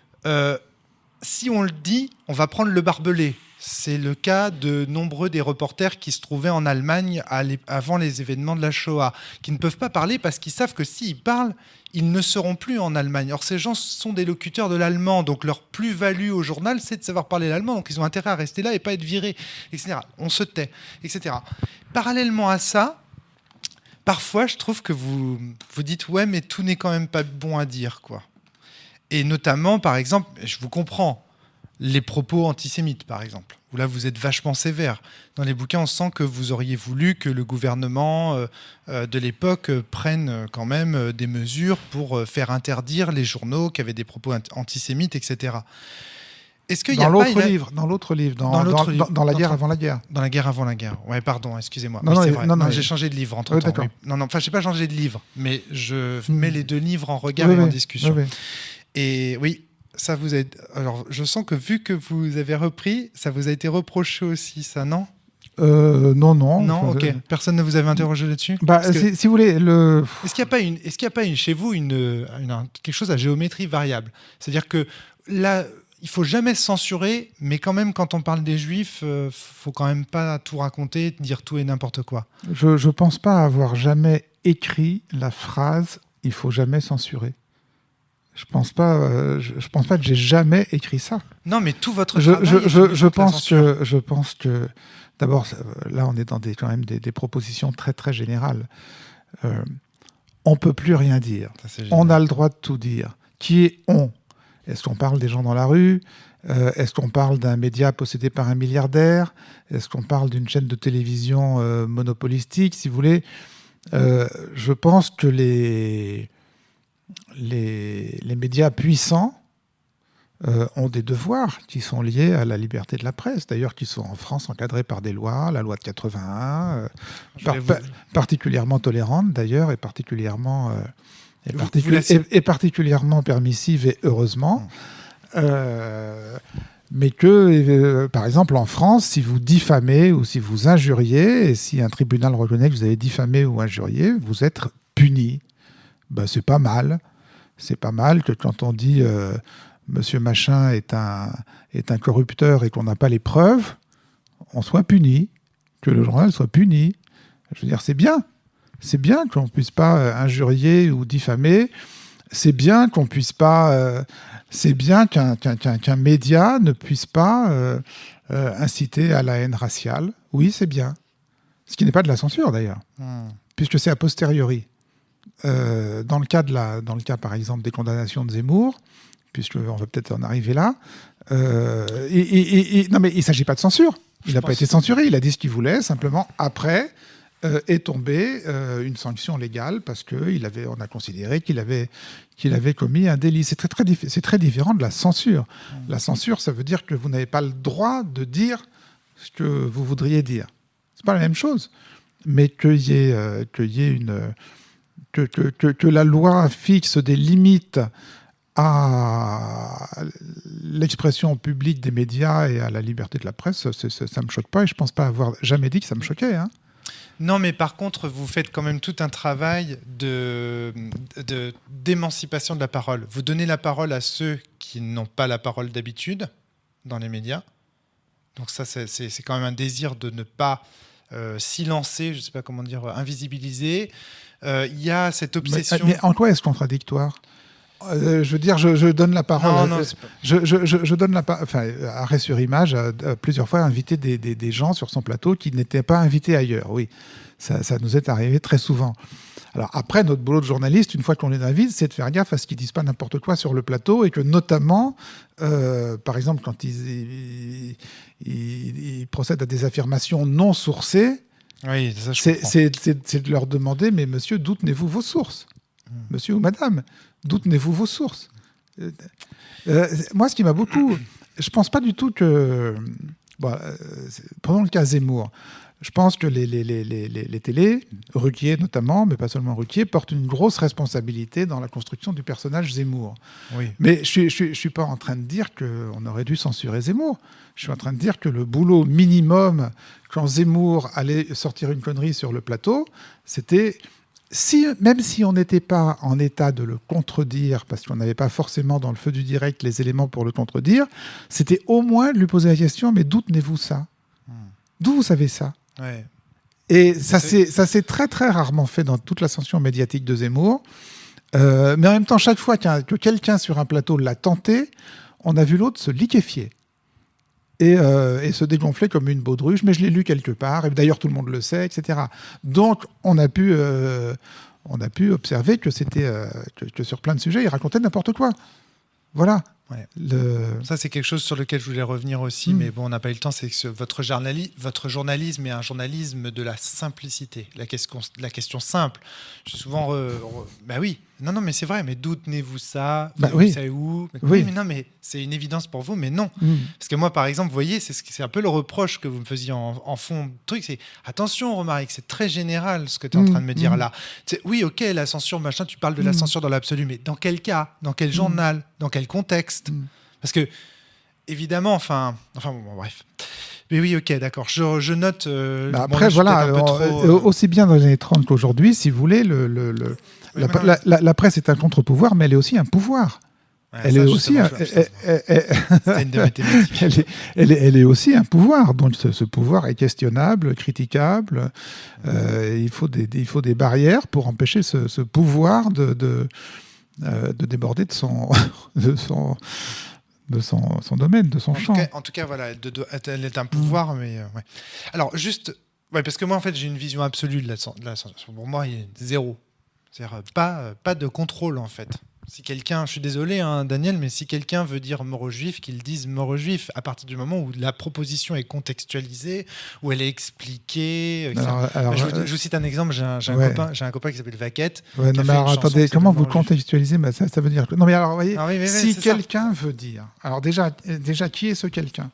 si on le dit, on va prendre le barbelé. C'est le cas de nombreux des reporters qui se trouvaient en Allemagne avant les événements de la Shoah, qui ne peuvent pas parler parce qu'ils savent que s'ils parlent, ils ne seront plus en Allemagne. Or, ces gens sont des locuteurs de l'allemand, donc leur plus-value au journal, c'est de savoir parler l'allemand, donc ils ont intérêt à rester là et pas être virés, etc. On se tait, etc. Parallèlement à ça, parfois, je trouve que vous dites « ouais, mais tout n'est quand même pas bon à dire », quoi. Et notamment, par exemple, je vous comprends, les propos antisémites, par exemple, où là, vous êtes vachement sévère. Dans les bouquins, on sent que vous auriez voulu que le gouvernement de l'époque prenne quand même des mesures pour faire interdire les journaux qui avaient des propos antisémites, etc. Est-ce qu'il y a Dans l'autre livre, dans La guerre avant la guerre. Dans La guerre avant la guerre. Ouais, pardon, excusez-moi. Non, c'est vrai. non, j'ai changé de livre entre-temps. d'accord. Oui. Non, enfin, je n'ai pas changé de livre, mais je mets les deux livres en regard et en discussion. Oui. Et oui, ça vous a... Alors, je sens que vu que vous avez repris, ça vous a été reproché aussi, ça, non ? Non. Non, ok. Personne ne vous avait interrogé là-dessus ? Si vous voulez, Est-ce qu'il n'y a pas chez vous quelque chose à géométrie variable ? C'est-à-dire que là, il faut jamais se censurer, mais quand même, quand on parle des Juifs, faut quand même pas tout raconter, dire tout et n'importe quoi. je pense pas avoir jamais écrit la phrase « il faut jamais censurer ». Je pense pas que j'ai jamais écrit ça. Non, mais tout votre travail. Je pense que d'abord, là, on est dans quand même des propositions très très générales. On peut plus rien dire. On a le droit de tout dire. Qui est on ? Est-ce qu'on parle des gens dans la rue ? Est-ce qu'on parle d'un média possédé par un milliardaire ? Est-ce qu'on parle d'une chaîne de télévision monopolistique, si vous voulez ? Je pense que les médias puissants ont des devoirs qui sont liés à la liberté de la presse, d'ailleurs qui sont en France encadrés par des lois, la loi de 81, particulièrement tolérante d'ailleurs, et particulièrement permissive et heureusement. Mais que, par exemple, en France, si vous diffamez ou si vous injuriez, et si un tribunal reconnaît que vous avez diffamé ou injurié, vous êtes puni. C'est pas mal. C'est pas mal que quand on dit Monsieur Machin est un corrupteur et qu'on n'a pas les preuves, on soit puni, que le journal soit puni. Je veux dire, c'est bien. C'est bien qu'on ne puisse pas injurier ou diffamer. C'est bien qu'on puisse pas. C'est bien qu'un média ne puisse pas inciter à la haine raciale. Oui, c'est bien. Ce qui n'est pas de la censure d'ailleurs, puisque c'est a posteriori. Dans le cas, par exemple, des condamnations de Zemmour, puisqu'on va peut-être en arriver là, non, mais il ne s'agit pas de censure. Il n'a pas été censuré. Il a dit ce qu'il voulait. Simplement, après, est tombée une sanction légale parce qu'on a considéré qu'il avait commis un délit. C'est très différent de la censure. La censure, ça veut dire que vous n'avez pas le droit de dire ce que vous voudriez dire. C'est pas la même chose. Mais que la loi fixe des limites à l'expression publique des médias et à la liberté de la presse, ça ne me choque pas, et je ne pense pas avoir jamais dit que ça me choquait. Hein. Non, mais par contre, vous faites quand même tout un travail d'émancipation de la parole. Vous donnez la parole à ceux qui n'ont pas la parole d'habitude dans les médias. Donc ça, c'est quand même un désir de ne pas silencer, je ne sais pas comment dire, invisibiliser. Il y a cette obsession... Mais en quoi est-ce contradictoire ? je veux dire, je donne la parole. Non, c'est pas- Je donne la parole. Enfin, Arrêt sur Image a plusieurs fois invité des gens sur son plateau qui n'étaient pas invités ailleurs. Oui, ça nous est arrivé très souvent. Alors après, notre boulot de journaliste, une fois qu'on les invite, c'est de faire gaffe à ce qu'ils disent pas n'importe quoi sur le plateau et que notamment, par exemple, quand ils procèdent à des affirmations non sourcées, Oui, ça, je comprends. c'est de leur demander, mais monsieur, d'où tenez-vous vos sources ? Monsieur ou madame, d'où tenez-vous vos sources ? Moi, ce qui m'a beaucoup... Je pense pas du tout que... prenons le cas Zemmour. Je pense que les télés, Ruquier notamment, mais pas seulement Ruquier, portent une grosse responsabilité dans la construction du personnage Zemmour. Oui. Mais je suis pas en train de dire qu'on aurait dû censurer Zemmour. Je suis en train de dire que le boulot minimum, quand Zemmour allait sortir une connerie sur le plateau, c'était... même si on n'était pas en état de le contredire, parce qu'on n'avait pas forcément dans le feu du direct les éléments pour le contredire, c'était au moins de lui poser la question, mais d'où tenez-vous ça ? D'où vous savez ça ? Ouais. Et ça s'est très très rarement fait dans toute l'ascension médiatique de Zemmour. Mais en même temps, chaque fois que quelqu'un sur un plateau l'a tenté, on a vu l'autre se liquéfier et se dégonfler comme une baudruche. Mais je l'ai lu quelque part, et d'ailleurs tout le monde le sait, etc. Donc on a pu observer que c'était que sur plein de sujets, il racontait n'importe quoi. Voilà. Ouais. Ça, c'est quelque chose sur lequel je voulais revenir aussi, mais bon, on n'a pas eu le temps. C'est que votre journalisme est un journalisme de la simplicité, la question simple. J'ai souvent... bah oui, non, mais c'est vrai, mais d'où tenez-vous ça ? Vous savez où ? Oui, mais non, mais c'est une évidence pour vous, mais non. Parce que moi, par exemple, vous voyez, c'est un peu le reproche que vous me faisiez en fond de truc, c'est attention, Romaric, c'est très général ce que tu es en train de me dire là. Oui, ok, la censure, machin, tu parles de la censure dans l'absolu, mais dans quel cas ? Dans quel journal ? Dans quel contexte ? Parce que, évidemment, enfin bon, bref. Mais oui, ok, d'accord. Je note. Après, voilà, aussi bien dans les années 30 qu'aujourd'hui, si vous voulez, la presse est un contre-pouvoir, mais elle est aussi un pouvoir. Ouais, elle est aussi une de mes thématiques. Elle est aussi un pouvoir. Donc ce pouvoir est questionnable, critiquable. Il faut des barrières pour empêcher ce pouvoir de déborder de son domaine, de son champ. En tout cas, voilà, elle est un pouvoir, mais ouais. Alors juste, parce que moi en fait j'ai une vision absolue de la censure. Pour moi, il y a zéro. C'est-à-dire pas de contrôle en fait. Si quelqu'un, je suis désolé Daniel, mais si quelqu'un veut dire mort aux juifs, qu'il dise mort aux juifs à partir du moment où la proposition est contextualisée, où elle est expliquée. Je vous cite un exemple, j'ai un copain qui s'appelle Vaquette. Ouais, non, mais alors, attendez, comment vous contextualisez ? Ça veut dire que... Non mais alors, vous voyez, si quelqu'un veut dire... Alors déjà, qui est ce quelqu'un ?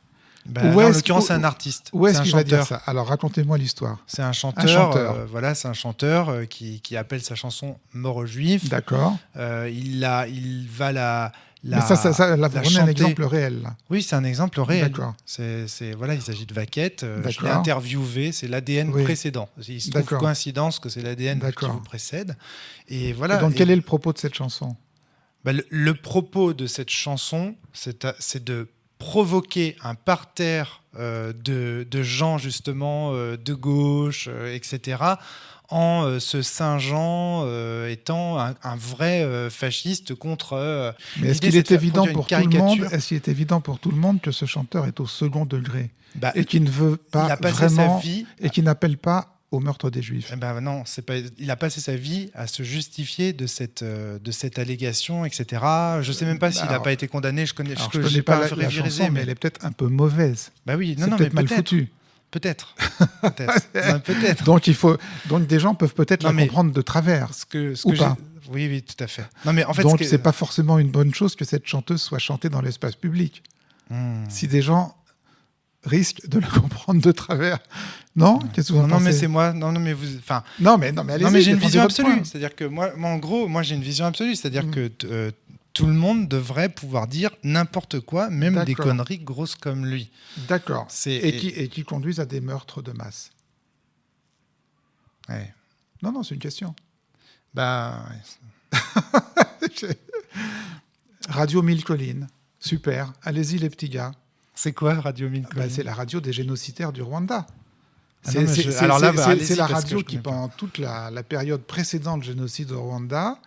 En l'occurrence, c'est un artiste. Où est-ce qu'il va dire ça ? Alors, racontez-moi l'histoire. C'est un chanteur. Voilà, c'est un chanteur qui appelle sa chanson Mort aux Juifs. D'accord. Il va la. Mais ça, là, vous prenez un exemple réel. Là. Oui, c'est un exemple réel. D'accord. Voilà, il s'agit de Vaquette. Je l'ai interviewé. C'est l'ADN précédent. Il se trouve coïncidence que c'est l'ADN qui vous précède. Et voilà. Et donc, quel est le propos de cette chanson ? Le propos de cette chanson, c'est de provoquer un parterre de gens justement de gauche, etc., en se singeant étant un vrai fasciste contre... Mais est-ce qu'il est évident pour tout le monde ? Est-ce qu'il est évident pour tout le monde que ce chanteur est au second degré et qui ne veut pas vraiment et qui n'appelle pas au meurtre des Juifs? Non, il a passé sa vie à se justifier de cette allégation, etc. Je ne sais même pas s'il n'a pas été condamné. Je connais pas la chanson, mais elle est peut-être un peu mauvaise. Oui, c'est peut-être mal foutu. Peut-être. Peut-être. Donc des gens peuvent peut-être la comprendre de travers. Ou pas. Oui, tout à fait. Non, mais en fait, donc c'est pas forcément une bonne chose que cette chanteuse soit chantée dans l'espace public. Si des gens risquent de la comprendre de travers. Non, qu'est-ce que vous en pensez ? Non, mais c'est moi. Non, mais vous. Enfin. Non, mais allez-y. Non, mais j'ai une vision absolue. C'est-à-dire que moi, en gros, j'ai une vision absolue. C'est-à-dire que tout le monde devrait pouvoir dire n'importe quoi, même des conneries grosses comme lui. D'accord. Et qui conduisent à des meurtres de masse. Ouais. Non, c'est une question. Ouais. Radio Mille Collines. Super. Allez-y, les petits gars. C'est quoi Radio Mille Collines ? C'est la radio des génocidaires du Rwanda. C'est la radio qui, pendant toute la période précédente le génocide au Rwanda,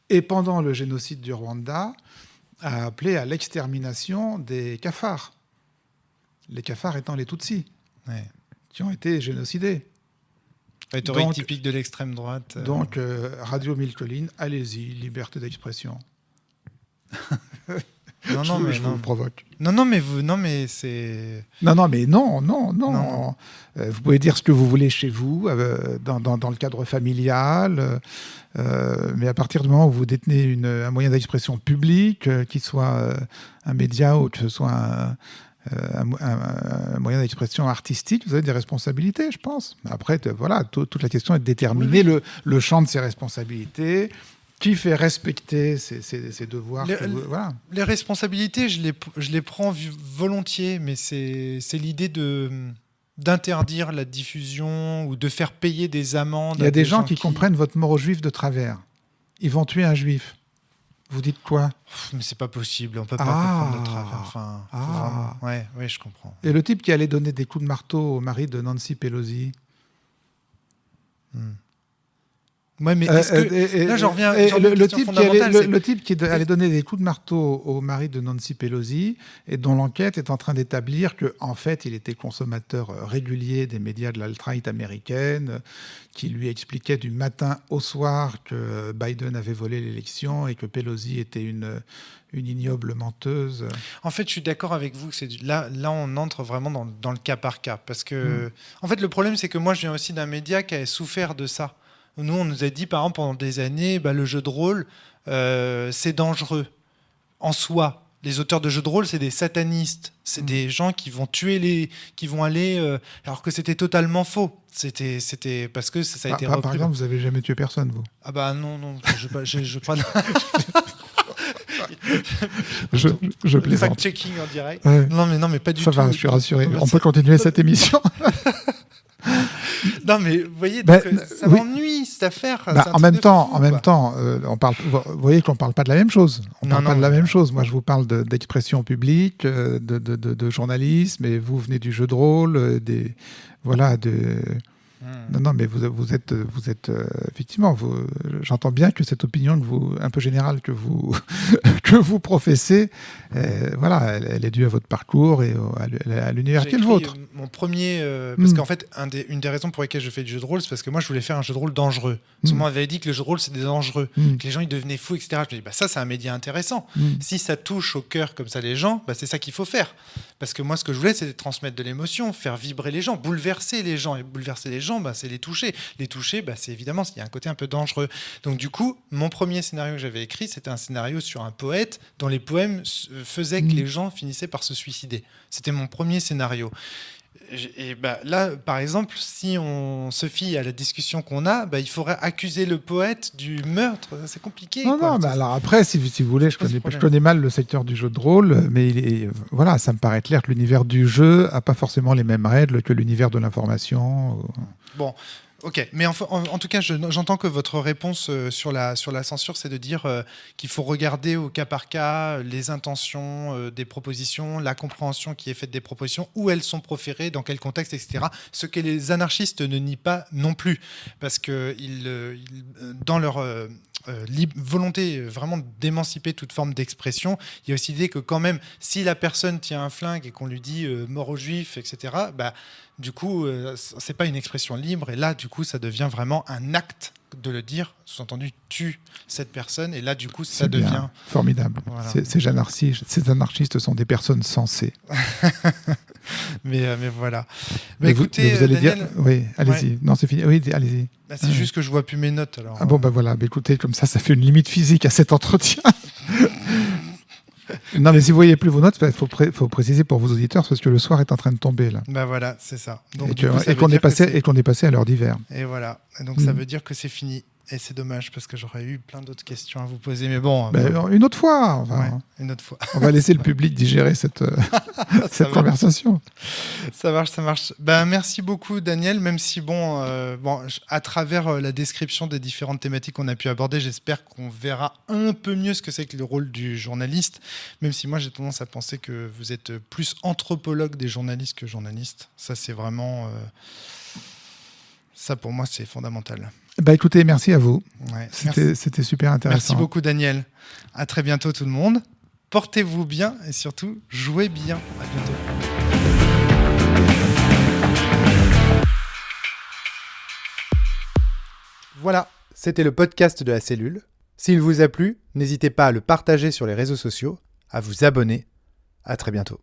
et pendant le génocide du Rwanda, a appelé à l'extermination des cafards. Les cafards étant les Tutsis, qui ont été génocidés. Rhétorique typique de l'extrême droite. Donc, Radio Mille Collines, allez-y, liberté d'expression. Je vous provoque. Non, mais c'est... Non. Vous pouvez dire ce que vous voulez chez vous, dans le cadre familial, mais à partir du moment où vous détenez un moyen d'expression public, qu'il soit un média ou que ce soit un moyen d'expression artistique, vous avez des responsabilités, je pense. Après, voilà, toute la question est de déterminer le champ de ces responsabilités. Qui fait respecter ses devoirs voilà. Les responsabilités, je les prends volontiers, mais c'est l'idée d'interdire la diffusion ou de faire payer des amendes. Il y a des gens qui comprennent votre mort aux juifs de travers. Ils vont tuer un juif. Vous dites quoi ? Mais c'est pas possible, on peut pas comprendre de travers. Enfin, vraiment... ouais, je comprends. Et le type qui allait donner des coups de marteau au mari de Nancy Pelosi. Ouais, mais est-ce que... là, j'en reviens le type qui allait donner des coups de marteau au mari de Nancy Pelosi et dont l'enquête est en train d'établir qu'en fait, il était consommateur régulier des médias de l'alt-right américaine, qui lui expliquait du matin au soir que Biden avait volé l'élection et que Pelosi était une ignoble menteuse. En fait, je suis d'accord avec vous que là, on entre vraiment dans le cas par cas. Parce que, en fait, le problème, c'est que moi, je viens aussi d'un média qui a souffert de ça. Nous, on nous a dit, par exemple, pendant des années, le jeu de rôle, c'est dangereux en soi. Les auteurs de jeux de rôle, c'est des satanistes. C'est des gens qui vont tuer qui vont aller... alors que c'était totalement faux. C'était parce que ça a été repris. Par exemple, vous n'avez jamais tué personne, vous ? Ah bah non. Je pas... je plaisante. Fact-checking en direct. Ouais. Non, mais pas du tout. Ça va, je suis rassuré. On peut continuer cette émission. Non, mais vous voyez, ça m'ennuie cette affaire. En même temps, on parle. Vous voyez qu'on ne parle pas de la même chose. On parle pas de la même chose. Moi, je vous parle d'expression publique, de journalisme, et vous venez du jeu de rôle, Non, mais vous êtes effectivement. J'entends bien que cette opinion un peu générale que vous que vous professez, elle est due à votre parcours et à l'univers qui est le vôtre. Mon premier, parce qu'en fait, une des raisons pour lesquelles je fais du jeu de rôle, c'est parce que moi, je voulais faire un jeu de rôle dangereux. Parce que moi, on m'avait dit que le jeu de rôle, c'était dangereux, que les gens ils devenaient fous, etc. Je me dis, ça, c'est un média intéressant. Si ça touche au cœur comme ça les gens, c'est ça qu'il faut faire. Parce que moi, ce que je voulais, c'était transmettre de l'émotion, faire vibrer les gens, bouleverser les gens. Et bouleverser les gens, c'est les toucher. Les toucher, c'est évidemment, il y a un côté un peu dangereux. Donc du coup, mon premier scénario que j'avais écrit, c'était un scénario sur un poète dont les poèmes faisaient que les gens finissaient par se suicider. C'était mon premier scénario. Et là, par exemple, si on se fie à la discussion qu'on a, il faudrait accuser le poète du meurtre. C'est compliqué. Alors après, si vous voulez, je connais mal le secteur du jeu de rôle, mais ça me paraît clair que l'univers du jeu n'a pas forcément les mêmes règles que l'univers de l'information. Bon. Ok, mais en tout cas, j'entends que votre réponse sur la censure, c'est de dire qu'il faut regarder au cas par cas les intentions des propositions, la compréhension qui est faite des propositions, où elles sont proférées, dans quel contexte, etc. Ce que les anarchistes ne nient pas non plus, parce que dans leur volonté vraiment d'émanciper toute forme d'expression, il y a aussi l'idée que quand même, si la personne tient un flingue et qu'on lui dit mort aux juifs, etc., du coup, c'est pas une expression libre, et là, du coup, ça devient vraiment un acte de le dire, sous-entendu, tue cette personne, et là, du coup, ça devient... Formidable. Voilà. Ces anarchistes sont des personnes sensées. mais voilà. Écoutez, vous allez Daniel... dire... Oui, allez-y. Ouais. Non, c'est fini. Oui, allez-y. C'est juste que je vois plus mes notes, alors... Voilà. Écoutez, comme ça fait une limite physique à cet entretien. Non, mais si vous voyez plus vos notes, faut préciser pour vos auditeurs, parce que le soir est en train de tomber là. Voilà, c'est ça. Donc, et qu'on est passé à l'heure d'hiver. Et voilà. Et donc ça veut dire que c'est fini. Et c'est dommage parce que j'aurais eu plein d'autres questions à vous poser, mais bon. Une autre fois. Une autre fois. On va laisser le public digérer cette conversation. Ça marche. Merci beaucoup, Daniel. Même si à travers la description des différentes thématiques qu'on a pu aborder, j'espère qu'on verra un peu mieux ce que c'est que le rôle du journaliste. Même si moi j'ai tendance à penser que vous êtes plus anthropologue des journalistes que journaliste. Ça, c'est vraiment. Ça, pour moi, c'est fondamental. Bah écoutez, merci à vous. Ouais, merci. C'était super intéressant. Merci beaucoup, Daniel. À très bientôt, tout le monde. Portez-vous bien et surtout, jouez bien. À bientôt. Voilà, c'était le podcast de la cellule. S'il vous a plu, n'hésitez pas à le partager sur les réseaux sociaux, à vous abonner. À très bientôt.